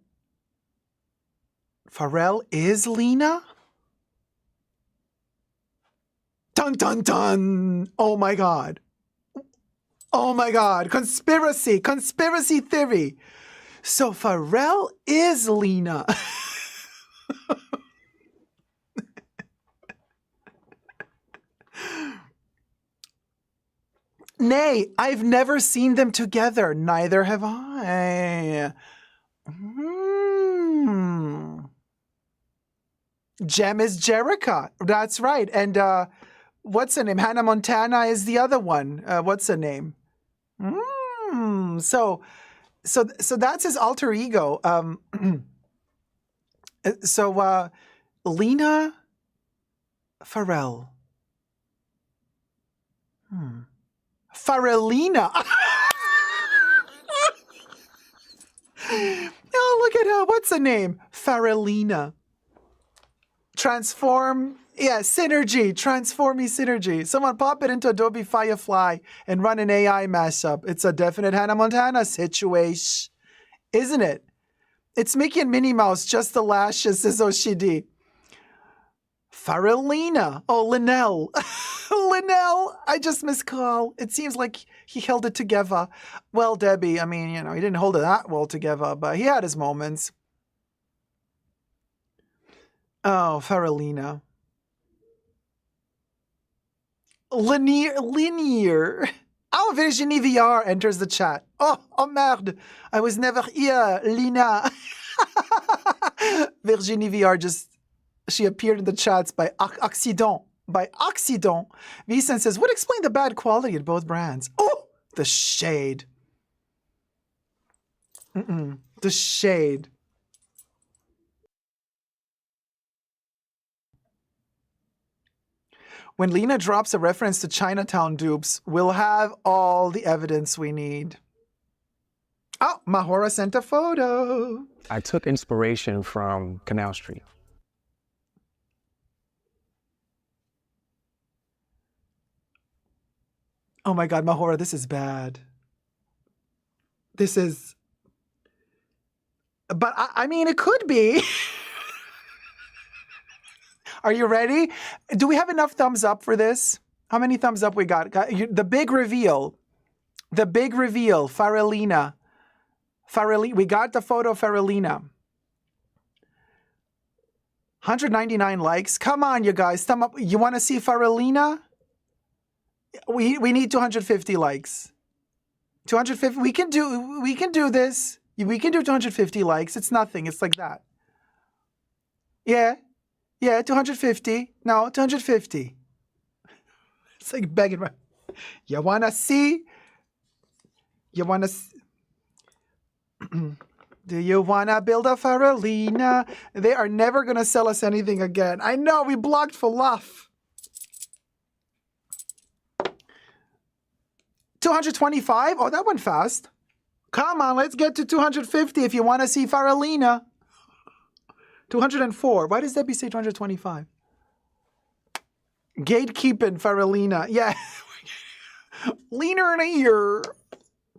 Pharrell is Lena? Dun, dun, dun. Oh, my God. Oh, my God. Conspiracy theory. So Pharrell is Lena. Nay, I've never seen them together. Neither have I. Jem is Jerica. That's right. And what's her name? Hannah Montana is the other one. What's her name? So that's his alter ego. Lena Pharrell. Pharrelleena. Oh, look at her. What's the name? Pharrelleena. Transform. Yeah, synergy. Transform me synergy. Someone pop it into Adobe Firefly and run an AI mashup. It's a definite Hannah Montana situation. Isn't it? It's Mickey and Minnie Mouse, just the lashes, says Oshidi. Pharrelleena. Oh, Linnell. Linnell, I just miscall. It seems like he held it together. Well, Debbie, I mean, you know, he didn't hold it that well together, but he had his moments. Oh, Pharrelleena. Linear. Oh, Virginie VR enters the chat. Oh merde. I was never here, Lina. Virginie VR she appeared in the chats by accident. By accident. Vicen says, what explained the bad quality at both brands? Oh, the shade. The shade. When Lena drops a reference to Chinatown dupes, we'll have all the evidence we need. Oh, Mahora sent a photo. I took inspiration from Canal Street. Oh my God, Mahora, this is bad. This is... But I mean, it could be. Are you ready? Do we have enough thumbs up for this? How many thumbs up we got? The big reveal. The big reveal. Pharrelleena. We got the photo of Pharrelleena. 199 likes. Come on, you guys. Thumb up. You want to see Pharrelleena? We need 250 likes. 250. We can do this. We can do 250 likes. It's nothing. It's like that. Yeah. Yeah, 250. No, 250. It's like begging. You want to see? You want to... Do you want to build a Pharrelleena? They are never going to sell us anything again. I know, we blocked for love. 225? Oh, that went fast. Come on, let's get to 250 if you want to see Pharrelleena. 204. Why does Debbie say 225? Gatekeeping Pharrelleena. Yeah. Leaner in a year.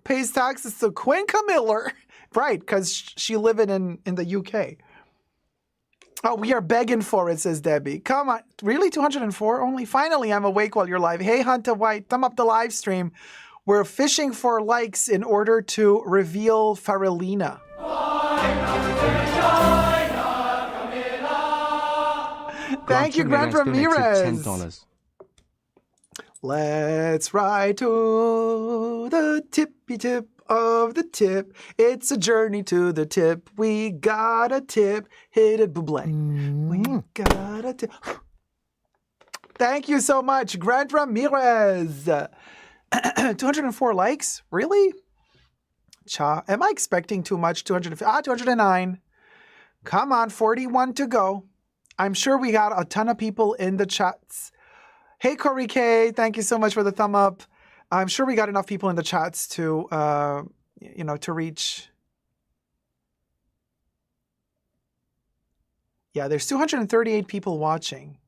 Pays taxes to Quinn Camiller. Right, because she living in the UK. Oh, we are begging for it, says Debbie. Come on. Really? 204 only? Finally, I'm awake while you're live. Hey, Hunter White, thumb up the live stream. We're fishing for likes in order to reveal Pharrelleena. Thank you, Grant Ramirez. $10. Let's ride to the tippy tip of the tip. It's a journey to the tip. We got a tip. Hit it, buble. We got a tip. Thank you so much, Grant Ramirez. 204 likes? Really? Cha. Am I expecting too much? 209. Come on, 41 to go. I'm sure we got a ton of people in the chats. Hey, Corey K, thank you so much for the thumb up. I'm sure we got enough people in the chats to, to reach. Yeah, there's 238 people watching.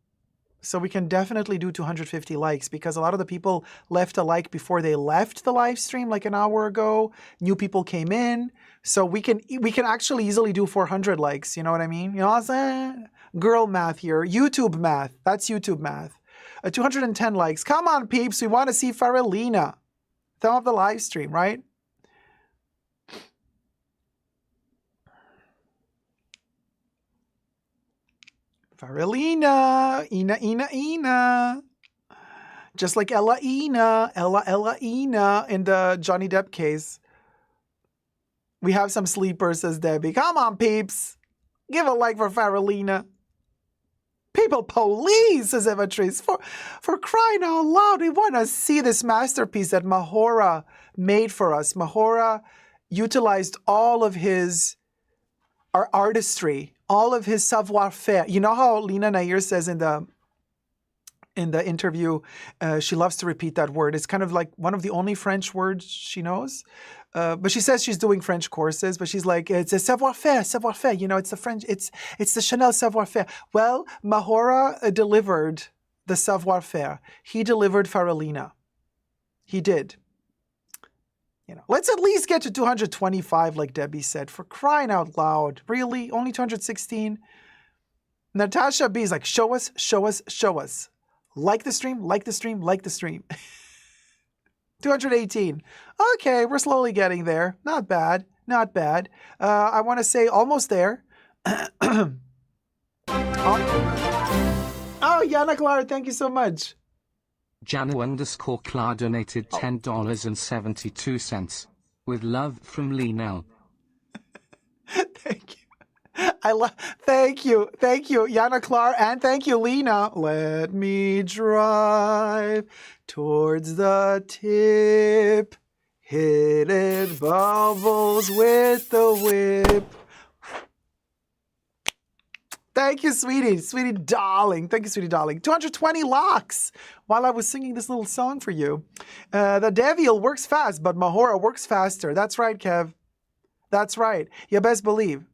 So we can definitely do 250 likes because a lot of the people left a like before they left the live stream like an hour ago. New people came in. So we can actually easily do 400 likes. You know what I mean? You know what I'm saying? Girl math here. YouTube math. That's YouTube math. 210 likes. Come on, peeps. We want to see Pharrelleena. Thumb up the live stream, right? Pharrelleena, Ina. Just like Ella Ina in the Johnny Depp case. We have some sleepers, says Debbie. Come on, peeps. Give a like for Pharrelleena. People police, says Evatrice. For crying out loud, we want to see this masterpiece that Mahora made for us. Mahora utilized all of his artistry, all of his savoir-faire. You know how Lena Nair says in the interview, she loves to repeat that word. It's kind of like one of the only French words she knows. But she says she's doing French courses, but she's like, it's a savoir-faire. You know, it's the French, it's the Chanel savoir-faire. Well, Mahora delivered the savoir-faire. He delivered Pharrelleena. He did. You know, let's at least get to 225, like Debbie said, for crying out loud. Really? Only 216? Natasha B is like, show us. Like the stream. 218. Okay, we're slowly getting there. Not bad. I want to say almost there. Oh, Yana Clara, thank you so much. Janu_Clara donated $10.72. With love from Lionel. Thank you. Thank you, Yana Clara, and thank you, Lena. Let me drive towards the tip, hidden bubbles with the whip. Thank you, sweetie darling. Thank you, sweetie darling. 220 locks while I was singing this little song for you. The Devil works fast, but Mahora works faster. That's right, Kev. That's right. You best believe.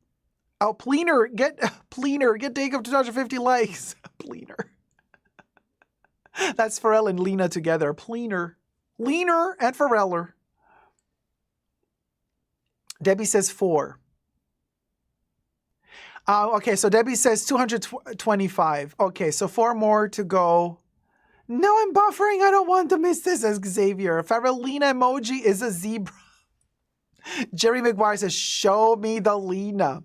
Oh, Pleener, get Dacob to 250 likes. Pleener. That's Pharrell and Lena together. Pleener. Leaner and Pharreller. Debbie says 4. Okay, so Debbie says 225. Okay, so 4 more to go. No, I'm buffering. I don't want to miss this, as Xavier. Pharrelleena emoji is a zebra. Jerry McGuire says, show me the Lena.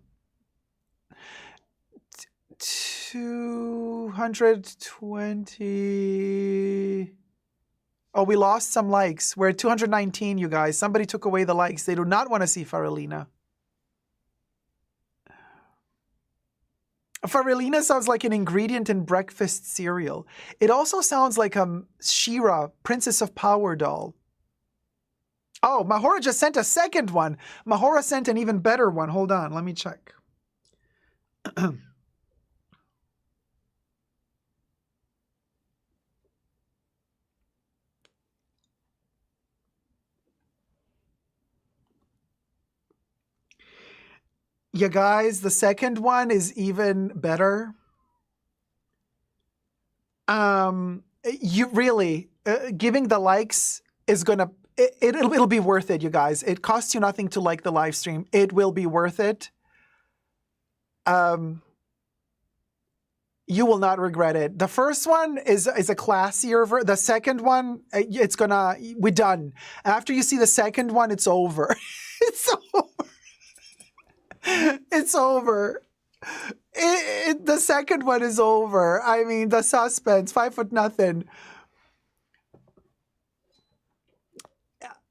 220. Oh, we lost some likes. We're at 219, you guys. Somebody took away the likes. They do not want to see Pharrelleena. Pharrelleena sounds like an ingredient in breakfast cereal. It also sounds like She-Ra, Princess of Power doll. Oh, Mahora just sent a second one. Mahora sent an even better one. Hold on, let me check. You guys, the second one is even better. You really, giving the likes is gonna, it'll be worth it, you guys. It costs you nothing to like the live stream. It will be worth it. You will not regret it. The first one is a classier. The second one, we're done. After you see the second one, it's over. It's over. It's over. The second one is over. I mean, the suspense, 5 foot nothing.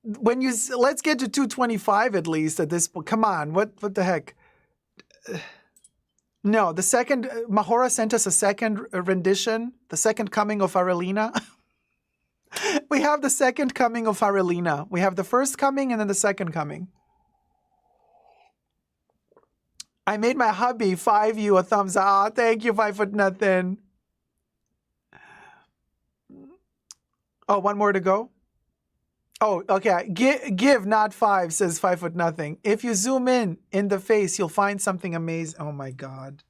Let's get to 225 at least at this point. Come on, what the heck? No, the second, Mahora sent us a second rendition, the second coming of Pharrelleena. We have the second coming of Pharrelleena. We have the first coming and then the second coming. I made my hubby 5 you a thumbs up. Aw, thank you, 5 foot nothing. Oh, one more to go. Oh, okay. Give, not 5, says 5 foot nothing. If you zoom in the face, you'll find something amazing. Oh my God.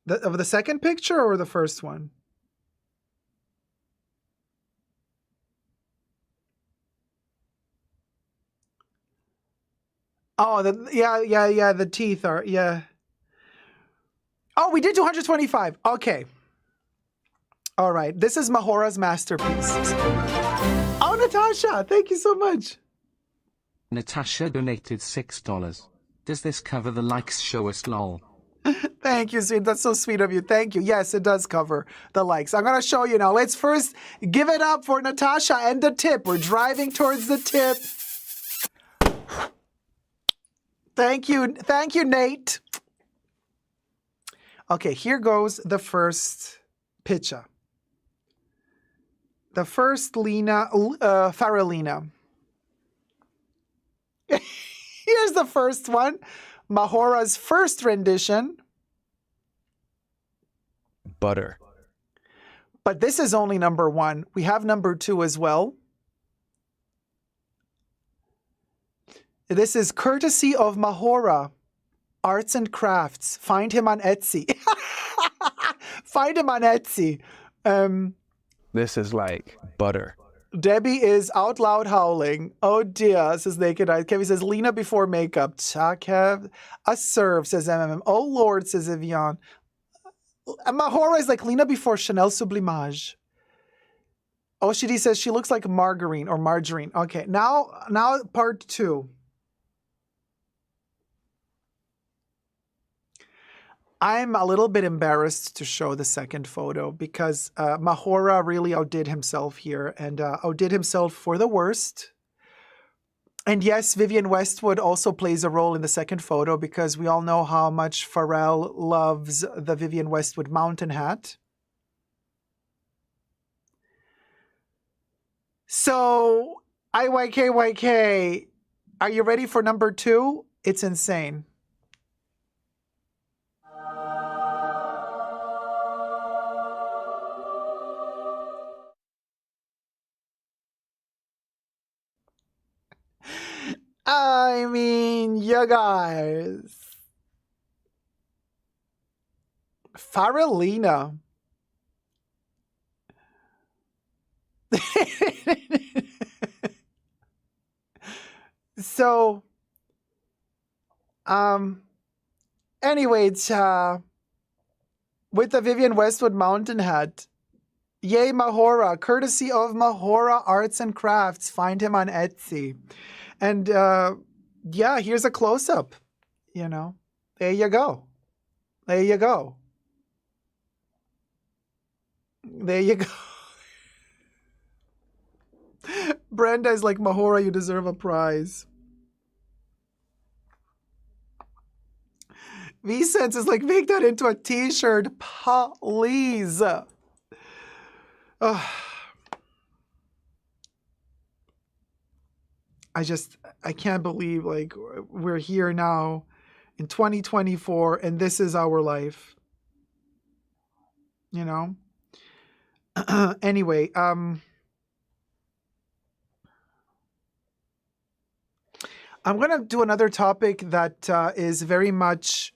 Of the second picture or the first one? Oh, yeah. The teeth are, yeah. Oh, we did 225. Okay. All right. This is Mahora's masterpiece. Oh, Natasha, thank you so much. Natasha donated $6. Does this cover the likes? Show us lol. Thank you, sweet. That's so sweet of you. Thank you. Yes, it does cover the likes. I'm going to show you now. Let's first give it up for Natasha and the tip. We're driving towards the tip. Thank you. Thank you, Nate. Okay, here goes the first picture. The first Pharrelleena. Here's the first one. Mahora's first rendition. Butter. But this is only number 1. We have number 2 as well. This is courtesy of Mahora Arts and Crafts. Find him on Etsy. Find him on Etsy. This is like butter. Debbie is out loud howling. Oh dear, says Naked Eyes. Kevin says Lena before makeup. Chakev. A serve, says MMM. Oh Lord, says Evian. Mahora is like Lena before Chanel Sublimage. Oshidi says she looks like margarine or margarine. Okay, now part 2. I'm a little bit embarrassed to show the second photo because Mahora really outdid himself here and outdid himself for the worst. And yes, Vivienne Westwood also plays a role in the second photo because we all know how much Pharrell loves the Vivienne Westwood mountain hat. So, IYKYK, are you ready for number 2? It's insane. I mean, you guys. Pharrelleena. So, anyway, it's, with the Vivienne Westwood mountain hat. Yay, Mahora, courtesy of Mahora Arts and Crafts. Find him on Etsy. And yeah, here's a close-up, you know. There you go. There you go. There you go. Brenda is like, Mahora, you deserve a prize. V-Sense is like, make that into a t-shirt, please. I can't believe, like, we're here now in 2024 and this is our life. You know? Anyway, I'm going to do another topic that is very much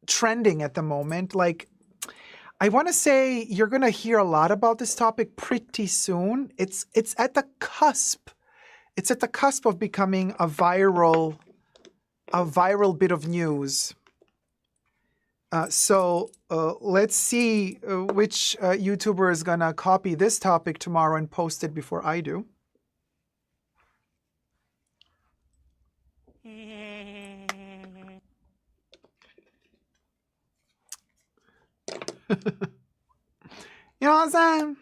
trending at the moment. Like, I want to say you're going to hear a lot about this topic pretty soon. It's at the cusp. It's at the cusp of becoming a viral bit of news. So let's see which YouTuber is going to copy this topic tomorrow and post it before I do. You know what I'm saying?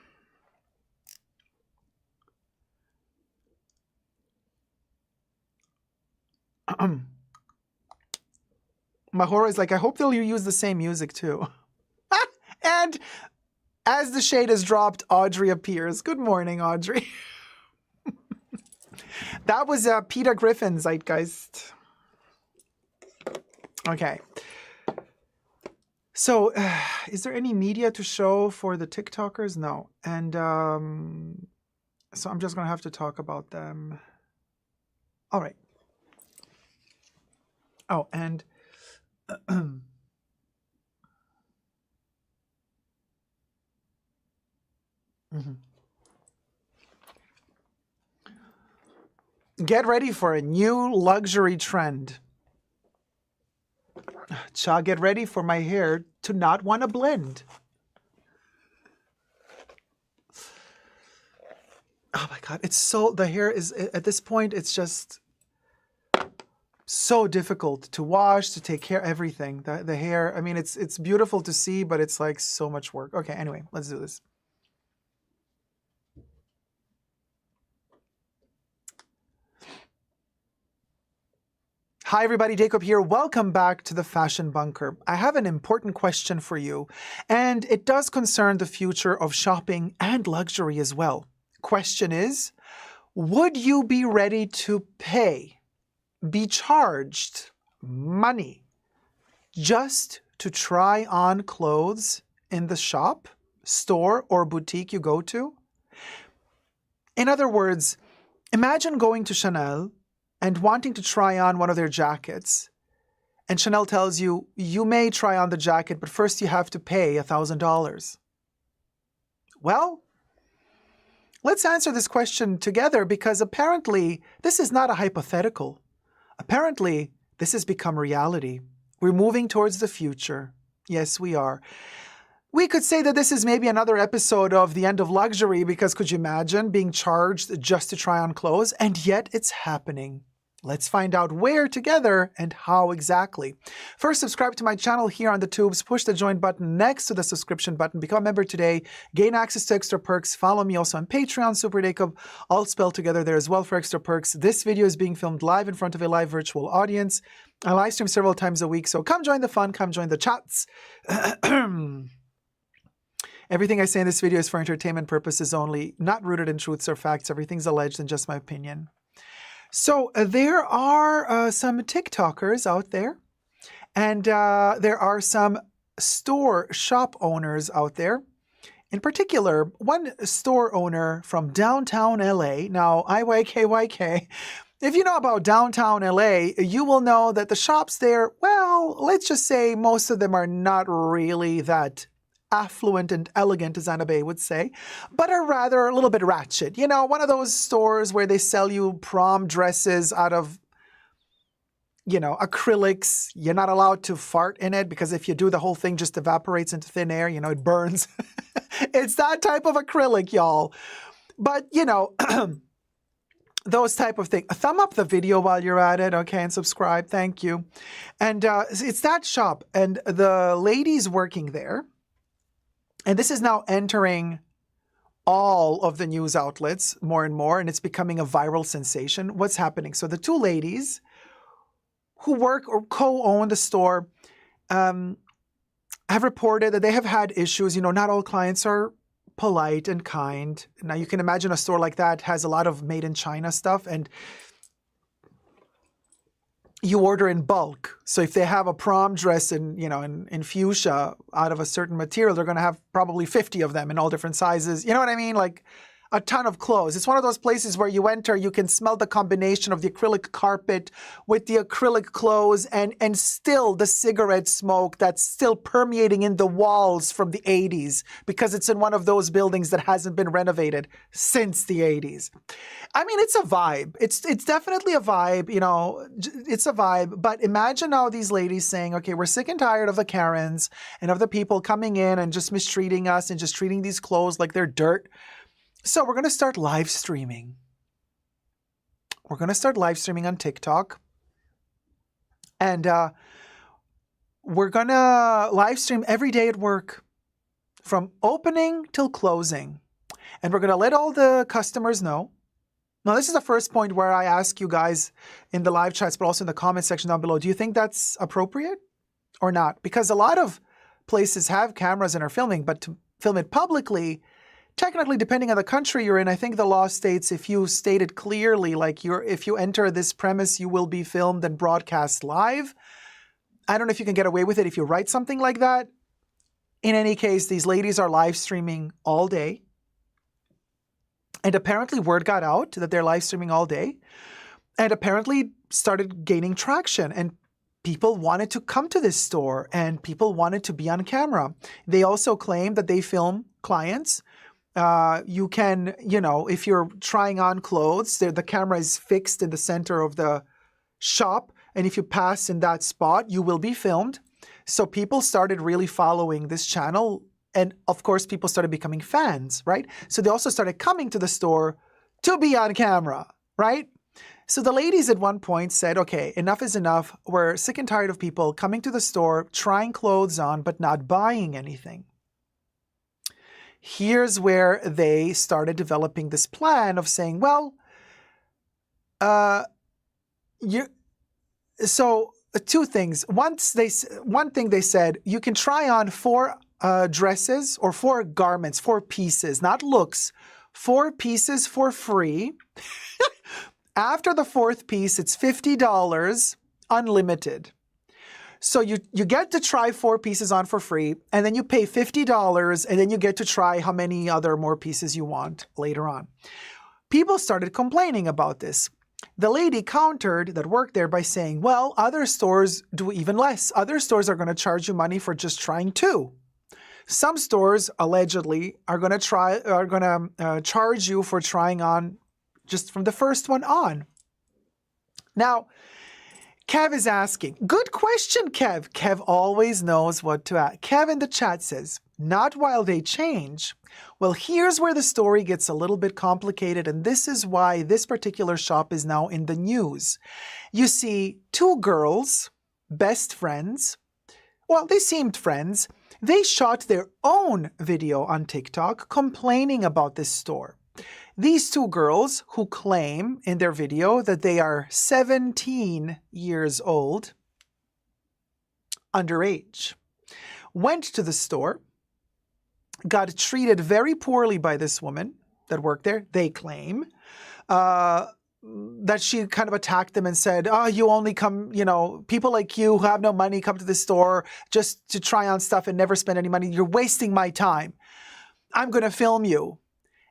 Mahora is like, I hope they'll use the same music too. And as the shade is dropped, Audrey appears. Good morning, Audrey. That was Peter Griffin's Zeitgeist. Okay. So, is there any media to show for the TikTokers? No. And so I'm just going to have to talk about them. All right. Oh, and get ready for a new luxury trend. Cha, get ready for my hair to not want to blend. Oh my God, it's so, the hair is, at this point, it's just so difficult to wash, to take care of everything. The hair, I mean, it's beautiful to see, but it's like so much work. Okay, anyway, let's do this. Hi everybody, Dacob here. Welcome back to the Fashion Bunker. I have an important question for you, and it does concern the future of shopping and luxury as well. Question is, would you be ready to be charged money just to try on clothes in the shop, store, or boutique you go to? In other words, imagine going to Chanel and wanting to try on one of their jackets, and Chanel tells you, you may try on the jacket, but first you have to pay $1,000. Well, let's answer this question together, because apparently this is not a hypothetical. Apparently, this has become reality. We're moving towards the future. Yes, we are. We could say that this is maybe another episode of The End of Luxury, because could you imagine being charged just to try on clothes? And yet it's happening. Let's find out where together and how exactly. First, subscribe to my channel here on the tubes. Push the join button next to the subscription button. Become a member today. Gain access to extra perks. Follow me also on Patreon, Super Dacob, all spelled together there as well for extra perks. This video is being filmed live in front of a live virtual audience. I live stream several times a week, so come join the fun. Come join the chats. Everything I say in this video is for entertainment purposes only, not rooted in truths or facts. Everything's alleged and just my opinion. So there are some TikTokers out there, and there are some shop owners out there. In particular, one store owner from downtown LA. Now, IYKYK, if you know about downtown LA, you will know that the shops there, well, let's just say most of them are not really that affluent and elegant, as Annabe would say, but are rather a little bit ratchet. You know, one of those stores where they sell you prom dresses out of, you know, acrylics. You're not allowed to fart in it because if you do, the whole thing just evaporates into thin air. You know, it burns. It's that type of acrylic, y'all. But, you know, those type of things. Thumb up the video while you're at it, okay, and subscribe. Thank you. And it's that shop. And the ladies working there, and this is now entering all of the news outlets more and more, and it's becoming a viral sensation. What's happening? So the two ladies who work or co-own the store have reported that they have had issues. You know, not all clients are polite and kind. Now, you can imagine a store like that has a lot of made in China stuff, and you order in bulk. So if they have a prom dress in, you know, in fuchsia out of a certain material, they're going to have probably 50 of them in all different sizes. You know what I mean? Like a ton of clothes. It's one of those places where you enter, you can smell the combination of the acrylic carpet with the acrylic clothes and still the cigarette smoke that's still permeating in the walls from the 80s, because it's in one of those buildings that hasn't been renovated since the 80s. I mean, it's a vibe. It's definitely a vibe, you know, it's a vibe. But imagine now these ladies saying, okay, we're sick and tired of the Karens and of the people coming in and just mistreating us and just treating these clothes like they're dirt. So we're going to start live streaming. We're going to start live streaming on TikTok. And we're going to live stream every day at work from opening till closing. And we're going to let all the customers know. Now, this is the first point where I ask you guys in the live chats, but also in the comment section down below, do you think that's appropriate or not? Because a lot of places have cameras and are filming, but to film it publicly, technically, depending on the country you're in, I think the law states if you state it clearly, like if you enter this premise, you will be filmed and broadcast live. I don't know if you can get away with it if you write something like that. In any case, these ladies are live streaming all day. And apparently word got out that they're live streaming all day. And apparently started gaining traction. And people wanted to come to this store. And people wanted to be on camera. They also claim that they film clients. You can, if you're trying on clothes, the camera is fixed in the center of the shop. And if you pass in that spot, you will be filmed. So people started really following this channel. And of course, people started becoming fans, right? So they also started coming to the store to be on camera, right? So the ladies at one point said, okay, enough is enough. We're sick and tired of people coming to the store, trying clothes on, but not buying anything. Here's where they started developing this plan of saying, well, so two things. One thing they said, you can try on 4 dresses or 4 garments, 4 pieces, not looks, 4 pieces for free. After the 4th piece, it's $50, unlimited. So you get to try 4 pieces on for free, and then you pay $50, and then you get to try how many other more pieces you want later on. People started complaining about this. The lady countered that worked there by saying, well, other stores do even less. Other stores are going to charge you money for just trying 2. Some stores allegedly are going to charge you for trying on just from the first one on. Now, Kev is asking, good question, Kev. Kev always knows what to ask. Kev in the chat says, not while they change. Well, here's where the story gets a little bit complicated, and this is why this particular shop is now in the news. You see, 2 girls, best friends, well, they seemed friends. They shot their own video on TikTok complaining about this store. These 2 girls who claim in their video that they are 17 years old, underage, went to the store, got treated very poorly by this woman that worked there, they claim, that she kind of attacked them and said, oh, you only come, people like you who have no money come to the store just to try on stuff and never spend any money. You're wasting my time. I'm going to film you.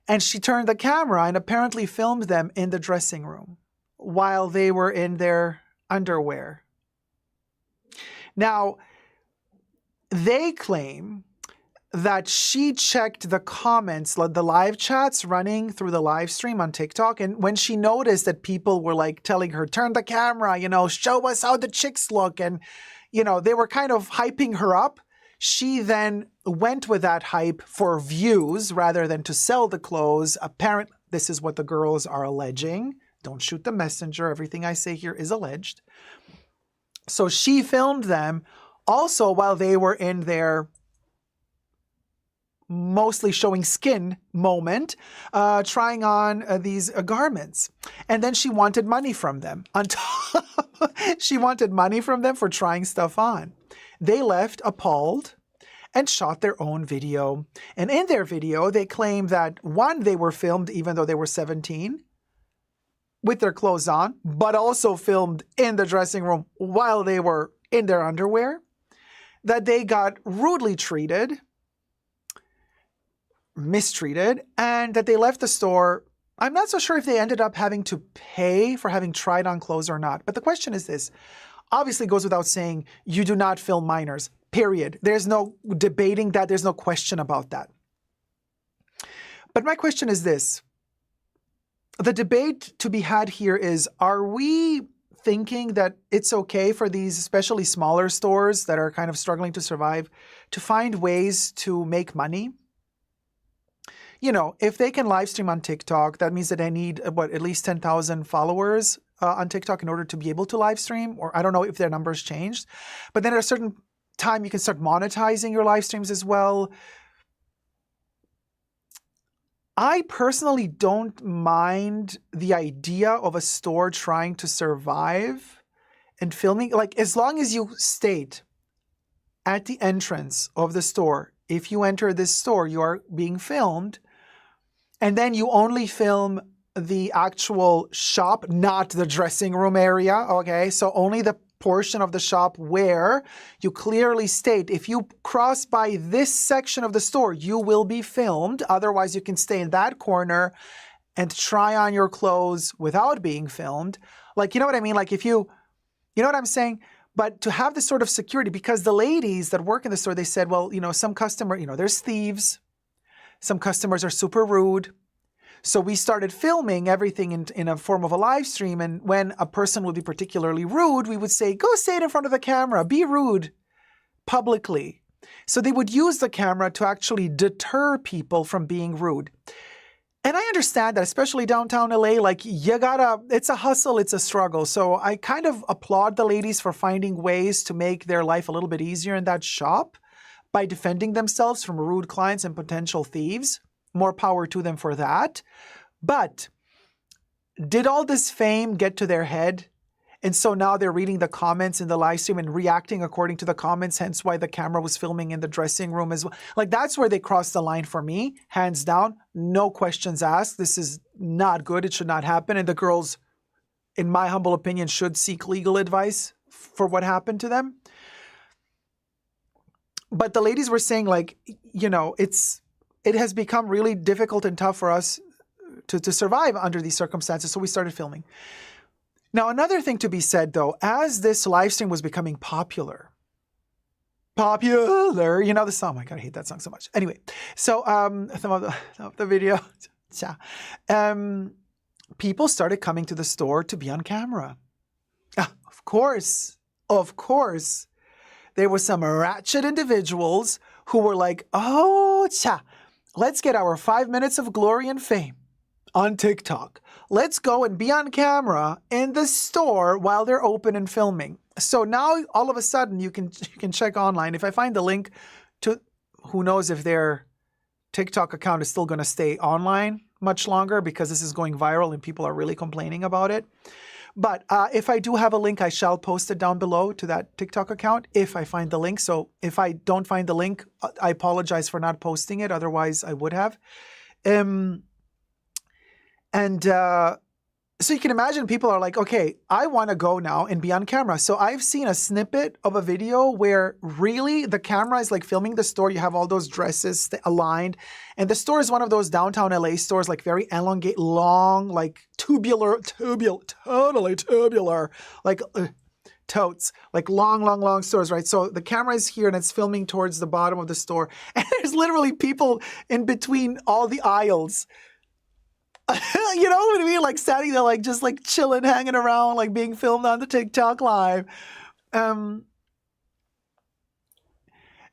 And she turned the camera and apparently filmed them in the dressing room while they were in their underwear. Now, they claim that she checked the comments, the live chats running through the live stream on TikTok. And when she noticed that people were like telling her, turn the camera, show us how the chicks look. And, they were kind of hyping her up. She then went with that hype for views rather than to sell the clothes. Apparently, this is what the girls are alleging. Don't shoot the messenger. Everything I say here is alleged. So she filmed them also while they were in their mostly showing skin moment, trying on these garments. And then she wanted money from them. She wanted money from them for trying stuff on. They left appalled and shot their own video. And in their video, they claim that, 1, they were filmed even though they were 17 with their clothes on, but also filmed in the dressing room while they were in their underwear, that they got rudely treated, mistreated, and that they left the store. I'm not so sure if they ended up having to pay for having tried on clothes or not. But the question is this. Obviously goes without saying, you do not film minors, period. There's no debating that. There's no question about that. But my question is this. The debate to be had here is, are we thinking that it's okay for these especially smaller stores that are kind of struggling to survive to find ways to make money? If they can live stream on TikTok, that means that they need, at least 10,000 followers on TikTok in order to be able to live stream, or I don't know if their numbers changed. But then at a certain time, you can start monetizing your live streams as well. I personally don't mind the idea of a store trying to survive and filming. Like, as long as you state at the entrance of the store, if you enter this store, you are being filmed, And then you only film the actual shop, not the dressing room area, okay? So only the portion of the shop where you clearly state, if you cross by this section of the store, you will be filmed. Otherwise, you can stay in that corner and try on your clothes without being filmed. Like, you know what I mean? Like if you know what I'm saying? But to have this sort of security, because the ladies that work in the store, they said, well, some customer, there's thieves. Some customers are super rude. So we started filming everything in a form of a live stream. And when a person would be particularly rude, we would say, go say it in front of the camera, be rude publicly. So they would use the camera to actually deter people from being rude. And I understand that, especially downtown LA, like it's a hustle, it's a struggle. So I kind of applaud the ladies for finding ways to make their life a little bit easier in that shop by defending themselves from rude clients and potential thieves. More power to them for that. But did all this fame get to their head? And so now they're reading the comments in the live stream and reacting according to the comments, hence why the camera was filming in the dressing room as well. Like that's where they crossed the line for me, hands down, no questions asked. This is not good. It should not happen. And the girls, in my humble opinion, should seek legal advice for what happened to them. But the ladies were saying like, it has become really difficult and tough for us to survive under these circumstances. So we started filming. Now, another thing to be said, though, as this live stream was becoming popular, the song, oh my God, I hate that song so much. Anyway, so some of the video, people started coming to the store to be on camera. Of course, there were some ratchet individuals who were like, let's get our 5 minutes of glory and fame on TikTok. Let's go and be on camera in the store while they're open and filming. So now all of a sudden you can check online. If I find the link to, who knows if their TikTok account is still going to stay online much longer because this is going viral and people are really complaining about it. But if I do have a link, I shall post it down below to that TikTok account if I find the link. So if I don't find the link, I apologize for not posting it. Otherwise, I would have. So you can imagine people are like, okay, I want to go now and be on camera. So I've seen a snippet of a video where really the camera is like filming the store. You have all those dresses aligned. And the store is one of those downtown LA stores, like very elongate, long, like totally tubular, like totes, like long stores, right? So the camera is here and it's filming towards the bottom of the store. And there's literally people in between all the aisles. You know what I mean? Like standing there, like just like chilling, hanging around, like being filmed on the TikTok live.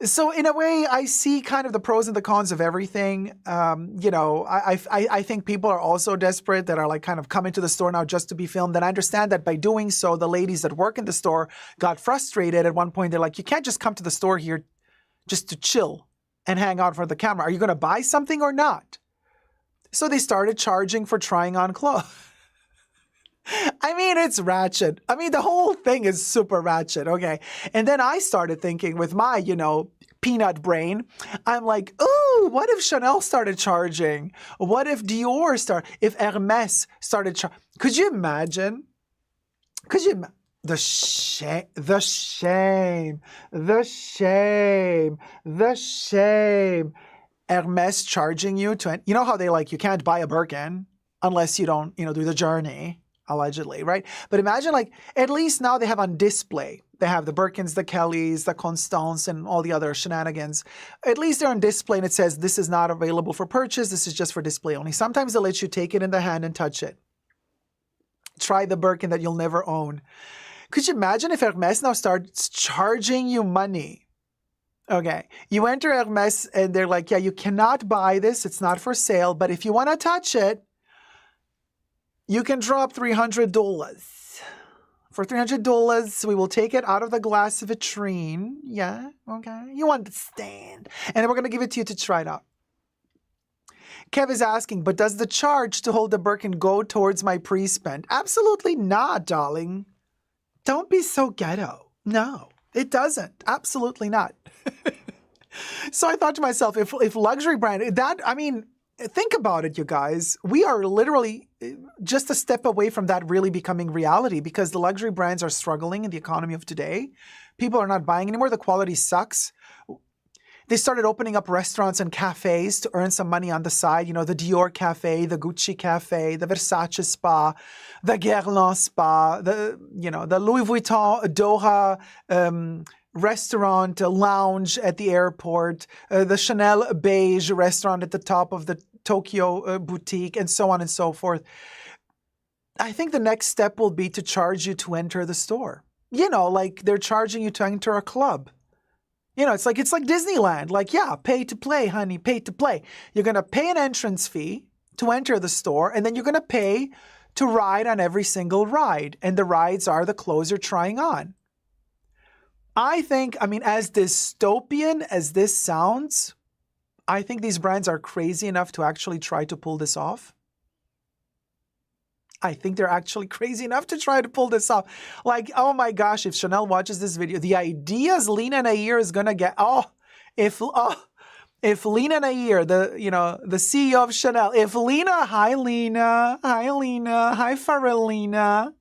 So in a way, I see kind of the pros and the cons of everything. I think people are also desperate that are like kind of coming to the store now just to be filmed. And I understand that by doing so, the ladies that work in the store got frustrated at one point. They're like, you can't just come to the store here just to chill and hang out for the camera. Are you going to buy something or not? So they started charging for trying on clothes. I mean, it's ratchet. I mean, the whole thing is super ratchet, okay? And then I started thinking with my, peanut brain, I'm like, ooh, what if Chanel started charging? What if Dior if Hermes started charging? Could you imagine? The shame. Hermes charging you you know how they you can't buy a Birkin unless you don't, do the journey, allegedly, right? But imagine at least now they have on display. They have the Birkins, the Kellys, the Constance, and all the other shenanigans. At least they're on display and it says this is not available for purchase. This is just for display only. Sometimes they'll let you take it in the hand and touch it. Try the Birkin that you'll never own. Could you imagine if Hermes now starts charging you money? Okay, you enter Hermes and they're like, yeah, you cannot buy this. It's not for sale. But if you want to touch it, you can drop $300. For $300, we will take it out of the glass vitrine. Yeah, okay. You understand. And then we're going to give it to you to try it out. Kev is asking, but does the charge to hold the Birkin go towards my pre-spend? Absolutely not, darling. Don't be so ghetto. No. It doesn't. Absolutely not. So I thought to myself, if luxury brand, think about it, you guys. We are literally just a step away from that really becoming reality because the luxury brands are struggling in the economy of today. People are not buying anymore. The quality sucks. They started opening up restaurants and cafes to earn some money on the side. You know, the Dior Cafe, the Gucci Cafe, the Versace Spa, the Guerlain Spa, the Louis Vuitton Doha restaurant, lounge at the airport, the Chanel Beige restaurant at the top of the Tokyo boutique, and so on and so forth. I think the next step will be to charge you to enter the store. You know, like they're charging you to enter a club. You know, it's like Disneyland. Like, yeah, pay to play, honey, pay to play. You're going to pay an entrance fee to enter the store, and then you're going to pay to ride on every single ride. And the rides are the clothes you're trying on. I think, as dystopian as this sounds, I think these brands are crazy enough to actually try to pull this off. I think they're actually crazy enough to try to pull this off. Like, oh my gosh, if Chanel watches this video, the ideas Lena Nair is going to get, if Lena Nair, the CEO of Chanel, if Lena, hi Pharrelleena,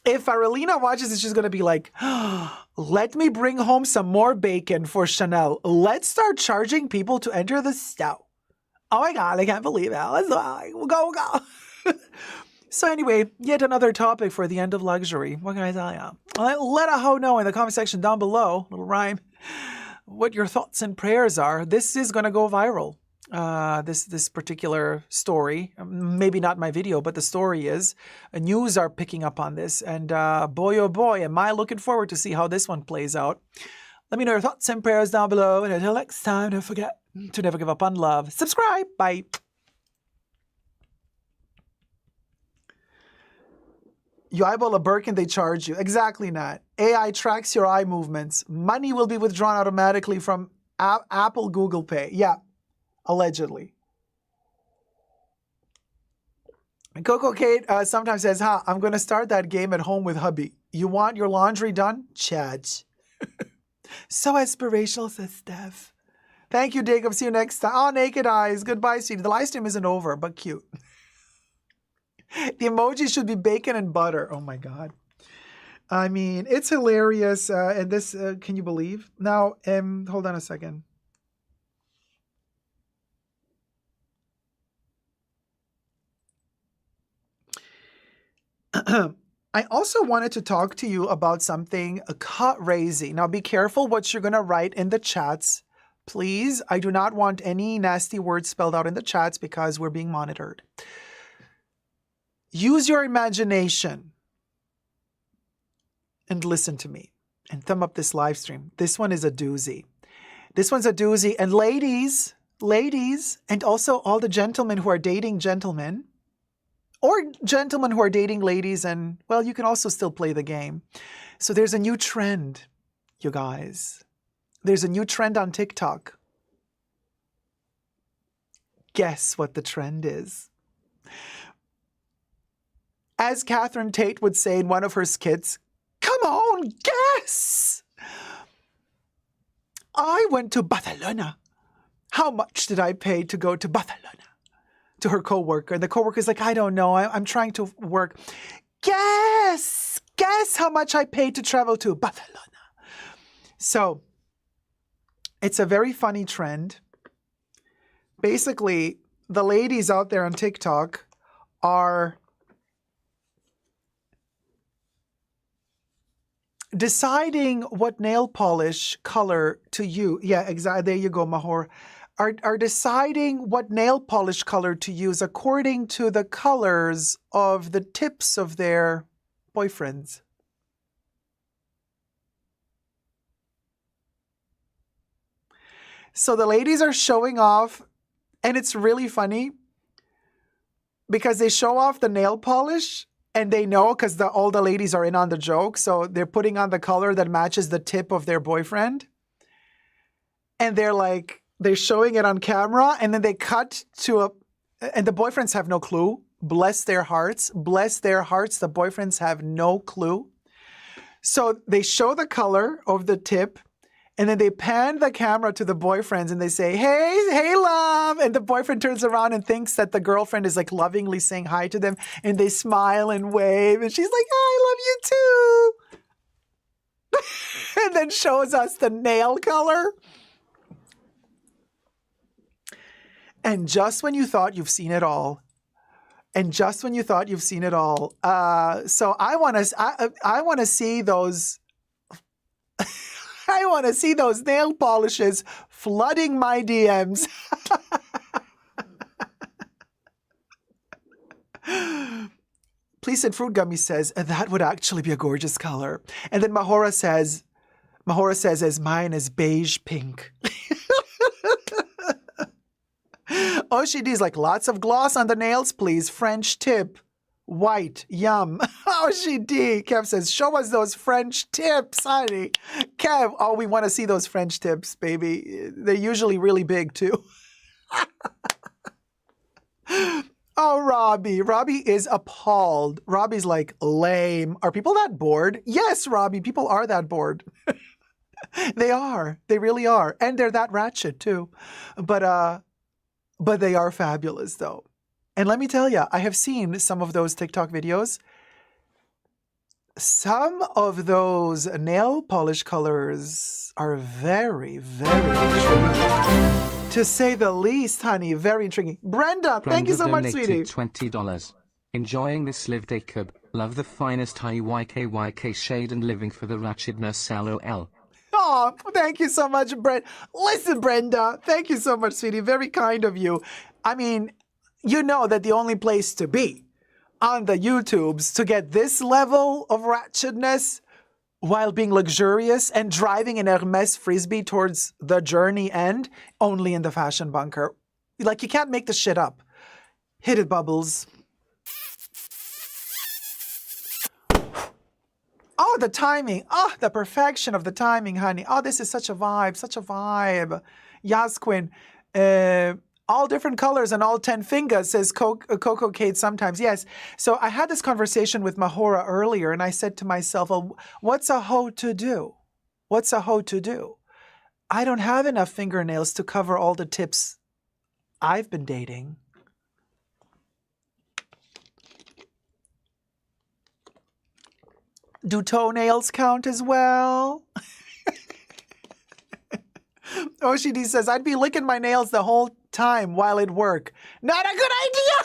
if Pharrelleena watches this, she's going to be like, let me bring home some more bacon for Chanel. Let's start charging people to enter the store. Oh my God, I can't believe it. Let's go. So anyway, yet another topic for the end of luxury. What can I tell you? Let a hoe know in the comment section down below, little rhyme, what your thoughts and prayers are. This is going to go viral. This particular story, maybe not my video, but the story is. News are picking up on this. And boy, oh boy, am I looking forward to see how this one plays out. Let me know your thoughts and prayers down below. And until next time, don't forget to never give up on love. Subscribe. Bye. You eyeball a Birkin, they charge you. Exactly, Nat. AI tracks your eye movements. Money will be withdrawn automatically from Apple Google Pay. Yeah, allegedly. And Coco Kate sometimes says, I'm going to start that game at home with hubby. You want your laundry done? Chad. So aspirational, says Steph. Thank you, Dacob. See you next time. Oh, naked eyes. Goodbye, sweetie. The live stream isn't over, but cute. The emoji should be bacon and butter. Oh, my God. It's hilarious. And this, can you believe? Now, hold on a second. I also wanted to talk to you about something crazy. Now, be careful what you're going to write in the chats. Please, I do not want any nasty words spelled out in the chats because we're being monitored. Use your imagination and listen to me and thumb up this live stream. This one is a doozy. This one's a doozy. And ladies, and also all the gentlemen who are dating gentlemen, or gentlemen who are dating ladies, and, well, you can also still play the game. So there's a new trend, you guys. There's a new trend on TikTok. Guess what the trend is? As Catherine Tate would say in one of her skits, come on, guess! I went to Barcelona. How much did I pay to go to Barcelona? To her coworker. And the coworker's like, I don't know. I'm trying to work. Guess how much I paid to travel to Barcelona. So it's a very funny trend. Basically, the ladies out there on TikTok are deciding what nail polish color to use. Yeah, exactly. There you go, Mahor. Are deciding what nail polish color to use according to the colors of the tips of their boyfriends. So the ladies are showing off, and it's really funny because they show off the nail polish, and they know because all the ladies are in on the joke, so they're putting on the color that matches the tip of their boyfriend. And they're showing it on camera, and then they cut to and the boyfriends have no clue. Bless their hearts. Bless their hearts. The boyfriends have no clue. So they show the color of the tip, And then they pan the camera to the boyfriends and they say, hey, love. And the boyfriend turns around and thinks that the girlfriend is like lovingly saying hi to them. And they smile and wave. And she's like, I love you too. And then shows us the nail color. And just when you thought you've seen it all, so I want to see those. I want to see those nail polishes flooding my DMs. Please and Fruit Gummy says, that would actually be a gorgeous color. And then Mahora says, as mine is beige pink. OCD's like, lots of gloss on the nails, please. French tip. White, yum. OCD. Kev says, show us those French tips, honey. Kev, oh, we want to see those French tips, baby. They're usually really big, too. Oh, Robbie. Robbie is appalled. Robbie's like, lame. Are people that bored? Yes, Robbie, people are that bored. They are. They really are. And they're that ratchet, too. But they are fabulous, though. And let me tell you, I have seen some of those TikTok videos. Some of those nail polish colors are very, very intriguing. To say the least, honey, very intriguing. Brenda, thank you so much, sweetie. $20. Enjoying this live Dacob. Love the finest high YKYK shade and living for the ratchetness LOL. Oh, thank you so much, Brenda. Listen, Brenda, thank you so much, sweetie. Very kind of you. I mean, you know that the only place to be on the YouTubes to get this level of ratchetness while being luxurious and driving an Hermes Frisbee towards the journey end, only in the fashion bunker. Like, you can't make this shit up. Hit it, Bubbles. Oh, the timing. Oh, the perfection of the timing, honey. Oh, this is such a vibe, such a vibe. Yasquin. All different colors and all 10 fingers, says Coco Kate sometimes. Yes. So I had this conversation with Mahora earlier, and I said to myself, well, what's a hoe to do? What's a hoe to do? I don't have enough fingernails to cover all the tips I've been dating. Do toenails count as well? OCD says, I'd be licking my nails the whole time while at work. Not a good idea!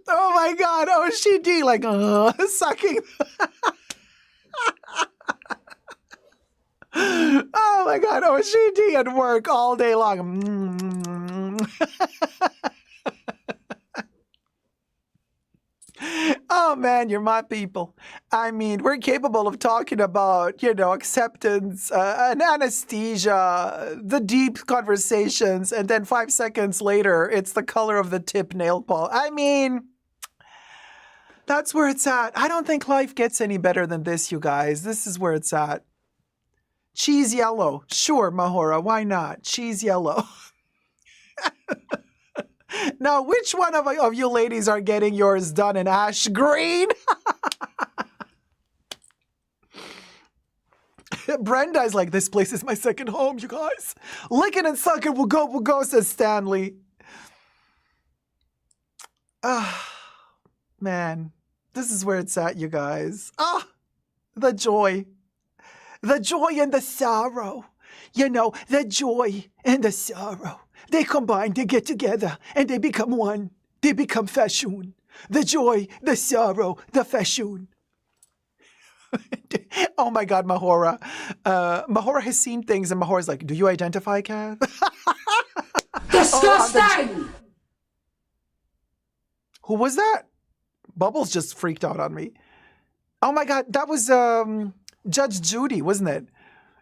Oh my God, OCD, like, sucking. Oh my God, OCD at work all day long. Oh man, you're my people. I mean, we're capable of talking about, acceptance, and anesthesia, the deep conversations, and then 5 seconds later, it's the color of the tip nail polish. I mean, that's where it's at. I don't think life gets any better than this, you guys. This is where it's at. Cheese yellow. Sure, Mahora, why not? Cheese yellow. Now, which one of you ladies are getting yours done in ash green? Brenda's like, this place is my second home, you guys. Licking and sucking will go, says Stanley. Man, this is where it's at, you guys. The joy. The joy and the sorrow. The joy and the sorrow. They combine, they get together, and they become one. They become fashion. The joy, the sorrow, the fashion. Oh my God, Mahora. Mahora has seen things, and Mahora's like, do you identify, Cav? Disgusting! Who was that? Bubbles just freaked out on me. Oh my God, that was Judge Judy, wasn't it?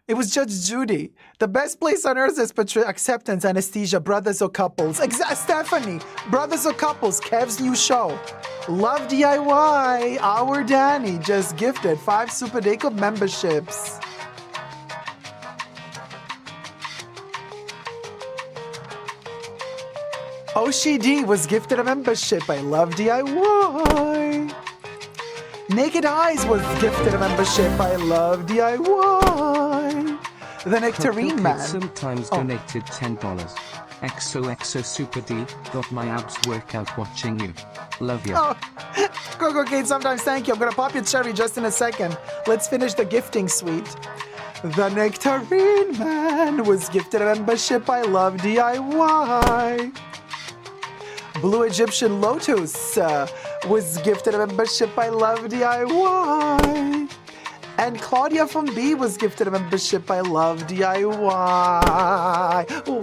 It was Judge Judy. The best place on earth is acceptance, anesthesia, brothers or couples. Stephanie, brothers or couples, Kev's new show. Love DIY. Our Danny just gifted 5 Super Dacob memberships. OCD was gifted a membership. I love DIY. Naked Eyes was gifted a membership. I love DIY. The Nectarine Man sometimes donated $10. XOXO Super D. Got my abs workout watching you. Love you. Oh, Coco Kate, sometimes thank you. I'm gonna pop your cherry just in a second. Let's finish the gifting suite. The Nectarine Man was gifted a membership. I love DIY. Blue Egyptian Lotus was gifted a membership. I love DIY. And Claudia from B was gifted a membership. I love DIY.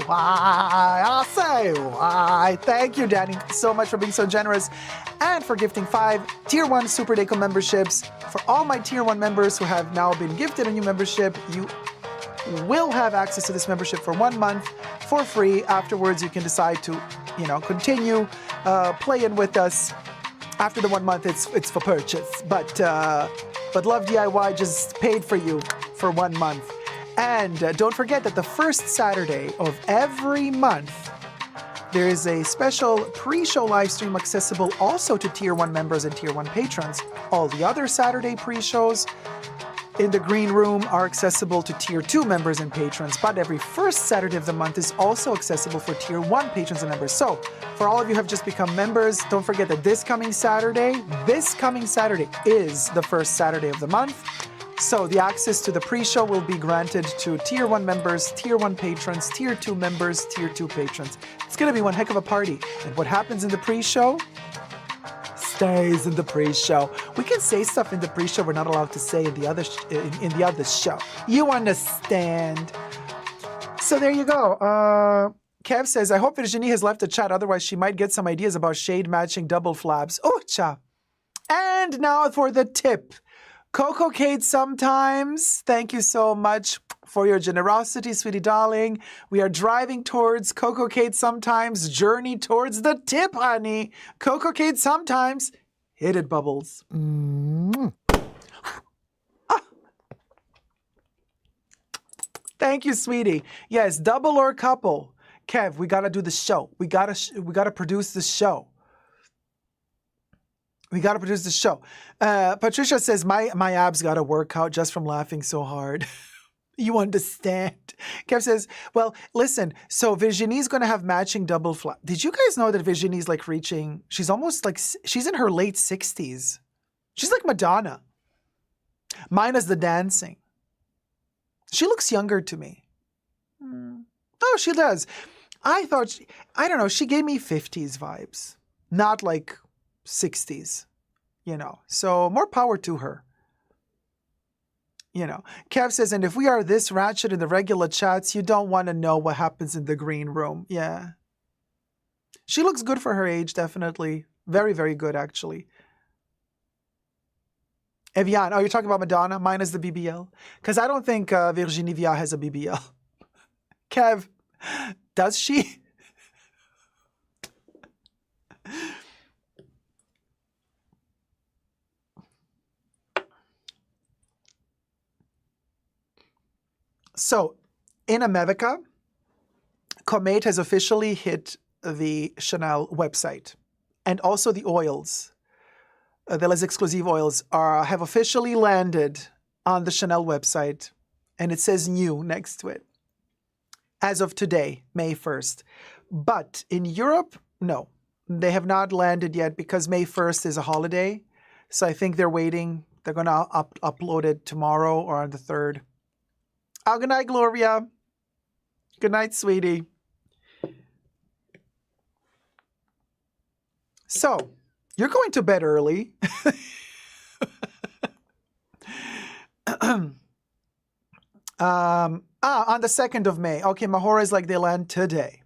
Why? I'll say why. Thank you, Danny, so much for being so generous and for gifting 5 Tier 1 Super Dacob memberships. For all my Tier 1 members who have now been gifted a new membership, you will have access to this membership for 1 month for free. Afterwards, you can decide to, continue playing with us. After the 1 month, it's for purchase. But Love DIY just paid for you for 1 month. And don't forget that the first Saturday of every month, there is a special pre-show live stream accessible also to Tier 1 members and Tier 1 patrons. All the other Saturday pre-shows in the green room are accessible to Tier 2 members and patrons, but every first Saturday of the month is also accessible for Tier 1 patrons and members. So, for all of you who have just become members, don't forget that this coming Saturday is the first Saturday of the month. So, the access to the pre-show will be granted to Tier 1 members, Tier 1 patrons, Tier 2 members, Tier 2 patrons. It's going to be one heck of a party. And what happens in the pre-show stays in the pre-show. We can say stuff in the pre-show we're not allowed to say in the other show. You understand? So there you go. Kev says, I hope Virginie has left the chat, otherwise she might get some ideas about shade matching double flaps. Oh, cha. And now for the tip. Coco Kate sometimes. Thank you so much for your generosity, sweetie darling. We are driving towards Coco Kate sometimes. Journey towards the tip, honey. Coco Kate sometimes. Hit it, Bubbles. Ah. Thank you, sweetie. Yes, double or couple. Kev, we gotta do the show. We gotta produce the show. We got to produce the show. Patricia says, my abs got to work out just from laughing so hard. You understand. Kev says, well, listen, so Virginie's going to have matching double flap. Did you guys know that Virginie's like she's almost like, she's in her late 60s. She's like Madonna. Minus the dancing. She looks younger to me. Oh, she does. I don't know, she gave me 50s vibes. Not like 60s, so more power to her. Kev says, and if we are this ratchet in the regular chats, you don't want to know what happens in the green room. Yeah. She looks good for her age, definitely. Very, very good, actually. Evian, oh, you're talking about Madonna? Mine is the BBL? Because I don't think Virginie Via has a BBL. Kev, does she? So, in America, Comete has officially hit the Chanel website. And also the oils, the Les Exclusive oils, have officially landed on the Chanel website. And it says new next to it. As of today, May 1st. But in Europe, no. They have not landed yet because May 1st is a holiday. So I think they're waiting. They're going to upload it tomorrow or on the 3rd. Oh, good night, Gloria. Good night, sweetie. So, you're going to bed early. On the 2nd of May. Okay, Mahora is like they land today.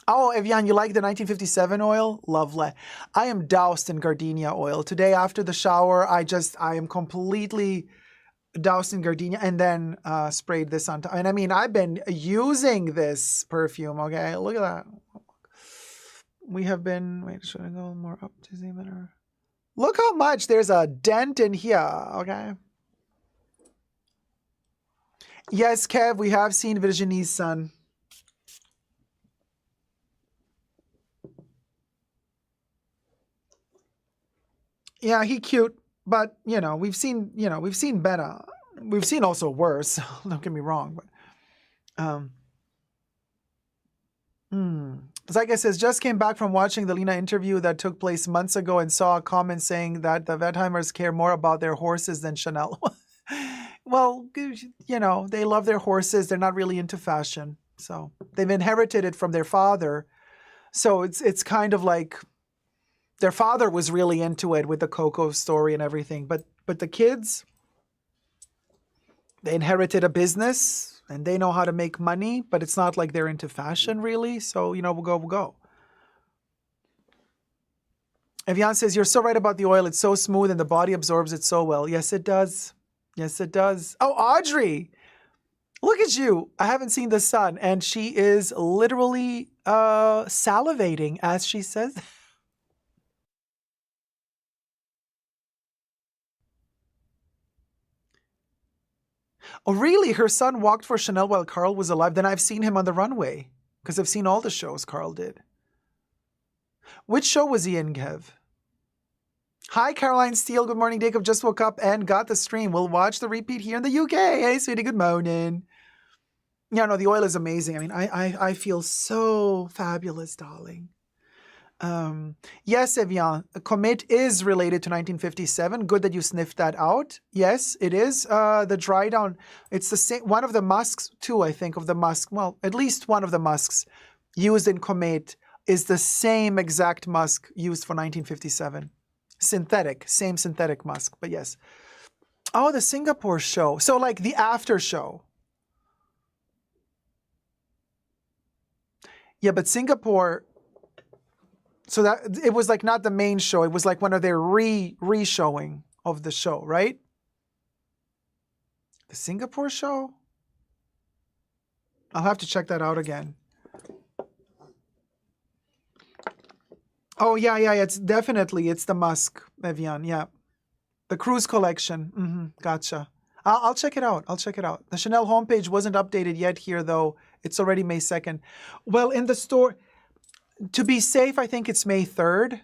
Oh, Evian, you like the 1957 oil? Lovely. I am doused in gardenia oil. Today, after the shower, I am completely doused in gardenia and then sprayed this on top. And I mean, I've been using this perfume, okay? Look at that. We have been, wait, should I go more up to zoom in? Or... Look how much there's a dent in here, okay? Yes, Kev, we have seen Virginie's son. Yeah, he cute, but we've seen better. We've seen also worse. Don't get me wrong, but Zyga says, just came back from watching the Lena interview that took place months ago and saw a comment saying that the Wertheimers care more about their horses than Chanel. Well, they love their horses. They're not really into fashion. So they've inherited it from their father. So it's kind of like their father was really into it with the Coco story and everything. But the kids, they inherited a business. And they know how to make money, but it's not like they're into fashion, really. So, we'll go. Evian says, you're so right about the oil. It's so smooth and the body absorbs it so well. Yes, it does. Yes, it does. Oh, Audrey, look at you. I haven't seen the sun. And she is literally salivating as she says. Oh, really? Her son walked for Chanel while Carl was alive? Then I've seen him on the runway because I've seen all the shows Carl did. Which show was he in, Kev? Hi, Caroline Steele. Good morning, Dacob. Just woke up and got the stream. We'll watch the repeat here in the UK. Hey, sweetie. Good morning. Yeah, no, the oil is amazing. I mean, I feel so fabulous, darling. Yes, Evian, Comete is related to 1957. Good that you sniffed that out. Yes, it is. The dry down, it's the same, one of the musks, two, I think, of the musk. Well, at least one of the musks used in Comete is the same exact musk used for 1957. Synthetic, same synthetic musk, but yes. Oh, the Singapore show. So like the after show. Yeah, but Singapore, so that it was like not the main show. It was like one of their re-showing of the show, right? The Singapore show? I'll have to check that out again. Oh, yeah. It's the Musk, Evian, yeah. The cruise collection. Gotcha. I'll check it out. The Chanel homepage wasn't updated yet here, though. It's already May 2nd. Well, in the store, to be safe, I think it's May 3rd.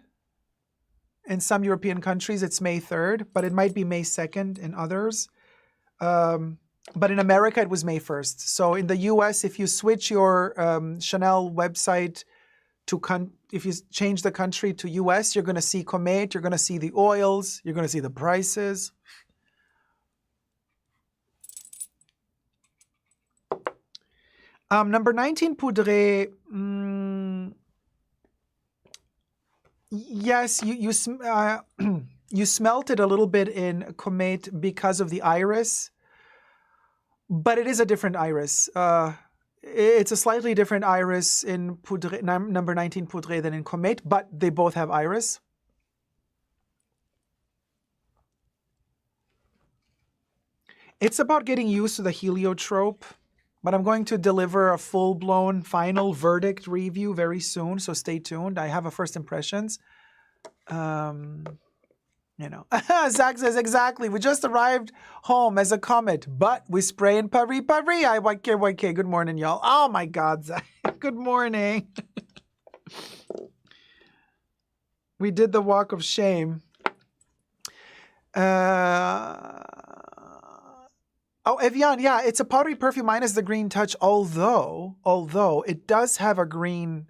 In some European countries, it's May 3rd, but it might be May 2nd in others. But in America, it was May 1st. So in the US, if you switch your Chanel website if you change the country to US, you're going to see Comete, you're going to see the oils, you're going to see the prices. Number 19 Poudre. Yes, you smelt it a little bit in Comete because of the iris, but it is a different iris. It's a slightly different iris in Poudre, number 19 Poudre than in Comete, but they both have iris. It's about getting used to the heliotrope, but I'm going to deliver a full-blown final verdict review very soon, so stay tuned. I have a first impressions. Zach says, exactly. We just arrived home as a Comet, but we spray in Paris. YK. Good morning, y'all. Oh, my God, Zach. Good morning. We did the walk of shame. Oh, Evian, yeah, it's a powdery perfume minus the green touch, although it does have a green,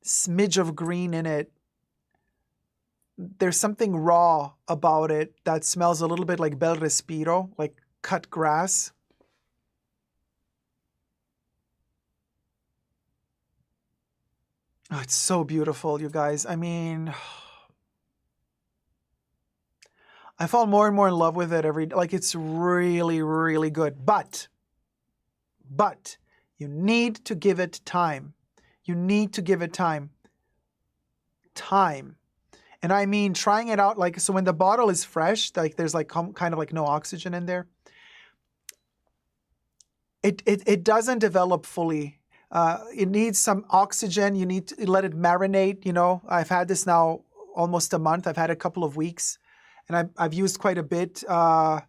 smidge of green in it. There's something raw about it that smells a little bit like Bel Respiro, like cut grass. Oh, it's so beautiful, you guys. I mean, I fall more and more in love with it it's really, really good. But you need to give it time. You need to give it time. And I mean, trying it out, so when the bottle is fresh, there's kind of no oxygen in there. It doesn't develop fully. It needs some oxygen. You need to let it marinate. I've had this now almost a month. I've had a couple of weeks. And I've used quite a bit. And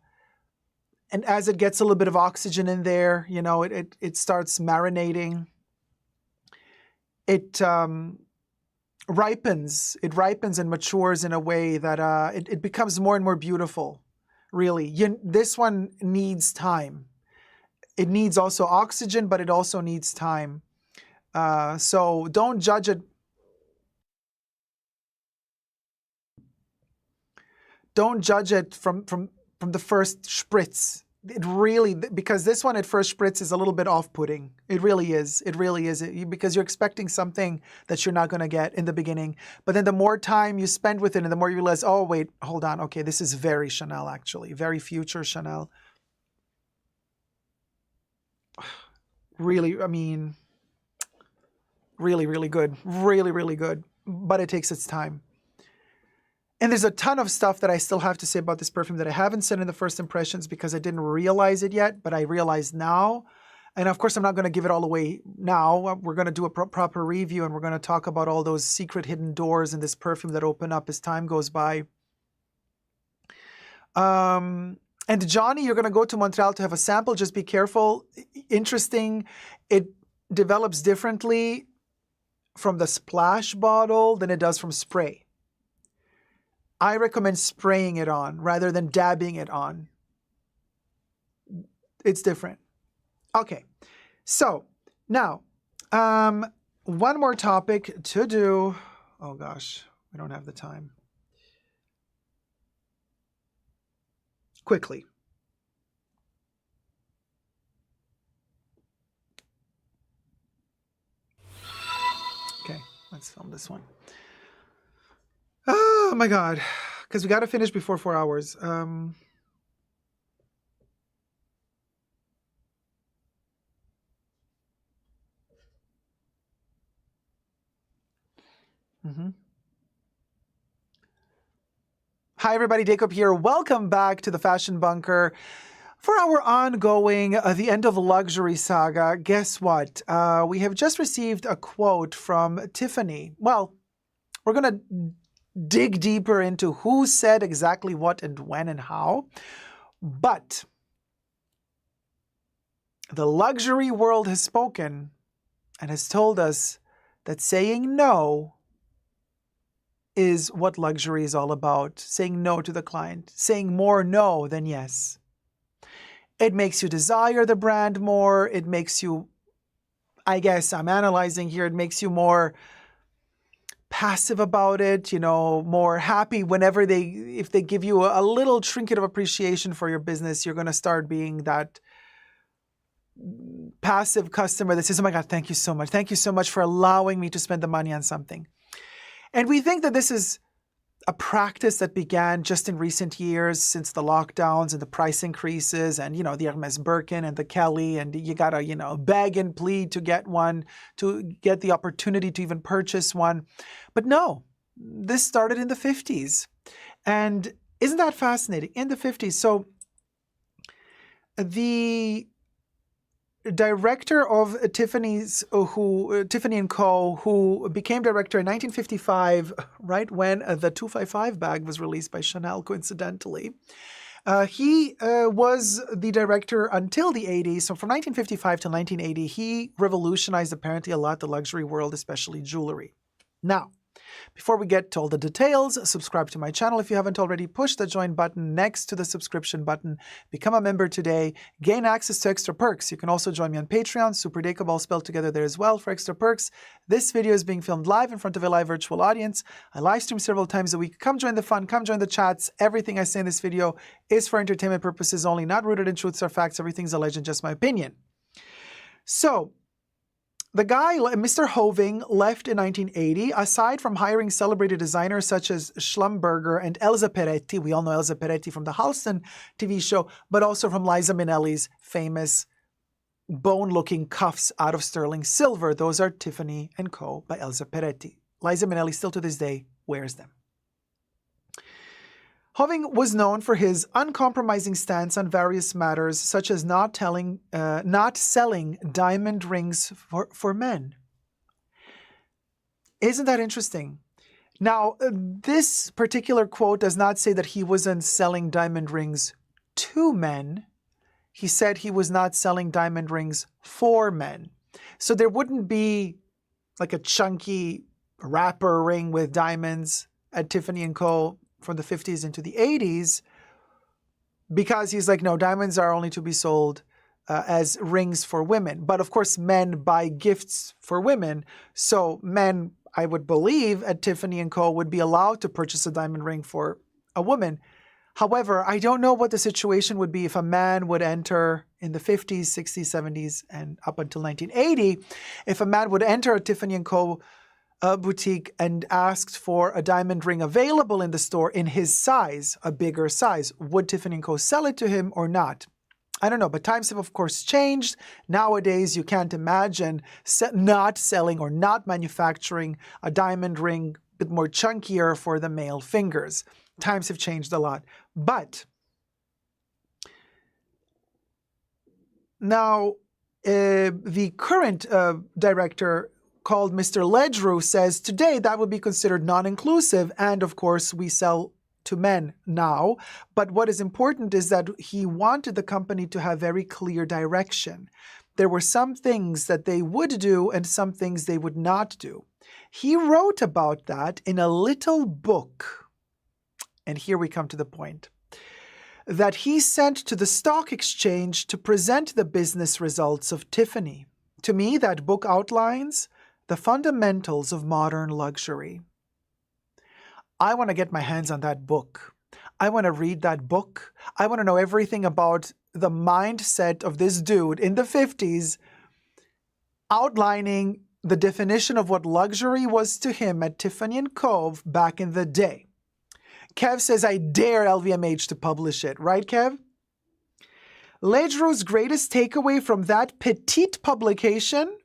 as it gets a little bit of oxygen in there, it starts marinating. ripens. It ripens and matures in a way that it becomes more and more beautiful. Really, this one needs time. It needs also oxygen, but it also needs time. So don't judge it. Don't judge it from the first spritz. It really, because this one at first spritz is a little bit off-putting. It really is. It really is. Because you're expecting something that you're not going to get in the beginning. But then the more time you spend with it and the more you realize, oh, wait, hold on. Okay, this is very Chanel, actually. Very future Chanel. Really, I mean, really, really good. Really, really good. But it takes its time. And there's a ton of stuff that I still have to say about this perfume that I haven't said in the first impressions because I didn't realize it yet, but I realize now. And of course, I'm not going to give it all away now. We're going to do a proper review and we're going to talk about all those secret hidden doors in this perfume that open up as time goes by. And Johnny, you're going to go to Montreal to have a sample. Just be careful. Interesting. It develops differently from the splash bottle than it does from spray. I recommend spraying it on rather than dabbing it on. It's different. Okay, so now one more topic to do. Oh gosh, we don't have the time. Quickly. Okay, let's film this one. Oh my God, because we got to finish before 4 hours. Hi everybody, Dacob here. Welcome back to the Fashion Bunker. For our ongoing The End of Luxury saga, guess what? We have just received a quote from Tiffany. Well, we're going to dig deeper into who said exactly what and when and how. But the luxury world has spoken and has told us that saying no is what luxury is all about. Saying no to the client. Saying more no than yes. It makes you desire the brand more. It makes you, I guess I'm analyzing here, it makes you more passive about it, you know, more happy whenever if they give you a little trinket of appreciation for your business, you're going to start being that passive customer that says, oh my God, thank you so much. Thank you so much for allowing me to spend the money on something. And we think that this is a practice that began just in recent years since the lockdowns and the price increases and, you know, the Hermes Birkin and the Kelly, and you got to, you know, beg and plead to get one, to get the opportunity to even purchase one. But no, this started in the 50s. And isn't that fascinating? In the 50s. So the director of Tiffany & Co., who became director in 1955, right when the 255 bag was released by Chanel, coincidentally. He was the director until the 80s. So from 1955 to 1980, he revolutionized apparently a lot the luxury world, especially jewelry. Now, before we get to all the details, subscribe to my channel if you haven't already. Push the join button next to the subscription button. Become a member today. Gain access to extra perks. You can also join me on Patreon, Super Dacob, all spelled together there as well for extra perks. This video is being filmed live in front of a live virtual audience. I live stream several times a week. Come join the fun. Come join the chats. Everything I say in this video is for entertainment purposes only, not rooted in truths or facts. Everything's a legend, just my opinion. So, the guy, Mr. Hoving, left in 1980. Aside from hiring celebrated designers such as Schlumberger and Elsa Peretti, we all know Elsa Peretti from the Halston TV show, but also from Liza Minnelli's famous bone-looking cuffs out of sterling silver. Those are Tiffany & Co. by Elsa Peretti. Liza Minnelli still to this day wears them. Hoving was known for his uncompromising stance on various matters, such as not selling diamond rings for men. Isn't that interesting? Now, this particular quote does not say that he wasn't selling diamond rings to men. He said he was not selling diamond rings for men. So there wouldn't be like a chunky wrapper ring with diamonds at Tiffany & Co. from the 50s into the 80s, because he's like, no, diamonds are only to be sold as rings for women. But of course, men buy gifts for women. So men, I would believe, at Tiffany & Co. would be allowed to purchase a diamond ring for a woman. However, I don't know what the situation would be if a man would enter in the 50s, 60s, 70s, and up until 1980, if a man would enter a Tiffany & Co. Boutique and asked for a diamond ring available in the store in his size, a bigger size. Would Tiffany & Co. sell it to him or not? I don't know, but times have, of course, changed. Nowadays, you can't imagine not selling or not manufacturing a diamond ring a bit more chunkier for the male fingers. Times have changed a lot. But now, the current director, called Mr. Ledrew, says today that would be considered non-inclusive, and of course we sell to men now. But what is important is that he wanted the company to have very clear direction. There were some things that they would do and some things they would not do. He wrote about that in a little book, and here we come to the point, that he sent to the stock exchange to present the business results of Tiffany. To me, that book outlines the fundamentals of modern luxury. I want to get my hands on that book. I want to read that book. I want to know everything about the mindset of this dude in the 50s, outlining the definition of what luxury was to him at Tiffany & Co. back in the day. Kev says, I dare LVMH to publish it. Right, Kev? Ledrew's greatest takeaway from that petite publication,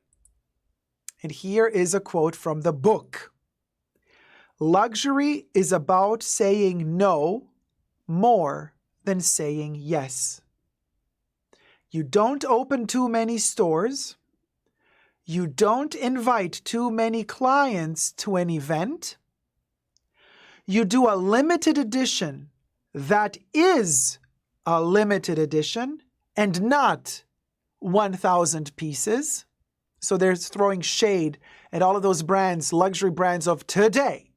and here is a quote from the book. Luxury is about saying no more than saying yes. You don't open too many stores. You don't invite too many clients to an event. You do a limited edition that is a limited edition and not 1,000 pieces. So they're throwing shade at all of those brands, luxury brands of today,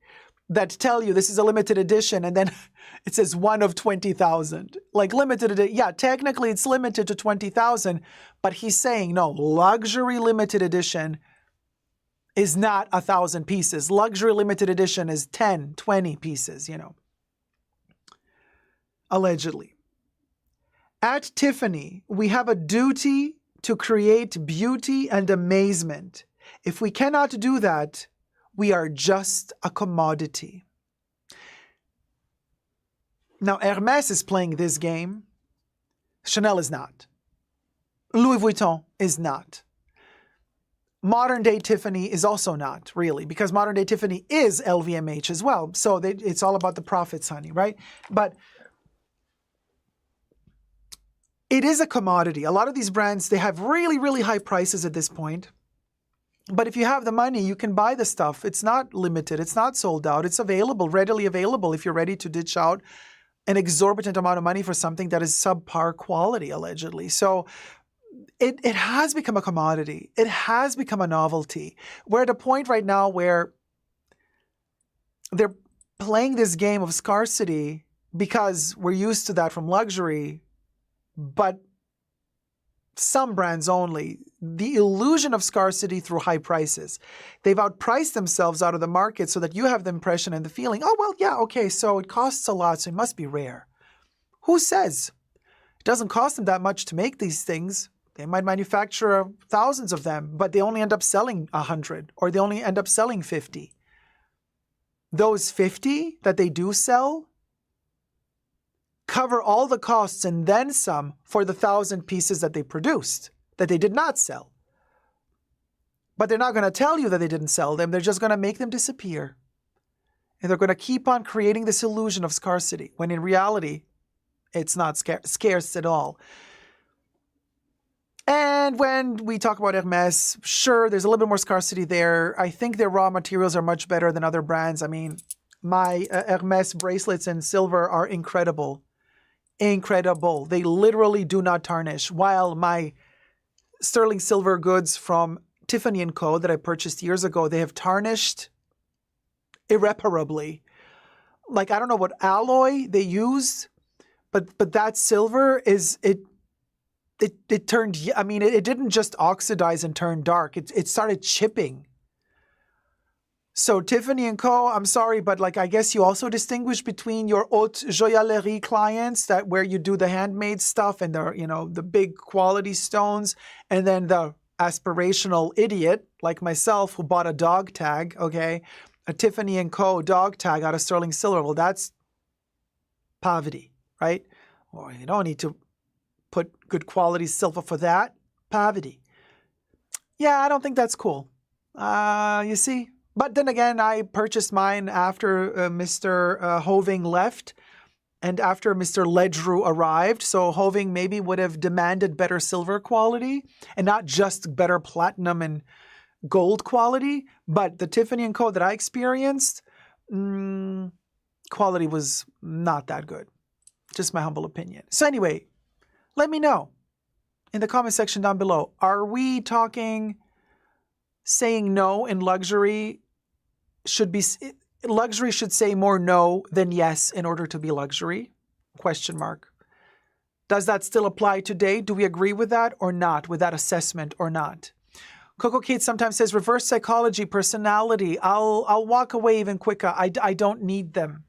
that tell you this is a limited edition, and then it says one of 20,000. Like limited edition, yeah, technically it's limited to 20,000, but he's saying no, luxury limited edition is not 1,000 pieces. Luxury limited edition is 10, 20 pieces, allegedly. At Tiffany, we have a duty to create beauty and amazement. If we cannot do that, we are just a commodity. Now, Hermès is playing this game. Chanel is not. Louis Vuitton is not. Modern day Tiffany is also not, really, because modern day Tiffany is LVMH as well. So it's all about the profits, honey, right? But it is a commodity. A lot of these brands, they have really, really high prices at this point. But if you have the money, you can buy the stuff. It's not limited. It's not sold out. It's available, readily available if you're ready to ditch out an exorbitant amount of money for something that is subpar quality, allegedly. So it has become a commodity. It has become a novelty. We're at a point right now where they're playing this game of scarcity because we're used to that from luxury, but some brands only. The illusion of scarcity through high prices. They've outpriced themselves out of the market so that you have the impression and the feeling, oh, well, yeah, okay, so it costs a lot, so it must be rare. Who says? It doesn't cost them that much to make these things. They might manufacture thousands of them, but they only end up selling 100, or they only end up selling 50. Those 50 that they do sell cover all the costs and then some for the 1,000 pieces that they produced, that they did not sell. But they're not going to tell you that they didn't sell them. They're just going to make them disappear. And they're going to keep on creating this illusion of scarcity, when in reality, it's not scarce at all. And when we talk about Hermès, sure, there's a little bit more scarcity there. I think their raw materials are much better than other brands. I mean, my Hermès bracelets in silver are incredible. Incredible. They literally do not tarnish. While my sterling silver goods from Tiffany & Co. that I purchased years ago, they have tarnished irreparably. Like, I don't know what alloy they used, but that silver it turned, I mean, it didn't just oxidize and turn dark. It started chipping. So Tiffany & Co., I'm sorry, but like, I guess you also distinguish between your haute joaillerie clients, that where you do the handmade stuff and the, you know, the big quality stones, and then the aspirational idiot like myself who bought a dog tag, okay? A Tiffany & Co. dog tag out of sterling silver. Well, that's poverty, right? Well, you don't need to put good quality silver for that. Poverty. Yeah, I don't think that's cool. You see? But then again, I purchased mine after Mr. Hoving left and after Mr. Ledru arrived. So Hoving maybe would have demanded better silver quality and not just better platinum and gold quality. But the Tiffany & Co. that I experienced, quality was not that good. Just my humble opinion. So anyway, let me know in the comment section down below. Are we talking saying no in luxury luxury should say more no than yes in order to be luxury? Question mark. Does that still apply today? Do we agree with that or not, with that assessment or not? Coco Kate sometimes says reverse psychology, personality. I'll walk away even quicker. I don't need them.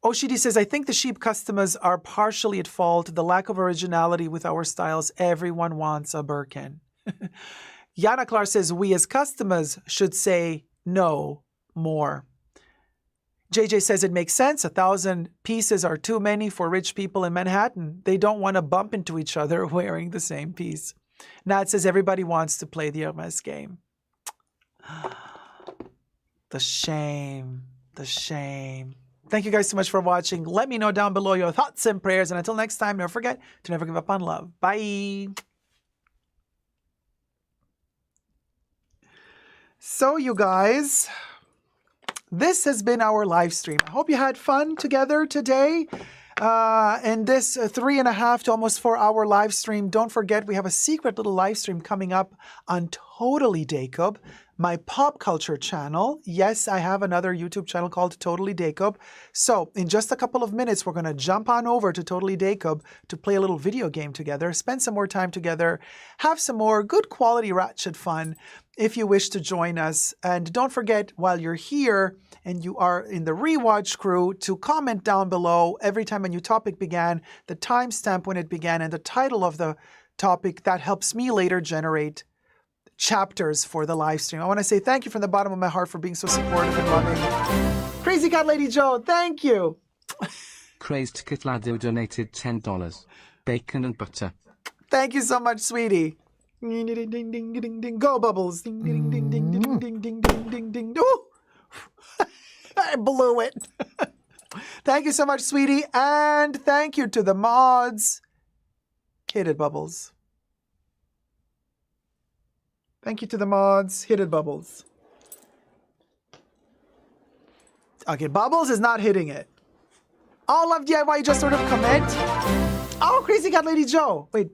Oshidi says, I think the sheep customers are partially at fault. The lack of originality with our styles. Everyone wants a Birkin. Yana Clar says, we as customers should say no more. JJ says it makes sense. 1,000 pieces are too many for rich people in Manhattan. They don't want to bump into each other wearing the same piece. Nat says everybody wants to play the Hermes game. The shame. The shame. Thank you guys so much for watching. Let me know down below your thoughts and prayers. And until next time, never forget to never give up on love. Bye. So you guys, this has been our live stream. I hope you had fun together today. In this 3.5 to almost 4 hour live stream. Don't forget, we have a secret little live stream coming up on Totally Dacob, my pop culture channel. Yes, I have another YouTube channel called Totally Dacob. So in just a couple of minutes, we're going to jump on over to Totally Dacob to play a little video game together, spend some more time together, have some more good quality ratchet fun if you wish to join us. And don't forget, while you're here and you are in the rewatch crew, to comment down below every time a new topic began, the timestamp when it began, and the title of the topic. That helps me later generate chapters for the live stream. I want to say thank you from the bottom of my heart for being so supportive and loving. Crazy Cat Lady Joe, thank you. Crazed Kitlado donated $10. Bacon and butter. Thank you so much, sweetie. Ding, ding, ding, ding, ding, ding. Go, Bubbles. Ding, ding, ding, ding, ding, ding, ding, ding, ding, ding. Ooh. I blew it. Thank you so much, sweetie. And thank you to the mods. Hit it, Bubbles. Thank you to the mods. Hit it, Bubbles. Okay, Bubbles is not hitting it. All love DIY just sort of comment. Oh, Crazy Cat Lady Joe. Wait.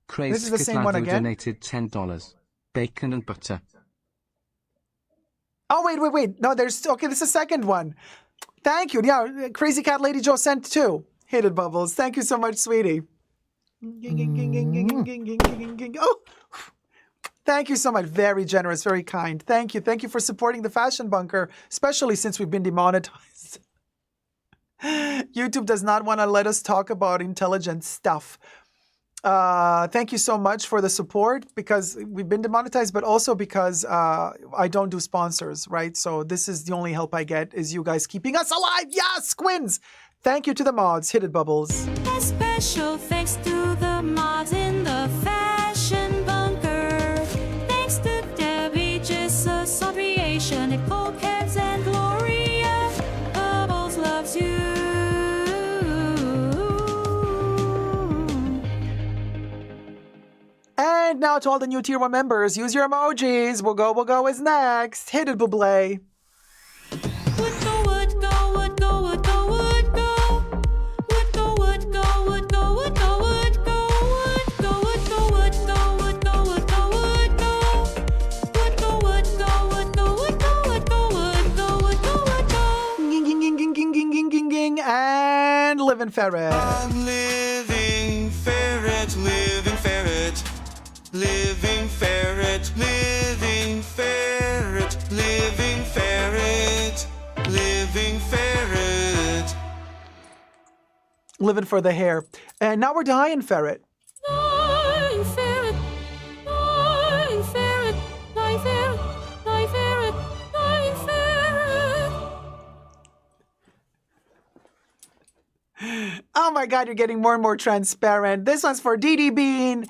Crazed This is the same one again? donated $10. Bacon and butter. Oh, wait. No, there's... Okay, this is the second one. Thank you. Yeah, Crazy Cat Lady Joe sent 2. Hit it, Bubbles. Thank you so much, sweetie. Oh. Thank you so much. Very generous, very kind. Thank you. Thank you for supporting the Fashion Bunker, especially since we've been demonetized. YouTube does not want to let us talk about intelligent stuff. Thank you so much for the support, because we've been demonetized, but also because I don't do sponsors, right? So this is the only help I get, is you guys keeping us alive. Yes, Squins! Thank you to the mods. Hit it, Bubbles. A special thanks to the mods in the Fashion Bunker. Thanks to Debbie, Jesus, Creation, Nicole, Kebs, and Gloria. Bubbles loves you. And now to all the new Tier 1 members, use your emojis. We'll go is next. Hit it, Buble. Would go, would go, would go, would go, would go. Would go, would go, would go, would go, would go, would go, would go, would go, would go, would go, would go. Would go, would go, would go, would go, would go, would ferret. I'm living ferret, living ferret. Living ferret, living ferret, living ferret, living ferret. Living for the hair. And now we're dying ferret. Dying ferret, dying ferret, dying ferret, dying ferret, dying ferret. Oh my God, you're getting more and more transparent. This one's for Dee Dee Bean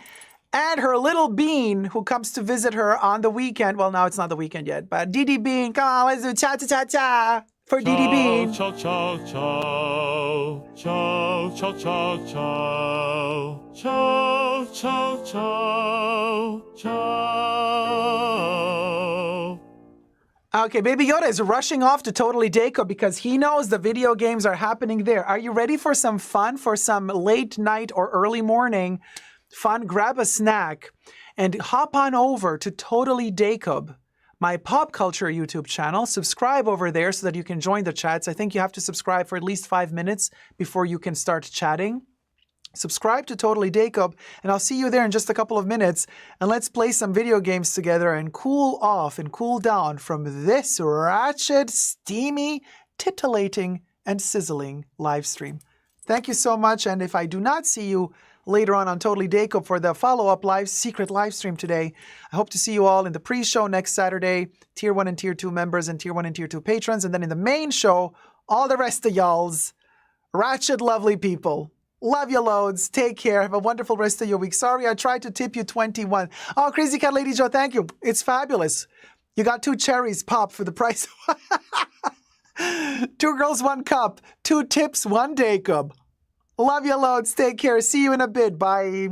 and her little bean who comes to visit her on the weekend. Well, now it's not the weekend yet, but Dee Dee Bean, come on, let's do cha-cha-cha-cha for Dee Dee Bean. Ciao, ciao, ciao. Ciao, ciao, ciao, ciao. Ciao, ciao, ciao. Ciao. Okay, Baby Yoda is rushing off to Totally Dacob because he knows the video games are happening there. Are you ready for some fun, for some late night or early morning fun? Grab a snack and hop on over to Totally Dacob, my pop culture YouTube channel. Subscribe over there so that you can join the chats. I think you have to subscribe for at least 5 minutes before you can start chatting. Subscribe to Totally Dacob, and I'll see you there in just a couple of minutes. And let's play some video games together and cool off and cool down from this ratchet, steamy, titillating, and sizzling live stream. Thank you so much. And if I do not see you later on Totally Dacob for the follow-up secret live stream today, I hope to see you all in the pre-show next Saturday, Tier 1 and Tier 2 members and Tier 1 and Tier 2 patrons. And then in the main show, all the rest of y'all's ratchet, lovely people. Love you loads. Take care. Have a wonderful rest of your week. Sorry, I tried to tip you 21. Oh, Crazy Cat Lady Joe, thank you. It's fabulous. You got 2 cherries pop for the price of 2 girls, 1 cup. 2 tips, 1 Dacob. Love you loads. Take care. See you in a bit. Bye.